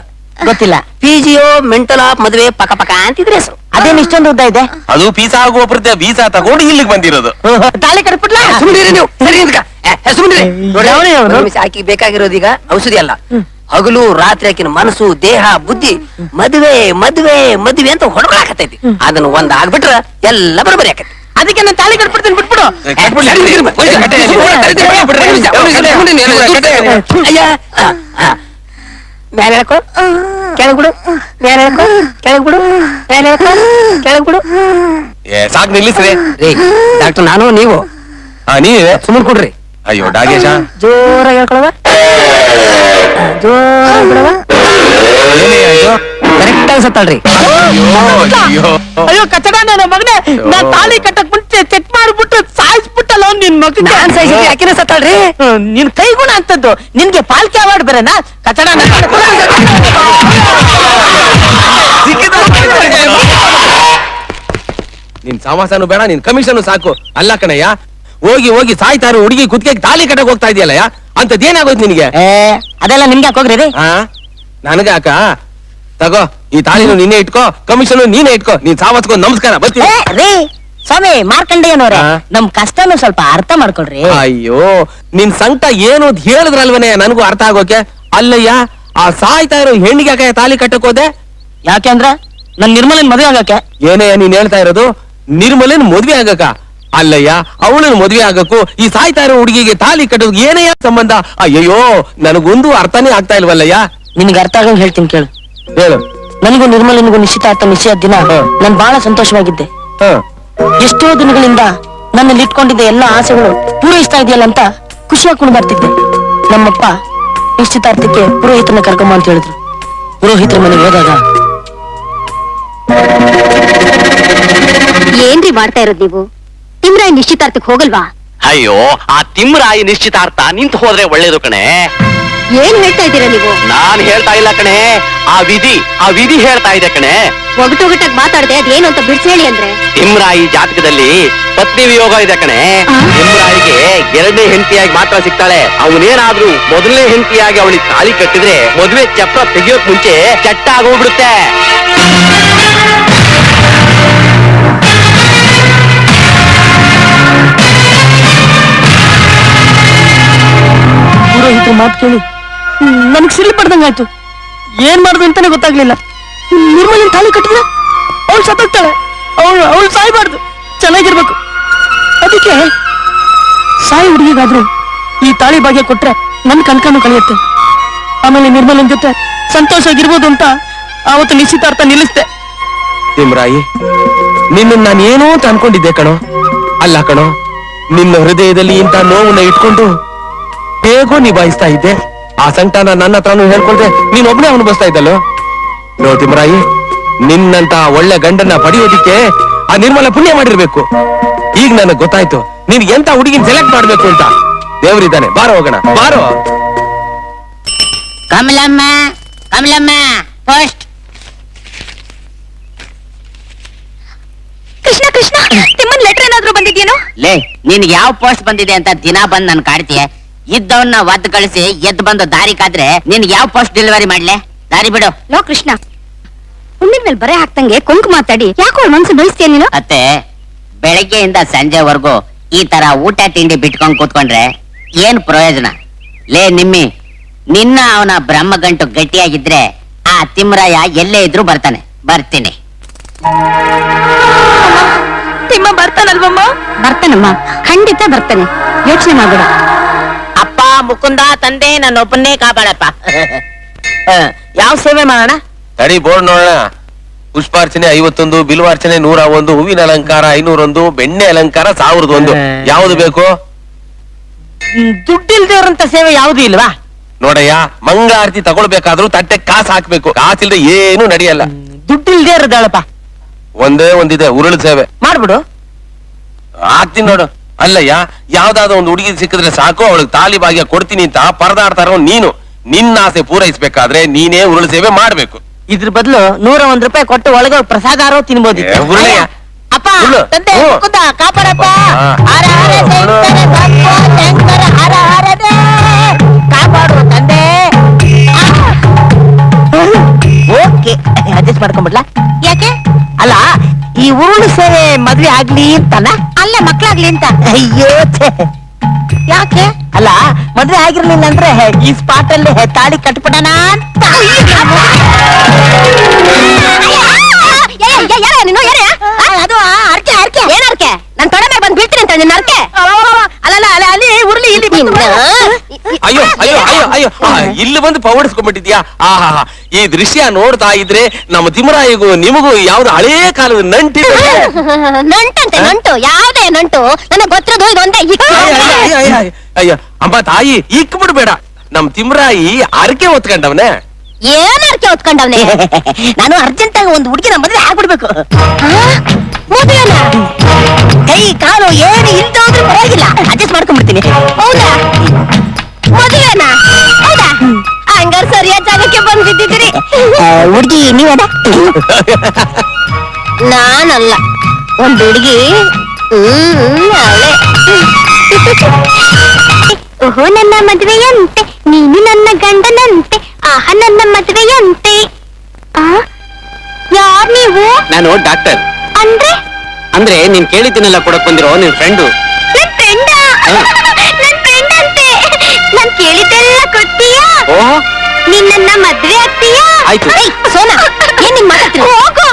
ಗೊತ್ತಿಲ್ಲ. ಪಿಜಿಒ ಮೆಂಟಲ್ ಆಫ್ ಮದುವೆ ಪಕ ಪಕ ಅಂತಿದ್ರೆ ಹೆಸರು. ಅದೇನ್ ಇಷ್ಟೊಂದು ಉದ್ದ ಇದೆ? ಅದು ಪೀಸಾ ಆಗುವ ಪ್ರತಿ ವೀಸಾ ತಗೊಂಡು ಇಲ್ಲಿಗೆ ಬಂದಿರೋದು. ತಾಳಿ ಕಟ್ಬಿಟ್ಲ. ಸುಮ್ನಿರಿ ನೀವು. ಸರಿ ನಿಂತ್ಕ. ಸುಮ್ನಿರಿ. ನೋಡಿ, ಯಾವನೇ ಅವ್ನು? ಆಕಿ ಬೇಕಾಗಿರೋದು ಈಗ ಔಷಧಿ ಅಲ್ಲ, ಹಗಲು ರಾತ್ರಿ ಆಕಿನ ಮನಸ್ಸು ದೇಹ ಬುದ್ಧಿ ಮದುವೆ ಮದುವೆ ಮದುವೆ ಅಂತ ಹೊಡ್ಕೊಳಕತ್ತೈತಿ. ಅದನ್ನ ಒಂದ್ ಆಗ್ಬಿಟ್ರ ಎಲ್ಲ ಬರೋಬರಿ ಆಕೈತಿ. ಅದಕ್ಕೆ ನಾನು ತಾಳಿ ಕಟ್ಬಿಡ್ತೀನಿ, ಬಿಟ್ಬಿಡು. ಮೇಲೆ ಹೇಳ್ಕೊ, ಕೆಳಗ್ಬಿಡು. ಮೇಲೆ ಹೇಳ್ಕೊ, ಕೆಳಗ್ಬಿಡು. ಮೇಲೆ ಹೇಳ್ಕೊ, ಕೆಳಗ್ಬಿಡು. ಸಾಕ್ ನಿಲ್ಲಿಸ್ರಿ. ರೀ ಡಾಕ್ಟರ್, ನಾನು ನೀವು ನೀವೇ ಸುಮ್ಮನೆ ಕೊಡ್ರಿ. ಅಯ್ಯೋ ಡಾಗೇಶ, ಜೋರಾಗಿ ಹೇಳ್ಕೊಳವ, ಜೋರಾಗಿ ಬಿಡವ. ಕರೆಕ್ಟ್ ಆಗಿ ಸತ್ತಾಳ್ರಿ. ಅಯ್ಯೋ ಕಚಡ, ನನ್ನ ಮಗನೇ, ನಾನ್ ತಾಳಿ ಕಟ್ಟಕ್ ಮುಂಚೆ ಚೆಕ್ ಮಾಡ್ಬಿಟ್ಟು ಸಾಯಿಸ್ಬಿಟ್ಟಲ್ಲ ನಿನ್ ಮಗ. ನಾನ್ ಸಾಯಿಸಿದ್ರೆ ಯಾಕಿನ ಸತ್ತಾಳ್ರಿ? ನಿನ್ ಕೈಗುಣ ಅಂತದ್ದು. ನಿನ್ಗೆ ಪಾಲ್ಕೆ ಅವಾರ್ಡ್ ಬೇರೆನಾ? ಕಚಡ. ನಿನ್ ಸಮಾಸನು ಬೇಡ, ನಿನ್ ಕಮಿಷನ್ ಸಾಕು. ಅಲ್ಲ ಕಣಯ್ಯ, ಹೋಗಿ ಹೋಗಿ ಸಾಯ್ತಾರು ಹುಡುಗಿ ಕುತ್ತಿಗೆ ತಾಳಿ ಕಟ್ಟಕ್ ಹೋಗ್ತಾ ಇದೆಯಲ್ಲಯ್ಯ, ಅಂತದೇನಾಗೋಯ್ತು ನಿನಗೆ? ಅದೆಲ್ಲ ನಿಮ್ಗೆ ಯಾಕೆ ಹೋಗ್ರಿ? ನನಗೆ ಅಕ್ಕ, ತಗೋ ಈ ತಾಳಿನು ನೀನೇ ಇಟ್ಕೋ, ಕಮಿಷನ್ ನೀನೇ ಇಟ್ಕೋ. ನೀನ್ ಸಾವತ್ಕೊ. ನಮಸ್ಕಾರ, ಬರ್ತೀನಿ. ರೀ ಸ್ವಾಮಿ ಮಾರ್ಕಂಡೇಯನವ್ರೆ, ನಮ್ ಕಷ್ಟನು ಸ್ವಲ್ಪ ಅರ್ಥ ಮಾಡ್ಕೊಳ್ರಿ. ಅಯ್ಯೋ, ನಿನ್ ಸಂಕಟ ಏನು ಅಂತ ಹೇಳಿದ್ರಲ್ವನೇ ನನಗೂ ಅರ್ಥ ಆಗೋಕೆ. ಅಲ್ಲಯ್ಯ, ಆ ಸಾಯ್ತಾ ಇರೋ ಹೆಣ್ಣಿಗೆ ಯಾಕೆ ತಾಳಿ ಕಟ್ಟಕ್ ಹೋದೆ? ಯಾಕೆಂದ್ರ ನನ್ ನಿರ್ಮಲನ್ ಮದುವೆ ಆಗಕ್ಕೆ. ಏನೇ ನೀನ್ ಹೇಳ್ತಾ ಇರೋದು? ನಿರ್ಮಲನ್ ಮದ್ವೆ ಆಗಕ? ಅಲ್ಲಯ್ಯ, ಅವಳನ್ನ ಮದ್ವೆ ಆಗಕ್ಕೂ ಈ ಸಾಯ್ತಾ ಇರೋ ಹುಡುಗಿಗೆ ತಾಳಿ ಕಟ್ಟೋದು ಏನಯ್ಯ ಸಂಬಂಧ? ಅಯ್ಯಯ್ಯೋ, ನನಗೊಂದು ಅರ್ಥನೇ ಆಗ್ತಾ ಇಲ್ವಲ್ಲಯ್ಯ. ನಿನ್ಗೆ ಅರ್ಥ ಆಗಂಗ್ ಹೇಳ್ತೀನಿ ಕೇಳು. ಹೇಳು. ನನಗೂ ನಿರ್ಮಲನಿಗೂ ನಿಶ್ಚಿತಾರ್ಥ ನಿಶ್ಚಯ ದಿನ ನಾನ್ ಬಹಳ ಸಂತೋಷವಾಗಿದ್ದೆ. ಎಷ್ಟೋ ದಿನಗಳಿಂದ ನನ್ನಲ್ಲಿ ಇಟ್ಕೊಂಡಿದ್ದ ಎಲ್ಲ ಆಸೆಗಳು ಪೂರೈಸ್ತಾ ಇದೆಯಲ್ಲ ಅಂತ ಖುಷಿಯಾಗಿ ಕುಣಿದಾಡ್ತಿದ್ದೆ. ನಮ್ಮಪ್ಪ ನಿಶ್ಚಿತಾರ್ಥಕ್ಕೆ ಪುರೋಹಿತನ ಕರ್ಕೊಂಬ ಅಂತ ಹೇಳಿದ್ರು. ಪುರೋಹಿತರ ಮನೆಗೆ ಹೋದಾಗ, ಏನ್ರಿ ಮಾಡ್ತಾ ಇರೋದ್ ನೀವು? ತಿಮ್ರಾಯ್ ನಿಶ್ಚಿತಾರ್ಥಕ್ಕೆ ಹೋಗಲ್ವಾ? ಅಯ್ಯೋ, ಆ ತಿಮ್ರಾಯಿ ನಿಶ್ಚಿತಾರ್ಥ ನಿಂತು ಹೋದ್ರೆ ಒಳ್ಳೇದು ಕಣೆ. ಏನ್ ಹೇಳ್ತಾ ಇದ್ದೀರಾ ನೀವು? ನಾನ್ ಹೇಳ್ತಾ ಇಲ್ಲ ಕಣೆ, ಆ ವಿಧಿ ಹೇಳ್ತಾ ಇದೆ ಕಣೆ. ಒಗಟೊಗಟಾಗಿ ಮಾತಾಡದೆ ಅದೇನು ಅಂತ ಬಿಡ್ಸಿ ಹೇಳಿ ಅಂದ್ರೆ. ತಿಮ್ರಾಯಿ ಜಾತಕದಲ್ಲಿ ಪತ್ನಿ ವಿಯೋಗ ಇದೆ ಕಣೆ. ತಿಮ್ರಾಯಿಗೆ 2ನೇ ಹೆಂಡತಿಯಾಗಿ ಮಾತ್ರ ಸಿಗ್ತಾಳೆ. ಅವನೇನಾದ್ರೂ ಮೊದಲನೇ ಹೆಂಡತಿಯಾಗಿ ಅವಳಿಗೆ ತಾಳಿ ಕಟ್ಟಿದ್ರೆ ಮದುವೆ ಚಪ್ರ ತೆಗಿಯೋಕ್ ಮುಂಚೆ ಚಟ್ಟ ಆಗೋಗ್ಬಿಡುತ್ತೆ. ಪುರೋಹಿತರ ಮಾತು ಕೇಳಿ ನನ್ಗ್ ಸಿಳ್ಳಿ ಪಡ್ದಂಗಾಯ್ತು. ಏನ್ ಮಾಡುದು ಅಂತಾನೆ ಗೊತ್ತಾಗ್ಲಿಲ್ಲ. ನಿರ್ಮಲನ್ ತಾಳಿ ಕಟ್ಟಿದ್ರೆ ಅವಳು ಸತ್ತೋಗ್ತಾಳೆ. ಅವಳು ಸಾಯ್ಬಾರ್ದು, ಚೆನ್ನಾಗಿರ್ಬೇಕು. ಅದಕ್ಕೆ ಸಾಯಿ ಹುಡುಗಿಗಾದ್ರು ಈ ತಾಳಿ ಭಾಗ್ಯ ಕೊಟ್ರೆ ನನ್ ಕಣ್ಕಣ್ಣು ಕಳೆಯುತ್ತೆ. ಆಮೇಲೆ ನಿರ್ಮಲನ್ ಜೊತೆ ಸಂತೋಷವಾಗಿರ್ಬೋದು ಅಂತ ಆವತ್ತು ನಿಶ್ಚಿತಾರ್ಥ ನಿಲ್ಲಿಸ್ದೆ. ತಿಮ್ರಾಯಿ, ನಿನ್ನ ನಾನು ಏನೋ ಅಂತ ಅನ್ಕೊಂಡಿದ್ದೆ ಕಣೋ. ಅಲ್ಲ ಕಣೋ, ನಿನ್ನ ಹೃದಯದಲ್ಲಿ ಇಂಥ ನೋವನ್ನ ಇಟ್ಕೊಂಡು ಹೇಗೋ ನಿಭಾಯಿಸ್ತಾ ಇದ್ದೆ. ಆ ಸಂಕಟನ ನನ್ನ ಹತ್ರನೂ ಹೇಳ್ಕೊಳ್ದೆ ನೀನೊಬ್ನೇ ಅನುಭವಿಸ್ತಾ ಇದ್ದಲ್ಲೋ. ನೋ ತಿಮ್ರಾಯಿ, ನಿನ್ನಂತ ಒಳ್ಳೆ ಗಂಡನ್ನ ಪಡೆಯೋದಿಕ್ಕೆ ಆ ನಿರ್ಮಲ ಪುಣ್ಯ ಮಾಡಿರ್ಬೇಕು. ಈಗ ನನಗ್ ಗೊತ್ತಾಯ್ತು ನೀನ್ ಎಂತ ಹುಡುಗಿನ ಸೆಲೆಕ್ಟ್ ಮಾಡ್ಬೇಕು ಅಂತ. ದೇವ್ರಿದ್ದಾನೆ, ಬಾರೋ ಹೋಗೋಣ, ಬಾರೋ. ಕಮಲಮ್ಮ, ಕಮಲಮ್ಮ ಫಸ್ಟ್. ಕೃಷ್ಣ ಕೃಷ್ಣ, ತಿಮ್ಮನ್ ಲೆಟರ್ ಏನಾದ್ರೂ ಬಂದಿದ್ಯಾ? ಇದೆಯೇನೋ? ಲೇ ನಿನ್ಗೆ ಯಾವ ಪೋಸ್ಟ್ ಬಂದಿದೆ ಅಂತ ದಿನ ಬಂದ್ ನನ್ ಕಾಡ್ತೀಯ. ಇದ್ದವನ್ನ ಒದ್ದು ಕಳಿಸಿ ಎದ್ದು ಬಂದು ದಾರಿ ಕಾದ್ರೆ ನಿನ್ಗೆ ಯಾವ ಪೋಸ್ಟ್ ಡೆಲಿವರಿ ಮಾಡ್ಲೆ? ದಾರಿ ಬಿಡು. ಲೋ ಕೃಷ್ಣ, ಹುಣ್ಣಿನ ಮೇಲೆ ಬರೆ ಹಾಕ್ತಂಗೆ ಕೊಂಕು ಮಾತಾಡಿ ಯಾಕೋ ಮನ್ಸು ಬಯಸ್ತೀಯ ನೀನು? ಅತ್ತೆ, ಬೆಳಗ್ಗೆಯಿಂದ ಸಂಜೆವರೆಗೂ ಈ ತರ ಊಟ ತಿಂಡಿ ಬಿಟ್ಕೊಂಡ್ ಕೂತ್ಕೊಂಡ್ರೆ ಏನ್ ಪ್ರಯೋಜನ? ಲೇ ನಿಮ್ಮಿ, ನಿನ್ನ ಅವನ ಬ್ರಹ್ಮಗಂಟು ಗಟ್ಟಿಯಾಗಿದ್ರೆ ಆ ತಿಮ್ರಾಯ ಎಲ್ಲೇ ಇದ್ರು ಬರ್ತಾನೆ. ಬರ್ತೀನಿ. ತಿಮ್ಮ ಬರ್ತಾನಲ್ವಮ್ಮ? ಬರ್ತಾನಮ್ಮ, ಖಂಡಿತ ಬರ್ತಾನೆ, ಯೋಚನೆ ಮಾಡ್ಬೇಡ. ಅಪ್ಪ ಮುಕುಂದ ತಂದೆ ನನ್ನೊಬ್ಬನ್ನೇ ಕಾಪಾಡಪ್ಪ. ಯಾವ ಸೇವೆ ಮಾಡೋಣ? ತಡಿ ಬೋರ್ಡ್ ನೋಡೋಣ. ಪುಷ್ಪಾರ್ಚನೆ 51, ಬಿಲ್ವಾರ್ಚನೆ 101, ಹೂವಿನ ಅಲಂಕಾರ 501, ಬೆಣ್ಣೆ ಅಲಂಕಾರ 1001. ಯಾವ್ದು ಬೇಕು? ದುಡ್ಡಿಲ್ದೇವ್ರಂತ ಸೇವೆ ಯಾವ್ದು ಇಲ್ವಾ? ನೋಡಯ್ಯ, ಮಂಗಳಾರತಿ ತಗೊಳ್ಬೇಕಾದ್ರೂ ತಟ್ಟೆ ಕಾಸು ಹಾಕ್ಬೇಕು. ಕಾಸಿಲ್ದೆ ಏನು ನಡೆಯಲ್ಲ. ದುಡ್ಡಿಲ್ದೇ ಇರೋದಳಪ್ಪ. ಒಂದೇ ಒಂದಿದೆ, ಉರುಳು ಸೇವೆ ಮಾಡ್ಬಿಡು. ಆಗ್ತೀನಿ ನೋಡು. ಅಲ್ಲಯ್ಯ, ಯಾವ್ದಾದ್ರು ಒಂದು ಹುಡುಗಿ ಸಿಕ್ಕಿದ್ರೆ ಸಾಕು, ಅವಳಿಗೆ ತಾಲಿ ಭಾಗ್ಯ ಕೊಡ್ತೀನಿ ಅಂತ ಪರದಾಡ್ತಾರೋ ನೀನು. ನಿನ್ನ ಆಸೆ ಪೂರೈಸ್ಬೇಕಾದ್ರೆ ನೀನೇ ಉರುಳು ಸೇವೆ ಮಾಡ್ಬೇಕು. ಇದ್ರ ಬದಲು 101 ರೂಪಾಯಿ ಕೊಟ್ಟು ಒಳಗೆ ಪ್ರಸಾದಾರೋ ತಿನ್ಬೋದಿತ್ತು. ಉರುಳಯ್ಯ, ಅಪ್ಪ ಉರುಳು. ತಂದೆ ಹ್ಞೂ. ಮುಕುಂದ ಕಾಪಾಡಪ್ಪ. ಹಾ. ಹರ ಹರ ಶಂಕರ ಭಕ್ತ ಶಂಕರ ಹರ ಹರದೆ ಕಾಪಾಡು ತಂದೆ. ಓಕೆ, ಅಡ್ಜಸ್ಟ್ ಮಾಡ್ಕೊಂಡ್ಬಿಡ್ಲಾ? ಯಾಕೆ? ಅಲ್ಲ, ಈ ಉರುಳು ಸೇವೆ ಮದ್ವೆ ಆಗ್ಲಿ ಅಂತಲ್ಲ? ಅಲ್ಲ, ಮಕ್ಳಾಗ್ಲಿ ಅಂತ. ಅಯ್ಯೋ ಛೆ. ಯಾಕೆ? ಅಲ್ಲ, ಮದ್ವೆ ಆಗಿರ್ಲಿಲ್ಲ ಅಂದ್ರೆ ಈ ಸ್ಪಾಟ್ ಅಲ್ಲಿ ತಾಳಿ ಕಟ್ಬಿಡೋಣ ಅಂತ. ಅದು ಅರ್ಕೆ ಅರ್ಕೆ ಏನ್ ಅರ್ಕೆ? ನನ್ ತೊಡೆ ಮೇಲೆ ಬಂದ್ ಬೀಳ್ತೀನಿ ಅಂತ ನಿನ್ನ ಅರ್ಕೆ. ಅಲ್ಲಲ್ಲ, ಅಲ್ಲಿ ಉರುಳಿ ಇಲ್ಲಿ ಅಯ್ಯೋ ಅಯ್ಯೋ ಅಯ್ಯೋ ಅಯ್ಯೋ, ಇಲ್ಲಿ ಬಂದು ಪವಡಿಸ್ಕೊಂಡ್ಬಿಟ್ಟಿದ್ಯಾ? ಆಹಾ, ಈ ದೃಶ್ಯ ನೋಡ್ತಾ ಇದ್ರೆ ನಮ್ಮ ತಿಮ್ಮರಾಯಿಗೂ ನಿಮಗೂ ಯಾವ್ದು ಹಳೇ ಕಾಲದ ನಂಟಿದೆ. ನಂಟಂತೆ ನಂಟು? ಯಾವ್ದೇ ನಂಟು? ನನಗ್ ಗೊತ್ತಿರೋದು ಇದೊಂದೇ. ಅಯ್ಯೋ ಅಮ್ಮ ತಾಯಿ, ಇಕ್ ಬಿಡ್ಬೇಡ. ನಮ್ ತಿಮ್ಮರಾಯಿ ಅರಕೆ ಹೊತ್ಕೊಂಡವನೆ. ಏನ್ ಅರ್ಕೆ ಹೊತ್ಕೊಂಡವ್ನೆ? ನಾನು ಅರ್ಜೆಂಟ್ ಆಗಿ ಒಂದು ಹುಡುಗಿನ ಮದ್ವೆ ಆಗ್ಬಿಡ್ಬೇಕು. ಮದುವೆನಾ? ಕೈ ಕಾಲು ಏನು ಇಲ್ದೋದ್ರೂ ಪರವಾಗಿಲ್ಲ, ಅಡ್ಜಸ್ಟ್ ಮಾಡ್ಕೊಂಡ್ಬಿಡ್ತೀನಿ. ಹೌದಾ? ಮದುವೆನಾ? ಹೌದಾ? ಹಂಗಾರ ಸರಿಯಾದ ಜಾಗಕ್ಕೆ ಬಂದ್ ಬಿದ್ದಿದ್ದೀರಿ. ಹುಡುಗಿ ನೀವದ? ನಾನಲ್ಲ, ಒಂದ್ ಹುಡುಗಿ. ಅವಳೆ. ಓಹೋ, ನನ್ನ ಮದುವೆಯಂತೆ, ನೀನು ನನ್ನ ಗಂಡನಂತೆ, ಆಹ ನನ್ನ ಮದುವೆಯಂತೆ. ಯಾರ್ ನೀವು? ನಾನು ಡಾಕ್ಟರ್. ಅಂದ್ರೆ ನೀನ್ ಕೇಳಿದ್ದೀನಲ್ಲ ಕೊಡಕ್ ಬಂದಿರೋ ನಿನ್ ಫ್ರೆಂಡು. ನನ್ ಫ್ರೆಂಡ? ನನ್ ಫ್ರೆಂಡ್ ಅಂತೆ. ನಾನ್ ಕೇಳಿದ್ದೆಲ್ಲ ಕೊಡ್ತೀಯಾ? ಓಹೋ, ನೀನ್ ನನ್ನ ಮದ್ವೆ ಆಗ್ತೀಯಾ? ಆಯ್ತು. ಸೋನಾ, ಏನ್ ನಿನ್ ಮಾತಾಡ್ತೀರ? ಹೋಗು,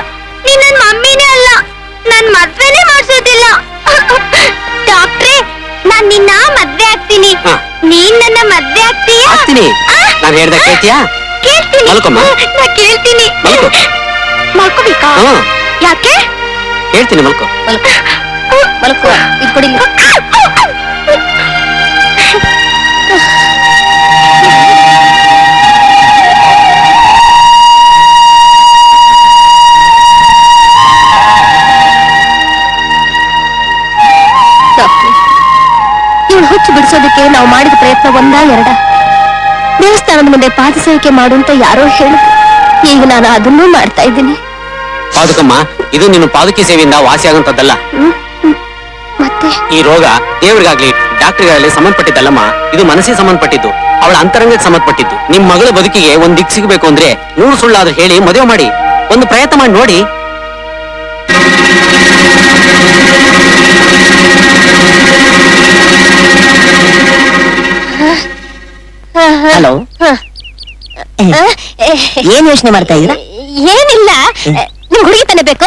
ನೀನ್ ನನ್ ಮಮ್ಮಿನೇ ಅಲ್ಲ, ನನ್ ಮದ್ವೆನೇ ಮಾಡ್ಸೋದಿಲ್ಲ. ಡಾಕ್ಟ್ರೇ, ನಾನ್ ನಿನ್ನ ಮದ್ವೆ ಆಗ್ತೀನಿ. ಹಾ. ನೀನ್ ನನ್ನ ಮದ್ವೆ ಆಗ್ತೀಯಾ? ಆಗ್ತೀನಿ. ನಾನ್ ಹೇಳ್ದ ಕೇಳ್ತೀಯಾ? ಕೇಳ್ತೀನಿ. ಮಲ್ಕೊಮ್ಮ. ನಾ ಕೇಳ್ತೀನಿ. ಮಲ್ಕೊ. ಮಲ್ಕೋಬೇಕಾ? ಹ್ಮ್. ಯಾಕೆ? ಹೇಳ್ತೀನಿ, ಮಲ್ಕೊ. ಮಲ್ಕೋ, ಇದು ಕೊಡಿ. ಇವಳು ಹುಚ್ಚು ಬಿಡಿಸೋದಕ್ಕೆ ನಾವು ಮಾಡಿದ ಪ್ರಯತ್ನ ಒಂದಾ ಎರಡ? ದೇವಸ್ಥಾನದ ಮುಂದೆ ಪಾದಸೇವಿಕೆ ಮಾಡು ಅಂತ ಯಾರೋ ಹೇಳು. ಈಗ ನಾನು ಅದನ್ನೂ ಮಾಡ್ತಾ ಇದ್ದೀನಿ. ಪಾದುಕಮ್ಮ, ಇದು ನಿನ್ನ ಪಾದುಕಿ ಸೇವೆಯಿಂದ ವಾಸಿ ಆಗುವಂತದ್ದಲ್ಲ. ಮತ್ತೆ ಈ ರೋಗ ದೇವರಿಗಾಗ್ಲಿ ಡಾಕ್ಟರ್ಗಾಗ್ಲಿ ಸಂಬಂಧಪಟ್ಟಿದ್ದಲ್ಲಮ್ಮ, ಇದು ಮನಸ್ಸಿಗೆ ಸಂಬಂಧಪಟ್ಟಿದ್ದು, ಅವಳ ಅಂತರಂಗಕ್ಕೆ ಸಂಬಂಧಪಟ್ಟಿದ್ದು. ನಿಮ್ ಮಗಳ ಬದುಕಿಗೆ ಒಂದ್ ದಿಕ್ಕು ಸಿಗಬೇಕು ಅಂದ್ರೆ 100 ಸುಳ್ಳಾದ್ರೂ ಹೇಳಿ ಮದುವೆ ಮಾಡಿ. ಒಂದು ಪ್ರಯತ್ನ ಮಾಡಿ ನೋಡಿ. ಹಲೋ, ಏನ್ ಯೋಚನೆ ಮಾಡ್ತಾ ಇದ್ದೀರಾ? ಏನಿಲ್ಲ, ನಿಮ್ ಹುಡುಗಿ ತಾನೆ ಬೇಕು?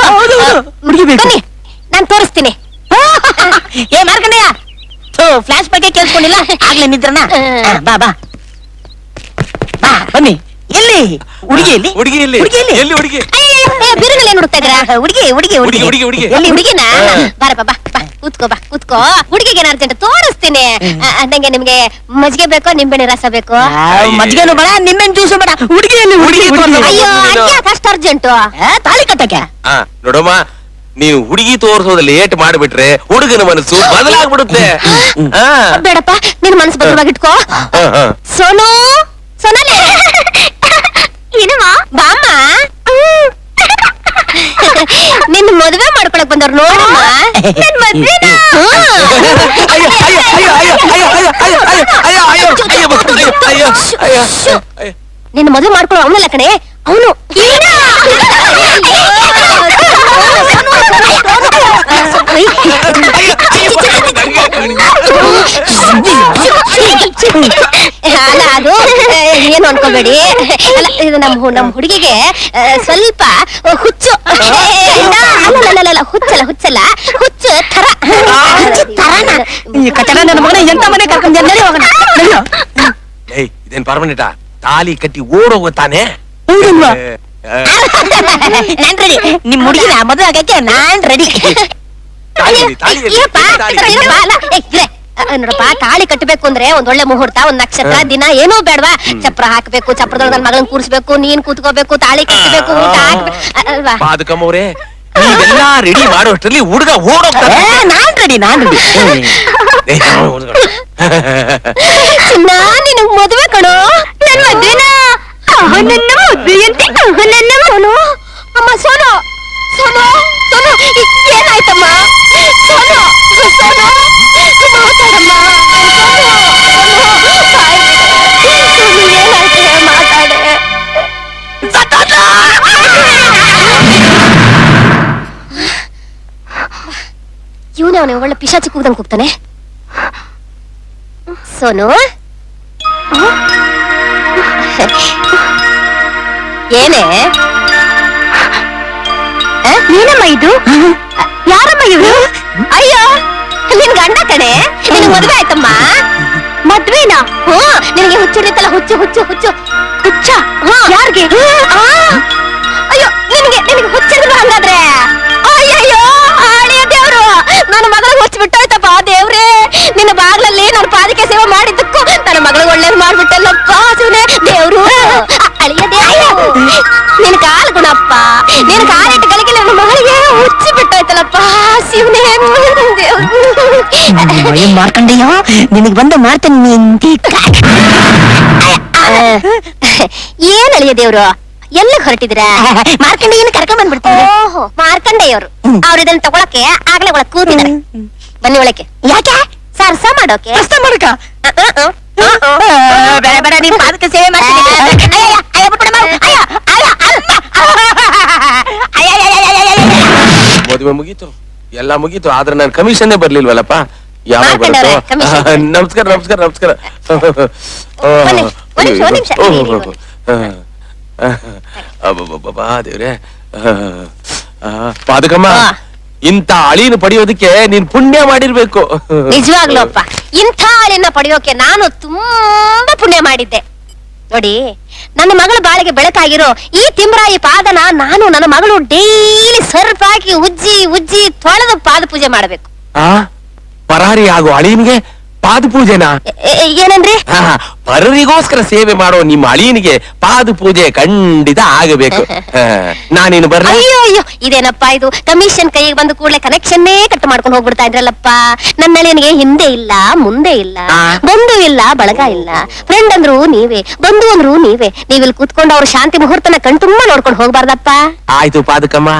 ಹುಡುಗಿ ಬೇಕು. ಬನ್ನಿ, ನಾನ್ ತೋರಿಸ್ತೀನಿ. ಏ ಮಾರ್ಕಂಡೆಯ, ಫ್ಲಾಶ್ ಬಗ್ಗೆ ಕೇಳ್ಕೊಂಡಿಲ್ಲ ಆಗ್ಲೇ ನಿದ್ರನ? ಬಾ ಬಾ ಬಾ, ಬನ್ನಿ. ಎಲ್ಲಿ ಹುಡುಗಿ? ಎಲ್ಲಿ ಹುಡುಗಿ? ಎಲ್ಲಿ ಹುಡುಗಿ ಎಲ್ಲಿ? ಎಲ್ಲಿ ಹುಡುಗಿ? ಬಿರುಗಲ್ಲಿ ಏನ್ ಹುಡುಕ್ತಾ ಇದ್ದೀರಾ? ಹುಡುಗಿ ಹುಡುಗಿ ಹುಡುಗಿ, ಹುಡುಗಿ, ಹುಡುಗಿ. ಎಲ್ಲಿ ಹುಡುಗಿನ? ಬಾರಪ್ಪ, ಬಾ ಬಾ, ಕೂತ್ಕೋ, ಬಾ ಕೂತ್ಕೋ. ಹುಡುಗಿಗೆ ಏನ್ ಅರ್ಜೆಂಟ್ ತೋರಿಸ್ತೀನಿ. ನಂಗೆ ನಿಮ್ಗೆ ಮಜ್ಜಿಗೆ ಬೇಕೋ ನಿಂಬೆಣ್ಣೆ ರಸ ಬೇಕೋ? ಮಜ್ಜಿಗೆನು ಬೇಡ, ನಿಮ್ಮೆನ್ ಜ್ಯೂಸು ಬೇಡ. ಹುಡುಗಿ ಎಲ್ಲಿ? ಹುಡುಗಿ ಅಯ್ಯೋ, ಅದ್ಯಾಕೆ ಅಷ್ಟು ಅರ್ಜೆಂಟು? ತಾಳಿ ಕಟ್ಟಕ್ಕೆ. ನೋಡಮ್ಮ, ನೀವು ಹುಡುಗಿ ತೋರಿಸೋದ್ ಲೇಟ್ ಮಾಡ್ಬಿಟ್ರೆ ಹುಡುಗನ ಮನಸ್ಸು ಬದಲಾಗ್ಬಿಡುತ್ತೆ. ಬೇಡಪ್ಪ, ನಿನ್ ಮನಸ್ಸು ಬದಲಾಗಿಟ್ಕೋ. ಸೋನು, ಸೋನಾಲಿ, ಏನಮ್ಮ? ಬಾಮ್ಮ. ನಿನ್ ನಿನ್ನ ಮದುವೆ ಮಾಡ್ಕೊಳಕ್ ಬಂದವ್ರು ನೋಡಮ್ಮ. ನನ್ ಮದ್ವೆನಾ? ನಿನ್ನ ಮದುವೆ ಮಾಡ್ಕೊಳ್ಳೋ ಅವನಲ್ಲ ಕಣೆ, ಅವನು. ಅಲ್ಲ ಅದು ಏನು ಅನ್ಕೋಬೇಡಿ. ಅಲ್ಲ ಇದು ನಮ್ ಹುಡುಗಿಗೆ ಸ್ವಲ್ಪ ಹುಚ್ಚು. ಅಲ್ಲ ಹುಚ್ಚಲ್ಲ ಹುಚ್ಚು ತರ. ಕಚಡ ನನ್ನ ಮಗನ ಎಂತ ಮನೆ ಕರ್ಕೊಂಡ್ ಹೋಗೋಣ. ಇದೇನ್ ಪರ್ಮನೆಂಟಾ? ತಾಲಿ ಕಟ್ಟಿ ಓಡೋಗ ತಾನೆ. ನಾನ್ ರೆಡಿ. ನಿಮ್ ಹುಡುಗಿನ ಮದುವೆ ಆಗಕ್ಕೆ ನಾನ್ ರೆಡಿ. ನೋಡಪ್ಪ, ತಾಳಿ ಕಟ್ಟಬೇಕು ಅಂದ್ರೆ ಒಂದ್ ಒಳ್ಳೆ ಮುಹೂರ್ತ, ಒಂದ್ ನಕ್ಷತ್ರ, ದಿನ ಏನೂ ಬೇಡವಾ? ಚಪ್ರ ಹಾಕ್ಬೇಕು, ಚಪ್ರದೊಳಗೆ ನನ್ ಮಗಳನ್ನ ಕೂರಿಸ್ಬೇಕು, ನೀನ್ ಕೂತ್ಕೋಬೇಕು, ತಾಳಿ ಕಟ್ಟಬೇಕು, ಊಟ ಹಾಕ್ಬೇಕು ಅಲ್ವಾ? ಪಾದಕಮ್ಮವ್ರೆ, ನೀವೆಲ್ಲಾ ರೆಡಿ ಮಾಡೋಷ್ಟ್ರಲ್ಲಿ ಹುಡುಗ ಓಡೋಗ್ತಾನೆ. ನಾನ್ ರೆಡಿ. ಚಿನ್ನ, ನಿನಗ್ ಮದುವೆ ಕಣೋ. ನನ್ ಮದ್ವೆನಾ? ನನ್ನ ಮದ್ವೆಯಂತೆ. ನನ್ನ ಸೋನು. ಅಮ್ಮ ಸೋನು, ಸೋನು, ಸೋನು, ಏನಾಯ್ತಮ್ಮ? ಸೋನು, ಸೋನು, ಮಾತಾಡಮ್ಮ. ಏನಾಯ್ತು? ಮಾತಾಡೆ. ಇವನೇ ಅವನೇ ಒಳ್ಳೆ ಪಿಶಾಚಿ ಕೂಗ್ದಂಗ್ ಕೂಗ್ತಾನೆ. ಸೋನು, ಏನೇ? ಏನಮ್ಮ ಇದು? ಯಾರಮ್ಮ ಇವ್ರು? ಅಯ್ಯೋ, ನಿನ್ ಗಂಡ ಕಣೆ. ನಿನ್ ಮದ್ವೆ ಆಯ್ತಮ್ಮ? ಮದ್ವೆನಾ? ನಿನಗೆ ಹುಚ್ಚಿಡಿತಲ್ಲ, ಹುಚ್ಚು ಹುಚ್ಚು ಹುಚ್ಚು ಹುಚ್ಚ. ಯಾರಿಗೆ? ಅಯ್ಯೋ, ನಿನಗೆ ಹುಚ್ಚಿಡಿದ್ರು ಹಂಗಾದ್ರೆ? ಅಯ್ಯಯ್ಯೋ, ಆಳಿಯ ದೇವ್ರು, ನನ್ನ ಮಗಳಿಗೆ ಹುಚ್ಚು ಬಿಟ್ಟೋಯ್ತಪ್ಪ. ದೇವ್ರೇ, ನಿನ್ನ ಬಾಗ್ಲಲ್ಲಿ ನನ್ನ ಪಾದಕ್ಕೆ ಸೇವೆ ಮಾಡಿದ್ದಕ್ಕೂ ನನ್ನ ಮಗಳಿಗೆ ಒಳ್ಳೇದು ಮಾಡ್ಬಿಟ್ಟಲ್ಲಪ್ಪ. ಸುನೆ ದೇವ್ರು, ಅಳಿಯ ದೇವ್ರು, ನಿನ್ ಕಾಲ್ ಗುಣಪ್ಪ. ನಿನ್ ಕಾಲಿಟ್ಟು ಗಳಿಗೆ ನನ್ನ ಮಗಳಿಗೆ ಹುಚ್ಚಿ ಬಿಟ್ಟೋಯ್ತಲ್ಲಪ್ಪ. ಶಿವನೇ ದೇವ್ರು. ಮಾಡ್ಕೊಂಡೆಯೋ, ನಿನಗ್ ಬಂದು ಮಾಡ್ತೇನೆ. ಏನ್ ಅಳಿಯ ದೇವ್ರು, ಎಲ್ಲಿ ಹೊರಟಿದ್ದೀರಾ? ಮಾರ್ಕಂಡೆಯನ್ನ ಕರ್ಕೊಂಡ್ ಬಂದ್ಬಿಡ್ತಾರೆ. ಓಹೋ, ಮಾರ್ಕಂಡೆಯವರು. ಅವ್ರು ಇದನ್ನ ತಗೊಳಕ್ಕೆ ಆಗ್ಲೇ ಒಳಗ್ ಕೂತಿದ್ದಾರೆ. ಬನ್ನಿ ಒಳಕ್ಕೆ. ಯಾಕೆ? ಸರ್ಸ ಮಾಡೋಕೆ. ಮಾಡಕ ಬೇಡ ಬೇಡ, ನಿಮ್ ಪಾದಕ್ಕೆ ಸೇವೆ ಮಾಡ್ತೀನಿ. ಮದುವೆ ಮುಗೀತು, ಎಲ್ಲ ಮುಗೀತು, ಆದ್ರೆ ನನ್ ಕಮಿಷನ್ನೇ ಬರ್ಲಿಲ್ವಲ್ಲಪ್ಪ. ಯಾವಾಗ ಬರುತ್ತೋ? ನಮಸ್ಕಾರ ನಮಸ್ಕಾರ ನಮಸ್ಕಾರ. ದೇವ್ರೆ, ಪಾದಕಮ್ಮ, ಇಂಥ ಅಳಿನ ಪಡೆಯೋದಕ್ಕೆ ನೀನ್ ಪುಣ್ಯ ಮಾಡಿರ್ಬೇಕು. ನಿಜವಾಗ್ಲೂ ಅಪ್ಪ, ಇಂಥ ಅಳಿನ ಪಡೆಯೋಕೆ ನಾನು ತುಂಬಾ ಪುಣ್ಯ ಮಾಡಿದ್ದೆ. ನೋಡಿ, ನನ್ನ ಮಗಳ ಬಾಳಿಗೆ ಬೆಳಕಾಗಿರೋ ಈ ತಿಮ್ರಾಯಿ ಪಾದನ ನಾನು ನನ್ನ ಮಗಳು ಡೈಲಿ ಸರ್ಫ್ ಹಾಕಿ ಉಜ್ಜಿ ಉಜ್ಜಿ ತೊಳೆದು ಪಾದ ಪೂಜೆ ಮಾಡ್ಬೇಕು. ಪರಾರಿ ಆಗೋ ಅಳಿಯನಿಗೆ ಪಾದ ಪೂಜೆನಾ? ಏನಂದ್ರಿ? ಪರರಿಗೋಸ್ಕರ ಸೇವೆ ಮಾಡೋ ನಿಮ್ಮ ಅಳಿಯನಿಗೆ ಪಾದ ಪೂಜೆ ಖಂಡಿತ ಆಗಬೇಕು. ನಾನೇನು ಬರ್ಲಿ? ಅಯ್ಯೋ ಅಯ್ಯೋ, ಇದೇನಪ್ಪ ಇದು? ಕಮಿಷನ್ ಕೈಗೆ ಬಂದ ಕೂಡಲೇ ಕನೆಕ್ಷನ್ನೇ ಕಟ್ ಮಾಡ್ಕೊಂಡು ಹೋಗ್ಬಿಡ್ತಾ ಇದ್ರಲ್ಲಪ್ಪ. ನನ್ನ ಅಳಿಯನಿಗೆ ಹಿಂದೆ ಇಲ್ಲ, ಮುಂದೆ ಇಲ್ಲ, ಬಂಧು ಇಲ್ಲ, ಬಳಗ ಇಲ್ಲ. ಫ್ರೆಂಡ್ ಅಂದ್ರು ನೀವೇ, ಬಂಧು ಅಂದ್ರು ನೀವೇ. ನೀವಿಲ್ಲಿ ಕೂತ್ಕೊಂಡು ಅವ್ರ ಶಾಂತಿ ಮುಹೂರ್ತನ ಕಣ್ತುಂಬ ನೋಡ್ಕೊಂಡು ಹೋಗ್ಬಾರ್ದಪ್ಪ. ಆಯ್ತು ಪಾದಕಮ್ಮ,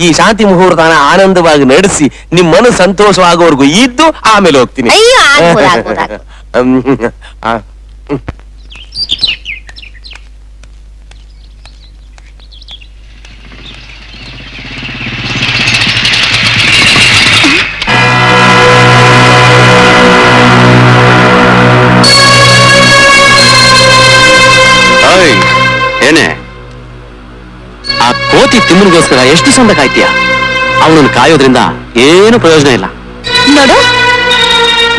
ಈ ಶಾಂತಿ ಮುಹೂರ್ತನ ಆನಂದವಾಗಿ ನಡೆಸಿ ನಿಮ್ ಮನಸ್ಸು ಸಂತೋಷವಾಗೋವರೆಗೂ ಇದ್ದು ಆಮೇಲೆ ಹೋಗ್ತೀನಿ. ಅಯ್ಯೋ, ಆಗ್ಬೋದು ಆಗ್ಬೋದು. ಏನೇ ಆ ಕೋತಿ ತಿಮ್ಮನಿಗೋಸ್ಕರ ಎಷ್ಟು ಸಂದ ಕಾಯ್ತೀಯ? ಅವನನ್ನು ಕಾಯೋದ್ರಿಂದ ಏನು ಪ್ರಯೋಜನ ಇಲ್ಲ. ನೋಡು,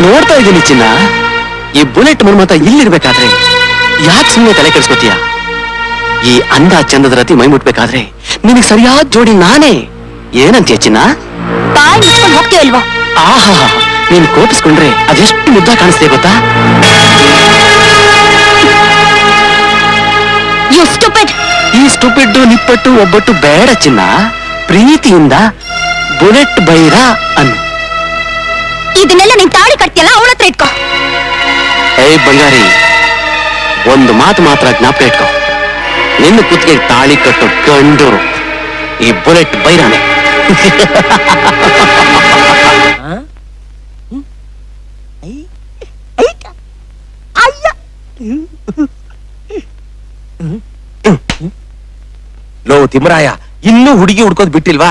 ನೋಡ್ತಾ ಇದ್ದೀನಿ ಚಿನ್ನ, ಈ ಬುಲೆಟ್ ಮನ್ಮತ ಇಲ್ಲಿರ್ಬೇಕಾದ್ರೆ ಯಾಕೆ ಸುಮ್ಮನೆ ತಲೆ ಕೆಡಿಸ್ಕೊತೀಯ? ಈ ಅಂದ ಚಂದದ ರತಿ ಮೈ ಮುಟ್ಬೇಕಾದ್ರೆ ನಿನಗೆ ಸರಿಯಾದ ಜೋಡಿ ನಾನೇ. ಏನಂತೀಯ ಚಿನ್ನ? ಬಾಯ್ ಮುಚ್ಕೊಂಡು ಹೋಗ್ತೀವಲ್ವಾ? ಆಹಾ, ನೀನ್ ಕೋಪಿಸ್ಕೊಂಡ್ರೆ ಅದೆಷ್ಟು ಮುದ್ದ ಕಾಣಿಸ್ತೇ ಗೊತ್ತಾ? You stupid. ಈ ಸ್ಟುಪಿಡ್ ನಿಪ್ಪಟ್ಟು ಒಬ್ಬಟ್ಟು ಬೇಡ ಚಿನ್ನ. ಪ್ರೀತಿಯಿಂದ ಬುಲೆಟ್ ಬೈರ ಅನ್ನು. ಇದನ್ನೆಲ್ಲ ನೀನ್ ತಾಳಿ ಕಟ್ತಿಯಲ್ಲ, ಅವಳ ಹತ್ರ ಇಟ್ಕೋ. ಏಯ್ ಬಂಗಾರಿ, ಒಂದು ಮಾತು ಮಾತ್ರ ಜ್ಞಾಪಕ ಇಟ್ಕೋ. ನಿನ್ನ ಕುತ್ತಿಗೆ ತಾಳಿ ಕಟ್ಟೋ ಗಂಡು ಈ ಬುಲೆಟ್ ಬೈರಾನೆ. ಲೋ ತಿಮ್ಮರಾಯ, ಇನ್ನೂ ಹುಡುಗಿ ಹುಡ್ಕೋದ್ ಬಿಟ್ಟಿಲ್ವಾ?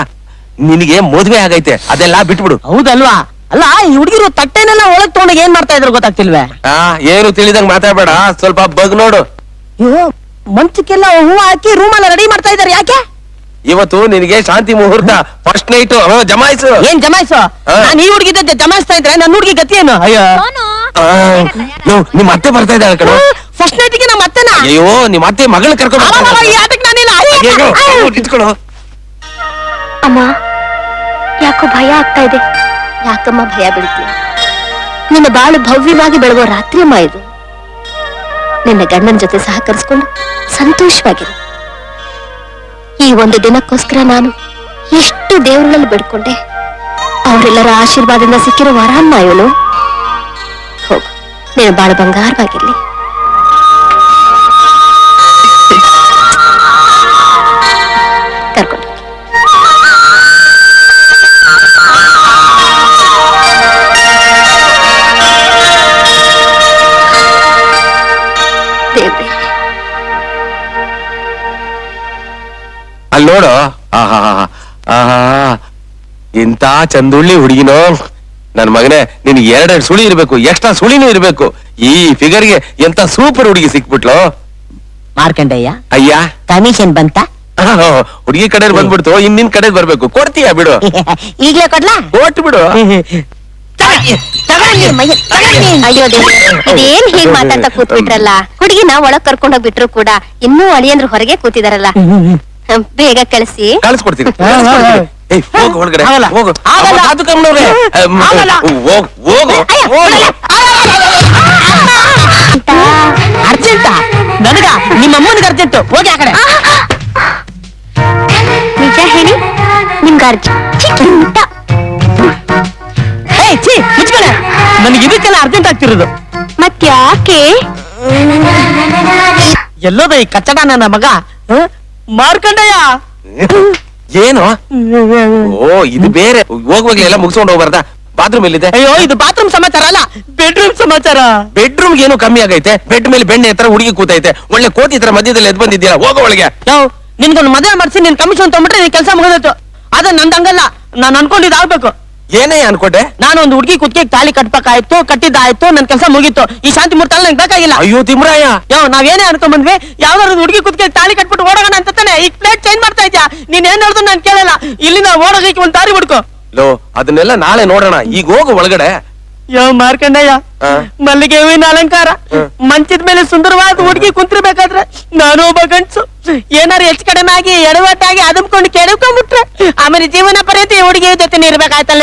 ನಿನಗೆ ಮದುವೆ ಆಗೈತೆ, ಅದೆಲ್ಲ ಬಿಟ್ಬಿಡು. ಹೌದಲ್ವಾ? ಅಲ್ಲ, ಈ ಹುಡುಗಿರು ತಟ್ಟೆನೆಲ್ಲ ಒಳಗ್ ತಗೊಂಡಾಗ ಏನ್ ಮಾಡ್ತಾ ಇದ್ರು ಗೊತ್ತಾಗ್ತಿಲ್ವೇ? ಏನು ತಿಳಿದಂಗ್ ಮಾತಾಡ್ಬೇಡ, ಸ್ವಲ್ಪ ಬಗ್ ನೋಡು. ಮಂಚಕ್ಕೆಲ್ಲ ಹೂವು ಹಾಕಿ ರೂಮಲ್ಲ ರೆಡಿ ಮಾಡ್ತಾ ಇದಾರೆ. ಯಾಕೆ? ಇವತ್ತು ನಿನಗೆ ಶಾಂತಿ ಮುಹೂರ್ತ, ಫಸ್ಟ್ ನೈಟ್. ಜಮಾಯಿಸು. ಏನ್ ಜಮಾಯಿಸು? ನಾನು ಈ ಹುಡುಗಿ ಜಮಾಯಿಸ್ತಾ ಇದ್ರೆ ನನ್ನ ಹುಡುಗಿ ಗತಿ ಏನು? ಅಯ್ಯೋ, ನಿಮ್ ಅತ್ತೆ ಬರ್ತಾ ಇದ್ದಾಳೆ ಕಣೋ. ಫಸ್ಟ್ ನೈಟ್ಗೆ ನಮ್ಮ ಅತ್ತೆನ? ಅಯ್ಯೋ, ನಿಮ್ ಅತ್ತೆ ಮಗಳ ಕರ್ಕೊಂಡು ಇಟ್ಕೊಳ್ಳೋ. ಅಮ್ಮ, ಯಾಕೋ ಭಯ ಆಗ್ತಾ ಇದೆ. ಯಾಕಮ್ಮ ಭಯ ಬೀಳ್ತೀಯ? ನಿನ್ನ ಬಾಳು ಭವ್ಯವಾಗಿ ಬೆಳಗೋ ರಾತ್ರಿ ಅಮ್ಮ ಇದು. ನಿನ್ನ ಗಂಡನ ಜೊತೆ ಸಹಕರಿಸ್ಕೊಂಡು ಸಂತೋಷವಾಗಿರು. ಈ ಒಂದು ದಿನಕ್ಕೋಸ್ಕರ ನಾನು ಎಷ್ಟು ದೇವರಲ್ಲಿ ಬೇಡ್ಕೊಂಡೆ. ಅವರೆಲ್ಲರ ಆಶೀರ್ವಾದದಿಂದ ಸಿಕ್ಕಿರೋ ವರ ಅಮ್ಮ ಇವನು. ಹೋಗು, ನೀನು ಬಾಳು ಬಂಗಾರವಾಗಿರ್ಲಿ. ಕರ್ಕೊಂಡು ದೇವ್ರೆ. ಅಲ್ಲಿ ನೋಡು, ಇಂತ ಚಂದುಳ್ಳಿ ಹುಡುಗಿನೋ. ನನ್ ಮಗನೇ, ನಿನ್ಗೆ 2 ಸುಳಿ ಇರ್ಬೇಕು, ಎಕ್ಸ್ಟ್ರಾ ಸುಳಿನೂ ಇರ್ಬೇಕು. ಈ ಫಿಗರ್ಗೆ ಎಂತ ಸೂಪರ್ ಹುಡುಗಿ ಸಿಕ್ಬಿಟ್ಲು. ಮಾರ್ಕಂಡಯ್ಯ, ಅಯ್ಯ, ಕಮಿಷನ್ ಬಂತ? ಹುಡುಗಿ ಕಡೆ ಬಂದ್ಬಿಡ್ತು, ನಿನ್ ಕಡೆ ಬರ್ಬೇಕು. ಕೊಡ್ತೀಯ ಬಿಡು. ಈಗ್ಲೇ ಕೊಡ್ಲಾ? ಕೊಟ್ಟು ಬಿಡು. ಅಯ್ಯೋ ದೇವ್ರೆ, ಇದೇನ್ ಹೀಗ್ ಮಾತಾಡ್ತಾ ಕೂತ್ಬಿಟ್ರಲ್ಲ. ಹುಡುಗಿನ ಒಳಗ್ ಕರ್ಕೊಂಡ್ ಹೋಗ್ಬಿಟ್ರು ಕೂಡ ಇನ್ನೂ ಅಳಿಯಂದ್ರು ಹೊರಗೆ ಕೂತಿದಾರಲ್ಲ. ಬೇಗ ಕಳಿಸಿ. ಕಳಿಸ್ಕೊಡ್ತೀನಿ. ಹೋಗು ಒಳಗಡೆ, ಆಗಲ್ಲ. ಹೋಗು. ಆಗಲ್ಲ. ಅದು ಕಮ್ಮನವ್ರೆ. ಆಗಲ್ಲ. ಹೋಗು. ಅರ್ಜೆಂಟ ನನಗ? ನಿಮ್ಮ ಅಮ್ಮನಿಗೆ ಅರ್ಜೆಂಟ್. ಹೋಗಿ ಆ ಕಡೆ. ನಿಜ ಹೇಳಿ, ನಿಮ್ಗೆ ಅರ್ಜೆಂಟ್? ಮುಚ್ಕಡೆ. ನನಗೆ ಇದಕ್ಕೆಲ್ಲ ಅರ್ಜೆಂಟ್ ಆಗ್ತಿರೋದು. ಮತ್ಯಾಕೆ? ಎಲ್ಲೋದ ಈ ಕಚ್ಚಡ ನನ್ನ ಮಗ? ಮಾರ್ಕಂಡಯ್ಯ, ಏನು? ಓ, ಇದು ಬೇರೆ. ಹೋಗುವಾಗ್ಲೇ ಎಲ್ಲ ಮುಗಿಸ್ಕೊಂಡು ಹೋಗ್ಬಾರ್ದಾ? ಬಾತ್ರೂಮ್ ಎಲ್ಲಿದೆ? ಅಯ್ಯೋ, ಇದು ಬಾತ್ರೂಮ್ ಸಮಾಚಾರ ಅಲ್ಲ, ಬೆಡ್ರೂಮ್ ಸಮಾಚಾರ. ಬೆಡ್ರೂಮ್ ಏನು ಕಮ್ಮಿ ಆಗೈತೆ? ಬೆಡ್ ಮೇಲೆ ಬೆಣ್ಣೆ ತರ ಹುಡುಗಿ ಕೂತೈತೆ, ಒಳ್ಳೆ ಕೋತಿ ತರ ಮಧ್ಯದಲ್ಲಿ ಎದ್ ಬಂದಿದ್ದೀರಾ. ಹೋಗೋ ಒಳಗೆ. ನಿನ್ಗೊಂದು ಮದುವೆ ಮಾಡಿಸಿ ನಿನ್ ಕಮಿಷನ್ ತಗೊಂಡ್ಬಿಟ್ರೆ ನಿನ್ ಕೆಲಸ ಮುಗಿದೋಯ್ತು. ಅದ ನಂದಂಗಲ್ಲ, ನಾನು ಅನ್ಕೊಂಡಿದ್ದಾಗ್ಬೇಕು. ಏನೇ ಅನ್ಕೊಂಡೆ? ನಾನು ಒಂದು ಹುಡುಗಿ ಕುತ್ತಿಗೆ ತಾಳಿ ಕಟ್ಬೇಕಾಯ್ತು, ಕಟ್ಟಿದ್ದಾಯ್ತು, ನನ್ ಕೆಲಸ ಮುಗೀತು. ಈ ಶಾಂತಿ ಮುಹೂರ್ತ ನಂಗೆ ಬೇಕಾಗಿಲ್ಲ. ಅಯ್ಯೋ ತಿಮ್ರಾಯ, ನಾವೇನೇ ಅನ್ಕೊಂಡ್ ಬಂದ್ವಿ, ಯಾವ್ದಾದ್ರು ಹುಡುಗಿ ಕುತ್ತಿಗೆ ತಾಳಿ ಕಟ್ಬಿಟ್ಟು ಓಡೋಣ ಅಂತ ತಾನೆ. ಈಗ ಪ್ಲೇಟ್ ಚೇಂಜ್ ಮಾಡ್ತಾ ಇದ್ಯಾ? ನೀನ್ ಏನ್ ಹೇಳಿದ್ರು ನಾನು ಕೇಳಲ್ಲ. ಇಲ್ಲಿಂದ ಓಡೋಗಕ್ಕೆ ಒಂದ್ ದಾರಿ ಬಿಡ್ಕೋ. ಲೋ, ಅದನ್ನೆಲ್ಲ ನಾಳೆ ನೋಡೋಣ, ಈಗ ಹೋಗು ಒಳಗಡೆ. ಮಾರ್ಕಂಡಯ್ಯ, ಮಲ್ಲಿಗೆ ಹೂವಿನ ಅಲಂಕಾರ, ಮಂಚದ ಮೇಲೆ ಸುಂದರವಾದ ಹುಡುಗಿ ಕುಂತಿರ್ಬೇಕಾದ್ರೆ ನಾನು ಒಬ್ಬ ಗಂಡ್ಸು ಏನಾರು ಹೆಚ್ಚು ಕಡಿಮೆ ಆಗಿ ಎಡವಟ್ಟಾಗಿ ಅದಮ್ಕೊಂಡು ಕೆಡಕೊಂಡ್ಬಿಟ್ರೆ ಆಮೇಲೆ ಜೀವನ ಪರ್ಯಂತ ಹುಡುಗಿ ಜೊತೆ ಇರ್ಬೇಕಾಯ್ತಲ್ಲ.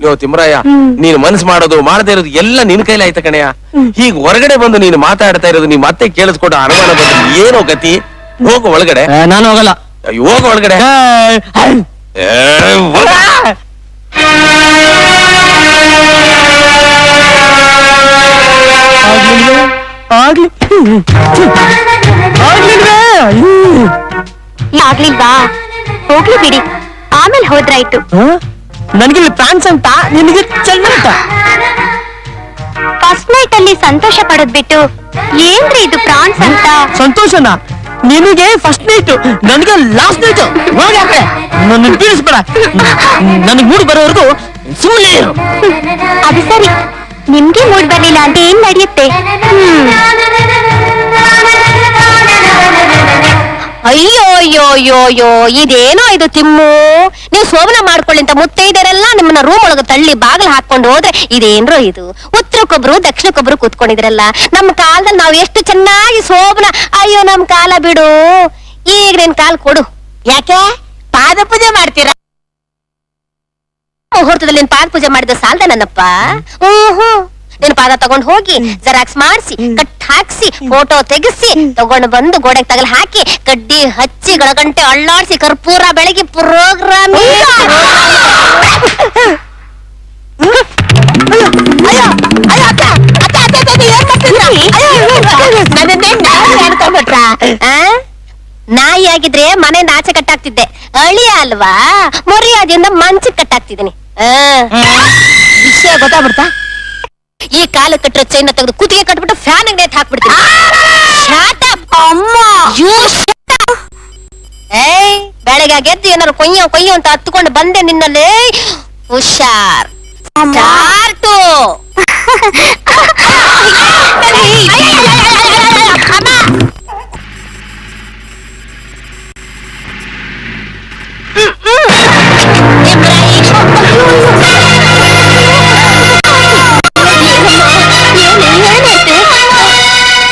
ಯೋ ತಿಮ್ರಾಯ, ನೀನು ಮನಸ್ಸು ಮಾಡೋದು ಮಾಡದೇ ಇರೋದು ಎಲ್ಲ ನಿನ್ ಕೈಲಿ ಆಯ್ತ ಕಣಯ್ಯ. ಈಗ ಹೊರಗಡೆ ಬಂದು ನೀನು ಮಾತಾಡ್ತಾ ಇರೋದು ನಿಮ್ಮ ಮತ್ತೆ ಕೇಳಿಸ್ಕೊಂಡು ಅನುಮಾನ ಬಂದ್ರೆ ಏನೋ ಗತಿ. ಹೋಗು ಒಳಗಡೆ. ನಾನು ಹೋಗಲ್ಲ. ಅಯ್ಯೋ, ಹೋಗು ಒಳಗಡೆ. ಆಗ್ಲಿಲ್ವಾ? ಹೋಗ್ಲಿ ಬಿಡಿ, ಆಮೇಲೆ ಹೋದ್ರಾಯ್ತು. ನನಗೆ ಫ್ರಾನ್ಸ್ ಅಂತ, ನಿನಗೆ ಚೆನ್ನ ಅಂತ. ಫಸ್ಟ್ ನೈಟ್ ಅಲ್ಲಿ ಸಂತೋಷ ಪಡೋದ್ ಬಿಟ್ಟು ಏನ್ರಿ ಇದು ಪ್ರಾನ್ಸ್ ಅಂತ? ಸಂತೋಷನ? ನಿನಗೆ ಫಸ್ಟ್ ನೈಟ್, ನನಗೆ ಲಾಸ್ಟ್ ನೈಟ್. ಹೋಗಿ ಆ ಕಡೆ, ನನ್ನ ಬೀಳಿಸ್ಬೇಡ. ನನಗೆ ಮೂಡ್ ಬರೋವರೆಗೂ ಸುಮ್ಮನೆ ಇರು. ಅದು ಸರಿ, ನಿಮ್ಗೆ ಮೂಡ್ ಬರ್ಲಿಲ್ಲ ಅಂತ ಏನ್ ನಡೆಯುತ್ತೆ? ಅಯ್ಯೋ ಅಯ್ಯೋ ಅಯ್ಯೋ ಅಯ್ಯೋ, ಇದೇನೋ ಇದು ತಿಮ್ಮು. ನೀವು ಶೋಭನ ಮಾಡ್ಕೊಳ್ಳಿ ಅಂತ ಮುತ್ತೈದರೆಲ್ಲ ನಿಮ್ಮನ್ನ ರೂಮ್ ಒಳಗೆ ತಳ್ಳಿ ಬಾಗಿಲು ಹಾಕೊಂಡು ಹೋದ್ರೆ ಇದೇನ್ರೋ ಇದು? ಉತ್ತರಕ್ಕೊಬ್ರು ದಕ್ಷಿಣಕ್ಕೊಬ್ರು ಕೂತ್ಕೊಂಡಿದ್ರಲ್ಲ. ನಮ್ಮ ಕಾಲದಲ್ಲಿ ನಾವು ಎಷ್ಟು ಚೆನ್ನಾಗಿ ಶೋಭನ. ಅಯ್ಯೋ, ನಮ್ ಕಾಲ ಬಿಡು. ಈಗ ನಿನ್ ಕಾಲ್ ಕೊಡು. ಯಾಕೆ ಪಾದ ಪೂಜೆ ಮಾಡ್ತೀರಾ? ಮುಹೂರ್ತದಲ್ಲಿ ನಿನ್ ಪಾದ ಪೂಜೆ ಮಾಡಿದ ಸಾಲ್ದ ನನ್ನಪ್ಪ. ನಿನ್ ಪಾದ ತಗೊಂಡ್ ಹೋಗಿ ಜೆರಾಕ್ಸ್ ಮಾಡಿಸಿ ಕಟ್ ಹಾಕ್ಸಿ ಫೋಟೋ ತೆಗಿಸಿ ತಗೊಂಡು ಬಂದು ಗೋಡೆಗೆ ತಗಲ್ ಹಾಕಿ ಕಡ್ಡಿ ಹಚ್ಚಿ ಗಳಗಂಟೆ ಅಳ್ಳಾಡ್ಸಿ ಕರ್ಪೂರ ಬೆಳಗಿ ಪ್ರೋಗ್ರಾಮ್. ನಾಯಿ ಆಗಿದ್ರೆ ಮನೆಯಿಂದ ಆಚೆ ಕಟ್ಟಾಗ್ತಿದ್ದೆ. ಅಳಿಯ ಅಲ್ವಾ, ಮರ್ಯಾದೆಯಿಂದ ಮಂಚಕ್ಕೆ ಕಟ್ಟಾಕ್ತಿದ್ದೀನಿ. ವಿಷಯ ಗೊತ್ತಾಗ್ಬಿಡ್ತಾ? ಈ ಕಾಲ ಕಟ್ಟಿರೋ ಚೈನ ತೆಗೆದು ಕುತ್ತಿಗೆ ಕಟ್ಬಿಟ್ಟು ಫ್ಯಾನ್ ನೇತ್ ಹಾಕ್ಬಿಡ್ತೀನಿ. ಏಯ್, ಬೆಳಗ್ಗೆ ಗೆದ್ದು ಏನಾರು ಕೊಯ್ಯೋ ಕೊಯ್ಯೋ ಅಂತ ಹತ್ಕೊಂಡು ಬಂದೆ ನಿನ್ನಲ್ಲಿ. ಹುಷಾರ್. ಸ್ಟಾರ್ಟು.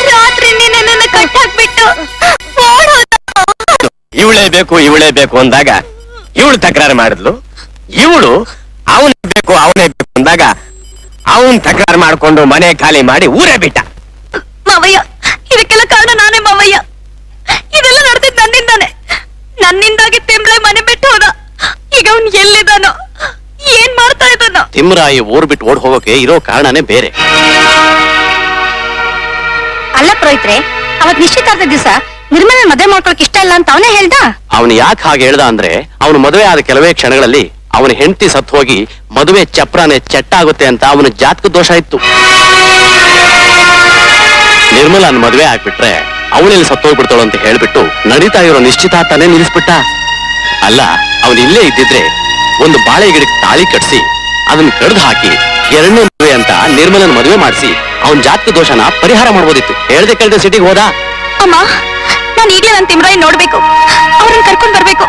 ರಾತ್ರಿ ನಿನ್ನ ಕಟ್ಟಾಕ್ಬಿಟ್ಟು ಇವಳೇ ಬೇಕು ಅಂದಾಗ ಇವಳು ತಕರಾರು ಮಾಡಿದ್ಲು. ಇವಳು ಅವನೇ ಬೇಕು ಅಂದಾಗ ಅವನ್ ತಕರಾರು ಮಾಡ್ಕೊಂಡು ಮನೆ ಖಾಲಿ ಮಾಡಿ ಊರೇ ಬಿಟ್ಟ. ಮಾವಯ್ಯ, ಇದಕ್ಕೆಲ್ಲ ಕಾರಣ ನಾನೇ ಮಾವಯ್ಯ. ಇದೆಲ್ಲ ನಡೆದಿದ್ದು ನನ್ನಿಂದಾಗಿ ತಿಮ್ರೆ ಮನೆ ಬಿಟ್ಟು ಹೋದ. ಈಗ ಅವನ್ ಎಲ್ಲಿದ್ದಾನೋ, ಏನ್ ಮಾಡ್ತಾ ಇದ್ದಾನೋ? ತಿಮ್ರಾಯಿ ಊರ್ ಬಿಟ್ಟು ಓಡ್ ಹೋಗೋಕೆ ಇರೋ ಕಾರಣನೇ ಬೇರೆ. ಅಲ್ಲ ಪುರೋಹಿತ್ರೆ, ಅವತ್ ನಿಶ್ಚಿತಾರ್ಥ ದಿವಸ ನಿರ್ಮಲ ಮದುವೆ ಮಾಡ್ಕೊಳಕ್ ಇಷ್ಟ ಇಲ್ಲ ಅಂತ ಅವನೇ ಹೇಳ್ದ. ಅವನು ಯಾಕೆ ಹಾಗೆ ಹೇಳ್ದ ಅಂದ್ರೆ, ಅವನು ಮದುವೆ ಆದ ಕೆಲವೇ ಕ್ಷಣಗಳಲ್ಲಿ ಅವನ ಹೆಂಡತಿ ಸತ್ತು ಹೋಗಿ ಮದುವೆ ಚಪ್ರಾನೆ ಚೆಟ್ಟಾಗುತ್ತೆ ಅಂತ ಅವನ ಜಾತಕ ದೋಷ ಇತ್ತು. ನಿರ್ಮಲನ್ ಮದುವೆ ಆಗ್ಬಿಟ್ರೆ ಅವಳೆಲ್ಲಿ ಸತ್ತೋಗ್ಬಿಡ್ತಾಳು ಅಂತ ಹೇಳ್ಬಿಟ್ಟು ನಡೀತಾ ಇರೋ ನಿಶ್ಚಿತಾರ್ಥನೇ ನಿಲ್ಲಿಸ್ಬಿಟ್ಟ. ಅಲ್ಲ, ಅವನು ಇಲ್ಲೇ ಇದ್ದಿದ್ರೆ ಒಂದು ಬಾಳೆ ಗಿಡಕ್ಕೆ ತಾಳಿ ಕಟ್ಸಿ ಅದನ್ನ ಕಡ್ದು ಹಾಕಿ ಎರಡನೇ ಮದುವೆ ಅಂತ ನಿರ್ಮಲನ್ ಮದುವೆ ಮಾಡಿಸಿ ಅವನ್ ಜಾತಕ ದೋಷನ ಪರಿಹಾರ ಮಾಡ್ಬೋದಿತ್ತು. ಹೇಳ್ದೆ ಕೇಳ್ದೆ ಸಿಟಿಗೆ ಹೋದ. ಅಮ್ಮ, ನಾನು ಈಗಲೇ ನನ್ನ ತಿಮ್ರಾಯಿ ನೋಡ್ಬೇಕು, ಅವ್ರನ್ನ ಕರ್ಕೊಂಡ್ ಬರ್ಬೇಕು.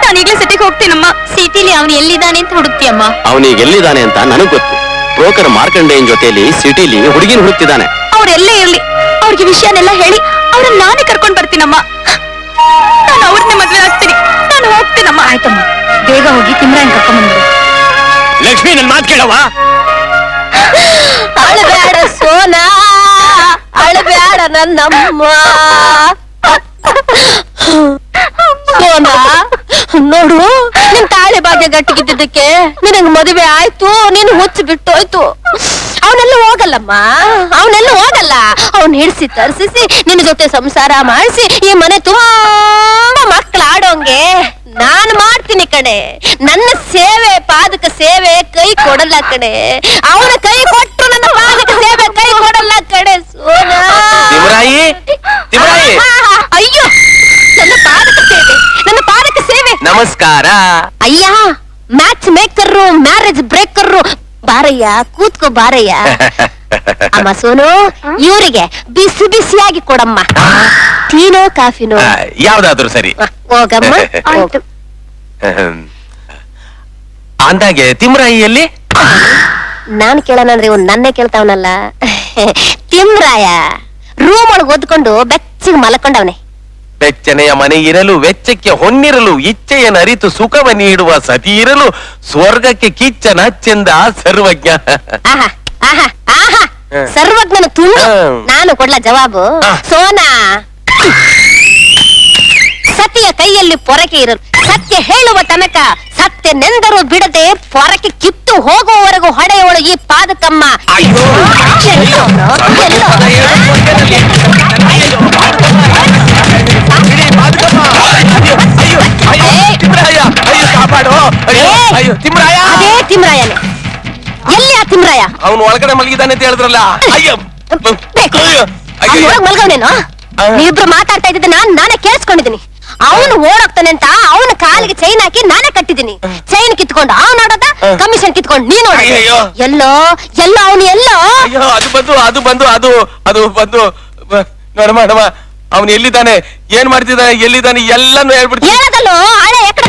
ನಾನು ಈಗಲೇ ಸಿಟಿಗೆ ಹೋಗ್ತೀನಮ್ಮ. ಸಿಟಿಲಿ ಅವನು ಎಲ್ಲಿದ್ದಾನೆ ಅಂತ ಹುಡುಕ್ತಿಯಮ್ಮ? ಅವನಿಗೆ ಎಲ್ಲಿದ್ದಾನೆ ಅಂತ ನನಗ್ ಗೊತ್ತು. ಬ್ರೋಕರ್ ಮಾರ್ಕಂಡೇಯನ್ ಜೊತೆಲಿ ಸಿಟಿಲಿ ಹುಡುಗಿನ ಹುಡುಕ್ತಿದ್ದಾನೆ. ಅವ್ರೆಲ್ಲೇ ಇರ್ಲಿ, ಅವ್ರಿಗೆ ವಿಷಯನೆಲ್ಲ ಹೇಳಿ ಅವ್ರನ್ನ ನಾನೇ ಕರ್ಕೊಂಡ್ ಬರ್ತೀನಮ್ಮ. ನಾನು ಅವ್ರನ್ನೇ ಮದ್ವೆ ಆಗ್ತೀನಿ. ನಾನು ಹೋಗ್ತೀನಮ್ಮ. ಆಯ್ತಮ್ಮ, ಬೇಗ ಹೋಗಿ ತಿಮ್ರಾಯನ್ ಕರ್ಕೊಂಡ್ಬಂದ್ರು. ಲಕ್ಷ್ಮಿ, ನನ್ ಮಾತು ಕೇಳವ. ಅಳಬೇಡ ಸೋನಾ, ಅಳಬೇಡ ನನ್ನಮ್ಮ. ಸೋನಾ, ನೋಡು, ನಿನ್ ತಾಳೆ ಭಾಗ್ಯ ಗಟ್ಟಿಗಿದ್ದಕ್ಕೆ ನಿನಗ್ ಮದುವೆ ಆಯ್ತು, ನೀನು ಹುಚ್ಚು ಬಿಟ್ಟೋಯ್ತು. ಅವನೆಲ್ಲ ಹೋಗಲ್ಲಮ್ಮ, ಅವನೆಲ್ಲ ಹೋಗಲ್ಲ. ಅವನ್ ಹಿಡ್ಸಿ ತರ್ಸಿಸಿ ನಿನ್ನ ಜೊತೆ ಸಂಸಾರ ಮಾಡಿಸಿ ಈ ಮನೆ ತುಂಬಾ ಮಕ್ಕಳು ಆಡೋಂಗೆ ನಾನ್ ಮಾಡ್ತೀನಿ ಕಣೆ. ನನ್ನ ಸೇವೆ, ಪಾದಕ ಸೇವೆ ಕೈ ಕೊಡಲ್ಲ ಕಣೆ. ಅವನ ಕೈ ಕೊಟ್ಟರು ನನ್ನ ಪಾದಕ ಸೇವೆ ಕೈ ಕೊಡಲ್ಲ ಕಣೆ. ಸೋನಾ, ಅಯ್ಯೋ, ನನ್ನ ಪಾದಕ ಸೇವೆ. ನಮಸ್ಕಾರ. ಅಯ್ಯ, ಮ್ಯಾಚ್ ಮೇಕರ್ರು, ಮ್ಯಾರೇಜ್ ಬ್ರೇಕರ್ರು. ಬಾರಯ್ಯ, ಕೂತ್ಕೋ ಬಾರಯ್ಯ. ಅಮ್ಮ ಸೋನು, ಇವರಿಗೆ ಬಿಸಿ ಬಿಸಿಯಾಗಿ ಕೊಡಮ್ಮ. ಟೀನೋ ಕಾಫಿನೋ? ಯಾವ್ದಾದ್ರು ಸರಿ. ಹೋಗಮ್ಮ. ಅಂದಾಗೆ ತಿಮ್ರಾಯಿಯಲ್ಲಿ ನಾನ್ ಕೇಳೋಣ ಅಂದ್ರೆ ಇವ್ನು ನನ್ನೇ ಕೇಳ್ತಾವನಲ್ಲ. ತಿಮ್ರಾಯ ರೂಮ್ ಒಳಗೆ ಓದ್ಕೊಂಡು ಬೆಚ್ಚಿಗೆ ಮಲಕೊಂಡವನೆ. ಬೆಚ್ಚನೆಯ ಮನೆ ಇರಲು, ವೆಚ್ಚಕ್ಕೆ ಹೊನ್ನಿರಲು, ಇಚ್ಛೆಯನ್ನು ಅರಿತು ಸುಖವ ನೀಡುವ ಸತಿ ಇರಲು, ಸ್ವರ್ಗಕ್ಕೆ ಕಿಚ್ಚನ ಚೆಂದ ಸರ್ವಜ್ಞ. ಆಹಾ ಆಹಾ ಆಹಾ, ಸರ್ವಜ್ಞನ ತುಂಡು. ನಾನು ಕೊಡ್ಲ ಜವಾಬು? ಸೋನಾ, ಸತಿಯ ಕೈಯಲ್ಲಿ ಪೊರಕೆ ಇರಲು, ಸತ್ಯ ಹೇಳುವ ತನಕ ಸತ್ಯ ನೆಂದರು ಬಿಡದೆ ಪೊರಕೆ ಕಿತ್ತು ಹೋಗುವವರೆಗೂ ಹೊಡೆಯವಳು ಈ ಪಾದಕಮ್ಮ. ಅದೇ ತಿಮ್ರಾಯನೇ. ಎಲ್ಲಿ ಆ ತಿಮ್ರಾಯ? ಅವನು ಒಳಗಡೆ ಮಲಗಿದ್ದಾನೆ ಅಂತ ಹೇಳಿದ್ರಲ್ಲ. ಮಲ್ಗವನೇನು? ನೀವಿಬ್ರು ಮಾತಾಡ್ತಾ ಇದ್ದಿದ್ದು ನಾನೇ ಕೇಳಿಸ್ಕೊಂಡಿದ್ದೀನಿ. ಅವನು ಓಡೋಗ್ತಾನೆ ಅಂತ ಅವನ ಕಾಲಿಗೆ ಚೈನ್ ಹಾಕಿ ನಾನೇ ಕಟ್ಟಿದ್ದೀನಿ. ಚೈನ್ ಕಿತ್ಕೊಂಡು ಅವನು ನೋಡೋದ, ಕಮಿಷನ್ ಕಿತ್ಕೊಂಡು ನೀನು ಎಲ್ಲೋ ಅವನು ಎಲ್ಲೋ. ಅದು ಬಂದು ನೋಡಮ್ಮ, ಅವನು ಎಲ್ಲಿದ್ದಾನೆ, ಏನ್ ಮಾಡ್ತಿದ್ದಾನೆ, ಎಲ್ಲಿದ್ದಾನೆ ಎಲ್ಲಾನು ಹೇಳ್ಬಿಡ್ತೀನಿ. ಹೇಳದಲ್ಲೋ ಹಳೆ ಎಕಡೆ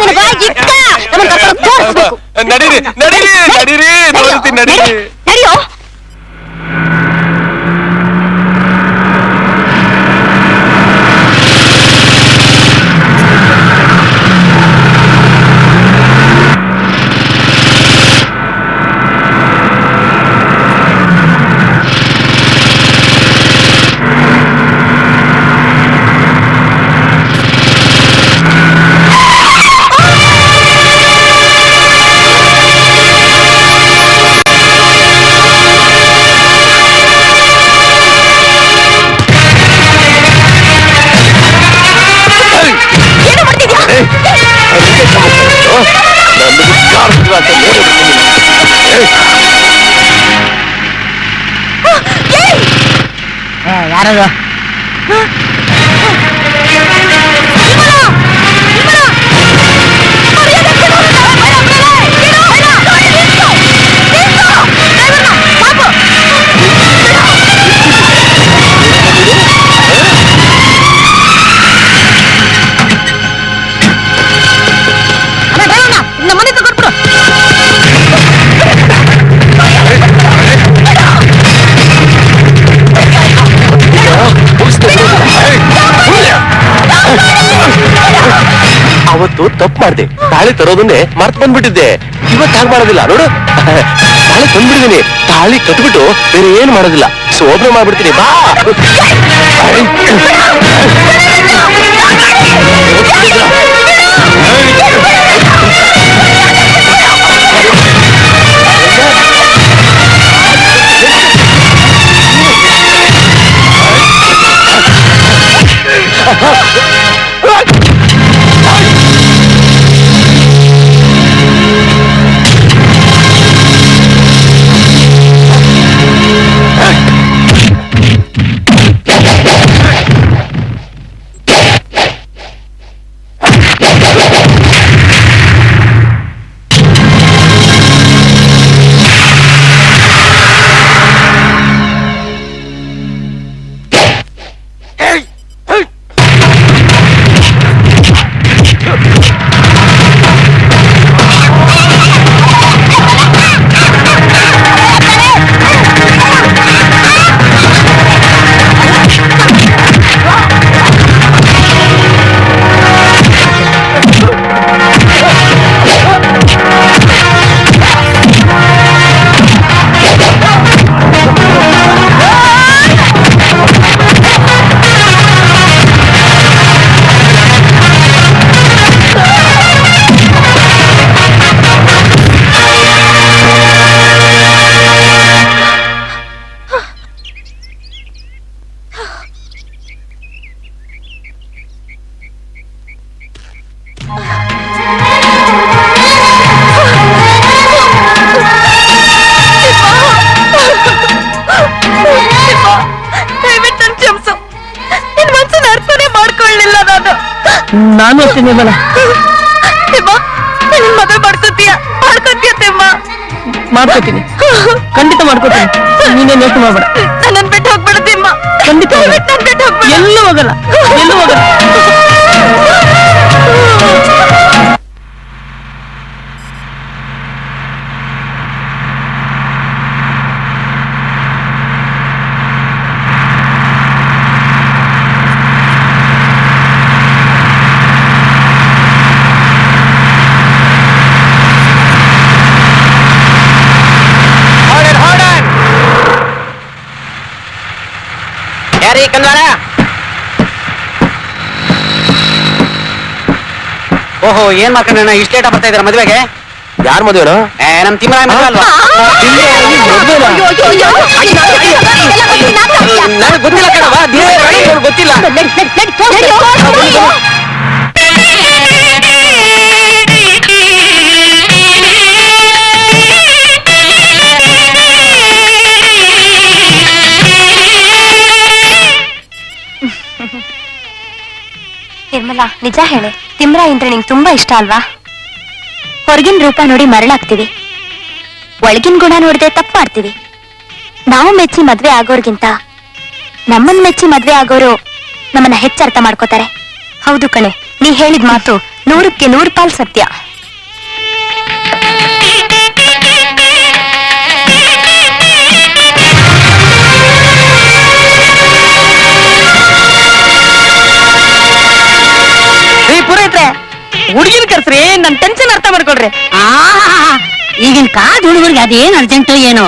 ನಡೀರಿ ನೋಡ್ತೀನಿ, ನಡೀರಿ. ನಡೆಯೋ. ಯಾರದು? ನಮ್ಮನೆ ತಗೊಂಡ್ಬಿಡು. ಅವತ್ತು ತಪ್ಪು ಮಾಡ್ದೆ, ತಾಳಿ ತರೋದನ್ನೇ ಮರ್ತ್ ಬಂದ್ಬಿಟ್ಟಿದ್ದೆ. ಇವತ್ತು ಹಾಗೆ ಮಾಡೋದಿಲ್ಲ ನೋಡು. ತಾಳಿ ತಂದ್ಬಿಟ್ಟಿದ್ದೀನಿ, ತಾಳಿ ಕಟ್ಬಿಟ್ಟು ಬೇರೆ ಏನು ಮಾಡೋದಿಲ್ಲ, ಶೋಭನೆ ಮಾಡ್ಬಿಡ್ತೀನಿ. ಬಾ ನಾನು ಅಷ್ಟೇ ನಿರ್ಮಲ. ಮದುವೆ ಮಾಡ್ಕೋತೀಯ ತಿಮ್ಮ? ಮಾಡ್ಕೋತೀನಿ, ಖಂಡಿತ ಮಾಡ್ಕೋತೀನಿ. ನೀನೇನ್ ಯೋಚನೆ ಮಾಡ್ಬೇಡ. ನನ್ನನ್ ಬಿಟ್ಟು ಹೋಗ್ಬೇಡ ತಿಮ್ಮ. ಖಂಡಿತ ಎಲ್ಲೂ ಹೋಗಲ್ಲ, ಎಲ್ಲೂ ಹೋಗಲ್ಲ. ಓಹೋ, ಏನ್ ಮಾಡ್ಕೊಂಡ ಇಷ್ಟ ಲೇಟ್ ಬರ್ತಾ ಇದಾರೆ ಮದ್ವೆಗೆ? ಯಾರ ಮದುವೆನೋ? ನಮ್ ತಿಮ್ಮರಾಯ ಮದ್ವೆ ಅಲ್ವಾ? ನನಗೆ ಗೊತ್ತಿಲ್ಲ ಕಣವ, ಗೊತ್ತಿಲ್ಲ. ನಿರ್ಮಲಾ, ನಿಜ ಹೇಳೆ, ತಿಮ್ರ ಅಂದ್ರೆ ನಿಂಗೆ ತುಂಬಾ ಇಷ್ಟ ಅಲ್ವಾ? ಹೊರಗಿನ ರೂಪ ನೋಡಿ ಮರಳಾಗ್ತೀವಿ, ಒಳಗಿನ ಗುಣ ನೋಡದೆ ತಪ್ಪು ಮಾಡ್ತೀವಿ. ನಾವು ಮೆಚ್ಚಿ ಮದ್ವೆ ಆಗೋರ್ಗಿಂತ ನಮ್ಮನ್ ಮೆಚ್ಚಿ ಮದ್ವೆ ಆಗೋರು ನಮ್ಮನ್ನ ಹೆಚ್ಚು ಅರ್ಥ ಮಾಡ್ಕೋತಾರೆ. ಹೌದು ಕಣೆ, ನೀ ಹೇಳಿದ ಮಾತು 100ಕ್ಕೆ 100 ಪಾಲ್ ಸತ್ಯ. ಹುಡುಗಿನ ಕರ್ಸ್ರಿ, ನನ್ ಟೆನ್ಷನ್ ಅರ್ಥ ಮಾಡ್ಕೊಳ್ರಿ. ಈಗಿನ ಕಾದ್ ಹುಡುಗರಿಗೆ ಅದೇನ್ ಅರ್ಜೆಂಟು ಏನೋ,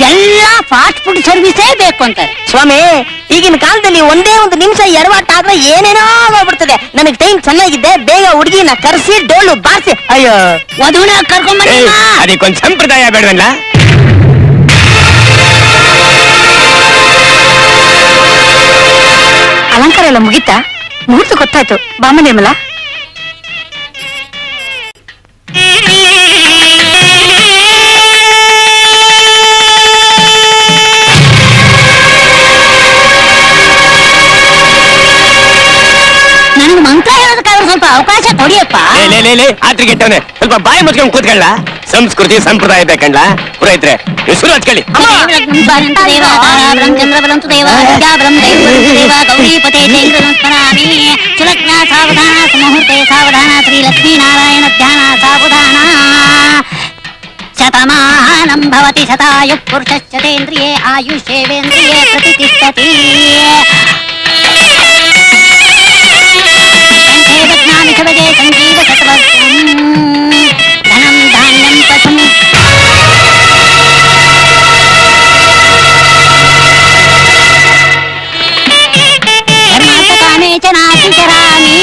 ಎಲ್ಲಾ ಫಾಸ್ಟ್ ಫುಡ್ ಸರ್ವಿಸೇ ಬೇಕು ಅಂತಾರೆ. ಸ್ವಾಮಿ, ಈಗಿನ ಕಾಲದಲ್ಲಿ ಒಂದೇ ಒಂದು ನಿಮಿಷ ಎಡವಾಟ ಆದ್ರೆ ಏನೇನೋ ಆಗ್ಬಿಡ್ತದೆ. ನನಗ್ ಟೈಮ್ ಚೆನ್ನಾಗಿದ್ದೆ, ಬೇಗ ಹುಡುಗಿನ ಕರ್ಸಿ ಡೋಲು ಬಾರಿಸಿ ಅಯ್ಯೋ ವಧುನ ಕರ್ಕೊಂಡ್ಬನ್ನಿ. ಅದಕ್ಕೊಂದ್ ಸಂಪ್ರದಾಯ ಬೇಡವಲ್ಲ? ಅಲಂಕಾರ ಎಲ್ಲ ಮುಗಿತಾ? ಮುಹೂರ್ತ ಗೊತ್ತಾಯ್ತು. ಬಾಮ ನಿರ್ಮಲಾ. ಹೊಡಿಯಪ್ಪ. ಆತ್ರಿಗೆಟ್ಟವನೆ ಸ್ವಲ್ಪ ಬಾಯಿ ಮುಚ್ಕೊಂಡು ಕೂತ್ಕೊಳ್ಳ. ಸಂಸ್ಕೃತಿ ಸಂಪ್ರದಾಯ ಬೇಕಂಡ್ಲ ಪುರೋಹಿತ್ರೆ ನೀವು ಶುರು ಹಚ್ಕೊಳ್ಳಿ. ಮುಹೂರ್ತೆ ಸಾವಧಾನ ಶ್ರೀ ಲಕ್ಷ್ಮೀನಾರಾಯಣ ಧ್ಯಾನ ಸಾವಧಾನ ಶತಮಾನಂ ಭವತಿ ಶತಾಯು ಪುರುಷಶ್ಚತೇಂದ್ರಿಯೇ ಆಯುಷೇವೇಂದ್ರಿಯೇ ಪ್ರತಿಷ್ಠತಿ ಕಂಠೇ ಬಧ್ನಾಮಿ ಶುಭಗೆ ಸಂಜೀವ ಸತ್ವಂ ಧನಂ ಧಾನ್ಯಂ ಪಶುಂ ಧರ್ಮಾರ್ಥಕಾಮೇ ಚ ನಾಸ್ತಿ ಚರಾಮಿ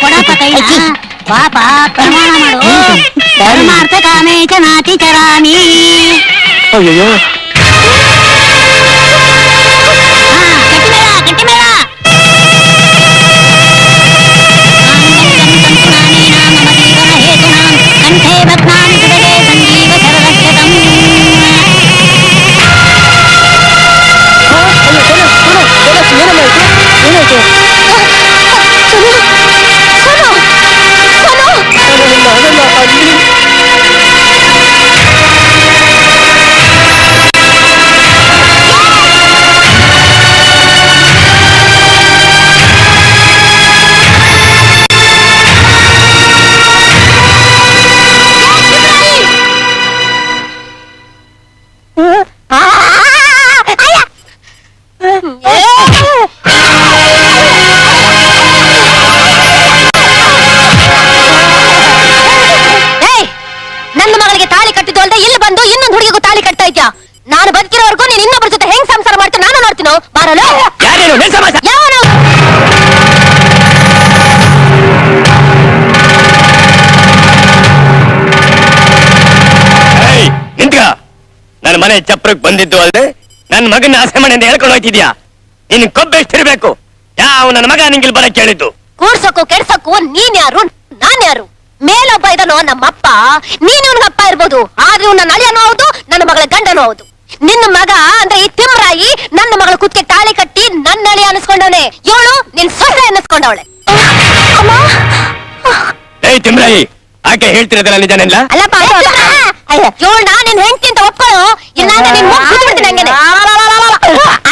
ಕೊಡಪ್ಪ ಕೈನ ಪಾಪ ಪ್ರಮಾಣ ಮಾಡು ಧರ್ಮಾರ್ಥಕಾಮೇ ಚ ನಾತಿ ಚರಾಮಿ ಅಯ್ಯೋ ಗಟ್ಟಿಮೇಳ ಕಂಠೇ ಬಧ್ನಾಮಿ ಸುಭಗೆ ಸಂಜೀವ ಸರ್ವಶತಂ ನನ್ನ ಮಗಳಿಗೆ ತಾಳಿ ಕಟ್ಟಿದ್ದು ಅಲ್ದೆ ಇಲ್ಲಿ ಬಂದು ಇನ್ನೊಂದು ಹುಡುಗಿಗೂ ತಾಳಿ ಕಟ್ತಾ ಇದ್ಯಾ? ನಾನು ಬದುಕಿರೋವರೆಗೂ ನೀನ್ ಇನ್ನೊಬ್ಬರ ಜೊತೆ ಹೆಂಗ್ ಸಂಸಾರ ಮಾಡ್ತೀನಿ ನಾನು ನೋಡ್ತೀನೋ ಬಾರಲ್ಲ. ನಿಂತ್ಕ. ನನ್ನ ಮನೆ ಚಪ್ರಕ್ ಬಂದಿದ್ದು ಅಲ್ದೆ ನನ್ನ ಮಗನ ಆಸೆ ಮನೆಯಿಂದ ಹೇಳ್ಕೊಂಡು ಹೋಗ್ತಿದ್ಯಾ? ನಿನ್ ಕೊಬ್ಬೆಷ್ಟಿರ್ಬೇಕು? ಯಾವ ನನ್ನ ಮಗ ನಿಂಗಿಲ್ ಬರಕ್ ಕೇಳಿದ್ದು? ಕೂಡ್ಸಕ್ಕೂ ಕೆಡ್ಸಕ್ಕೂ ನೀನ್ ಯಾರು ನಾನ್ ಯಾರು? ಮೇಲೊಬ್ಬ ಇದನೋ ನಮ್ಮಪ್ಪ, ನೀನ್ ಇವ್ನಪ್ಪ ಇರ್ಬೋದು, ಆದ್ರೆ ಇವ್ನ ನನ್ನ ಅಳಿಯನೂ ಹೌದು ನನ್ನ ಮಗಳ ಗಂಡನೂ ಹೌದು. ನಿನ್ನ ಮಗ ಅಂದ್ರೆ ಈ ತಿಮ್ರಾಯಿ ನನ್ನ ಮಗಳ ಕುತ್ತಿಗೆ ತಾಳಿ ಕಟ್ಟಿ ನನ್ನ ಅಳಿಯ ಅನಿಸ್ಕೊಂಡವನೆ, ಇವಳು ನಿನ್ ಸೊಸೆ ಅನ್ನಿಸ್ಕೊಂಡವಳೆ. ಏಯ್ ತಿಮ್ರಾಯಿ, ಆಕೆ ಹೇಳ್ತಿರೋದಲ್ಲ ನಿಜನೆಲ್ಲ? ಅಲ್ಲಪ್ಪ ಇವಳು ನಿನ್ ಹೆಂಡತಿ ಅಂತ ಒಪ್ಕೊಳ್ಳೋ, ಇಲ್ಲಾಂದ್ರೆ ನಿನ್ ಮುಖ ಬಿಡ್ತೀನಿ ಹಂಗೇನೆ.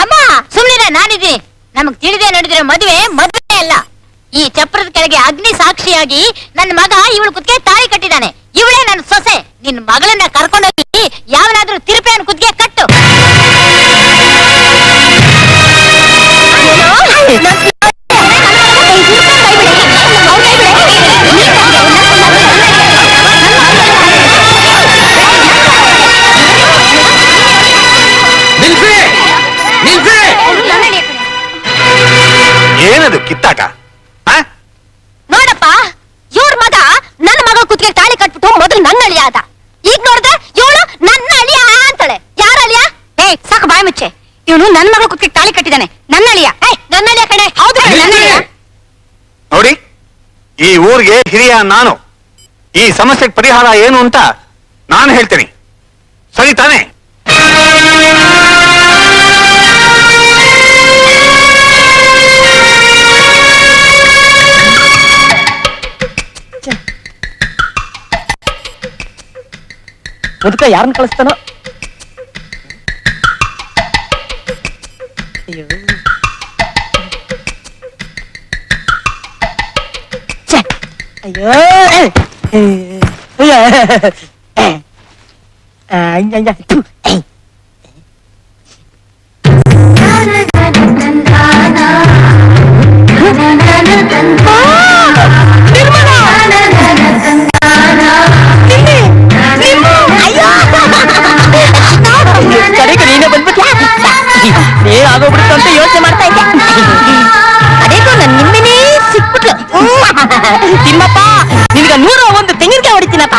ಅಮ್ಮ ಸುಮ್ನಿರೆ, ನಾನಿದ್ದೀನಿ. ನಮಗ್ ತಿಳಿದೇ ನಡೆದಿರೋ ಮದುವೆ ಅಲ್ಲ. ಈ ಚಪ್ರದ ಕೆಳಗೆ ಅಗ್ನಿ ಸಾಕ್ಷಿಯಾಗಿ ನನ್ನ ಮಗ ಇವಳು ಕುತ್ತಿಗೆ ತಾಳಿ ಕಟ್ಟಿದ್ದಾನೆ. ಇವಳೇ ನನ್ನ ಸೊಸೆ. ನಿನ್ ಮಗಳನ್ನ ಕರ್ಕೊಂಡೋಗಿ ಯಾವನಾದ್ರೂ ತಿರುಪೆಯನ್ನು ಕುತ್ತಿಗೆ ಕಟ್ಟು. ಏನದು ಕಿತ್ತಾಟ? ನೋಡಪ್ಪ, ಇವ್ರ ಮಗ ನನ್ನ ಮಗ ಕುತ್ತಿಗೆ ತಾಳಿ ಕಟ್ಬಿಟ್ಟು ಮೊದಲು ನನ್ನ ಅಳಿಯ ಆದ. ಈಗ ನೋಡಿದ್ರೆ ಇವಳು ನನ್ನ ಅಳಿಯ ಅಂತಾಳೆ. ಯಾರ ಅಳಿಯ? ಸಾಕು ಬಾಯಿ ಮುಚ್ಚೆ. ಇವನು ನನ್ನ ಮಗ ಕುತ್ತಿಗೆ ತಾಳಿ ಕಟ್ಟಿದ್ದಾನೆ. ನನ್ನ ಅಳಿಯ. ನನ್ನ ಅಳಿಯ ಕಡೆ. ಹೌದು ನನ್ನ ಅಳಿಯ. ನೋಡಿ, ಈ ಊರಿಗೆ ಹಿರಿಯ ನಾನು. ಈ ಸಮಸ್ಯೆಗೆ ಪರಿಹಾರ ಏನು ಅಂತ ನಾನು ಹೇಳ್ತೀನಿ. ಸರಿ ತಾನೇ? ಮುದುಕ ಯಾರನ್ನ ಕಳಿಸ್ತಾನೋ? ಅಯ್ಯೋ ನೀನೇ ಬಂದ್ಬಿಟ್ಟ. ಆಗೋಗ್ಬಿಡ್ತು ಅಂತ ಯೋಚನೆ ಮಾಡ್ತಾ ಇದ್ದೆ. ಅದೇಕೋ ನನ್ ನಿಮ್ಮೆನೇ ಸಿಕ್ಬಿಟ್ಲು. ತಿಮ್ಮಪ್ಪ, ನಿನ್ಗ 101 ತೆಂಗಿನಕಾಯಿ ಹೊಡಿತೀನಪ್ಪ.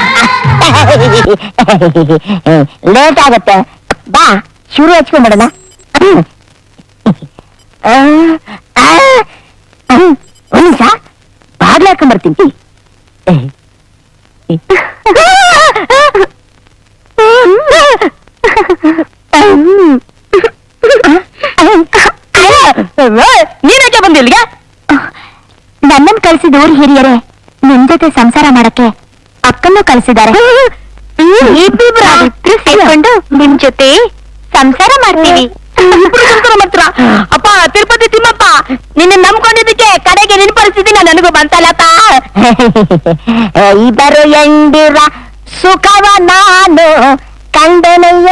ಲೇಟ್ ಆಗತ್ತೆ, ಬಾ ಶುರು ಹಚ್ಕೊಂಡ್ಬಿಡೋಣ. ಒಂದು ನಿಮಿಷ ಬಾಗ್ಲ ಹಾಕೊಂಡ್ಬರ್ತೀನಿ. ನನ್ನನ್ ಕಳ್ಸಿದ ಊರ್ ಹಿರಿಯರೇ ನಿಮ್ ಜೊತೆ ಸಂಸಾರ ಮಾಡಕ್ಕೆ ಅಕ್ಕನ್ನು ಕಳ್ಸಿದ್ದಾರೆ. ಸೇರ್ಕೊಂಡು ನಿಮ್ ಜೊತೆ ಸಂಸಾರ ಮಾಡ್ತೀವಿ. ಸಂಸಾರ ಮಾತ್ರ ಅಪ್ಪ ತಿರುಪತಿ ತಿಮ್ಮಪ್ಪ ನಿನ್ನ ನಂಬ್ಕೊಂಡಿದ್ದಕ್ಕೆ ಕಡೆಗೆ ನಿನ್ ಪರಿಸ್ಥಿತಿ ನನಗೂ ಬಂತಲ್ಲಪ್ಪ. ಇಬ್ಬರು ಎಂದಿರ ಸುಖವ ನಾನು ಕಂಡನಯ್ಯ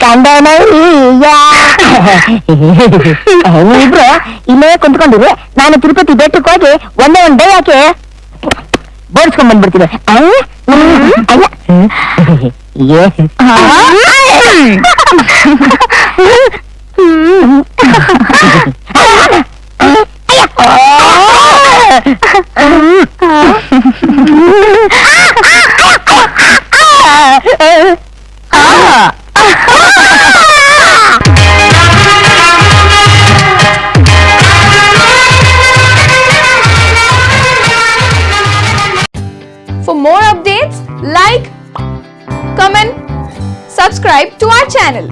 ಕಂಡನಯ್ಯ. ಇಬ್ರು ಇಲ್ಲೇ ಕುಂತ್ಕೊಂಡಿರಿ, ನಾನು ತಿರುಪತಿ ಬೆಟ್ಟಕ್ಕೆ ಹೋಗಿ ಒಂದೇ ಒಂದ್ ಡೇ ಯಾಕೆ ಬೋಡ್ಸ್ಕೊಂಡ್ ಬಂದ್ಬಿಡ್ತೀನಿ. For more updates, like, comment, subscribe to our channel.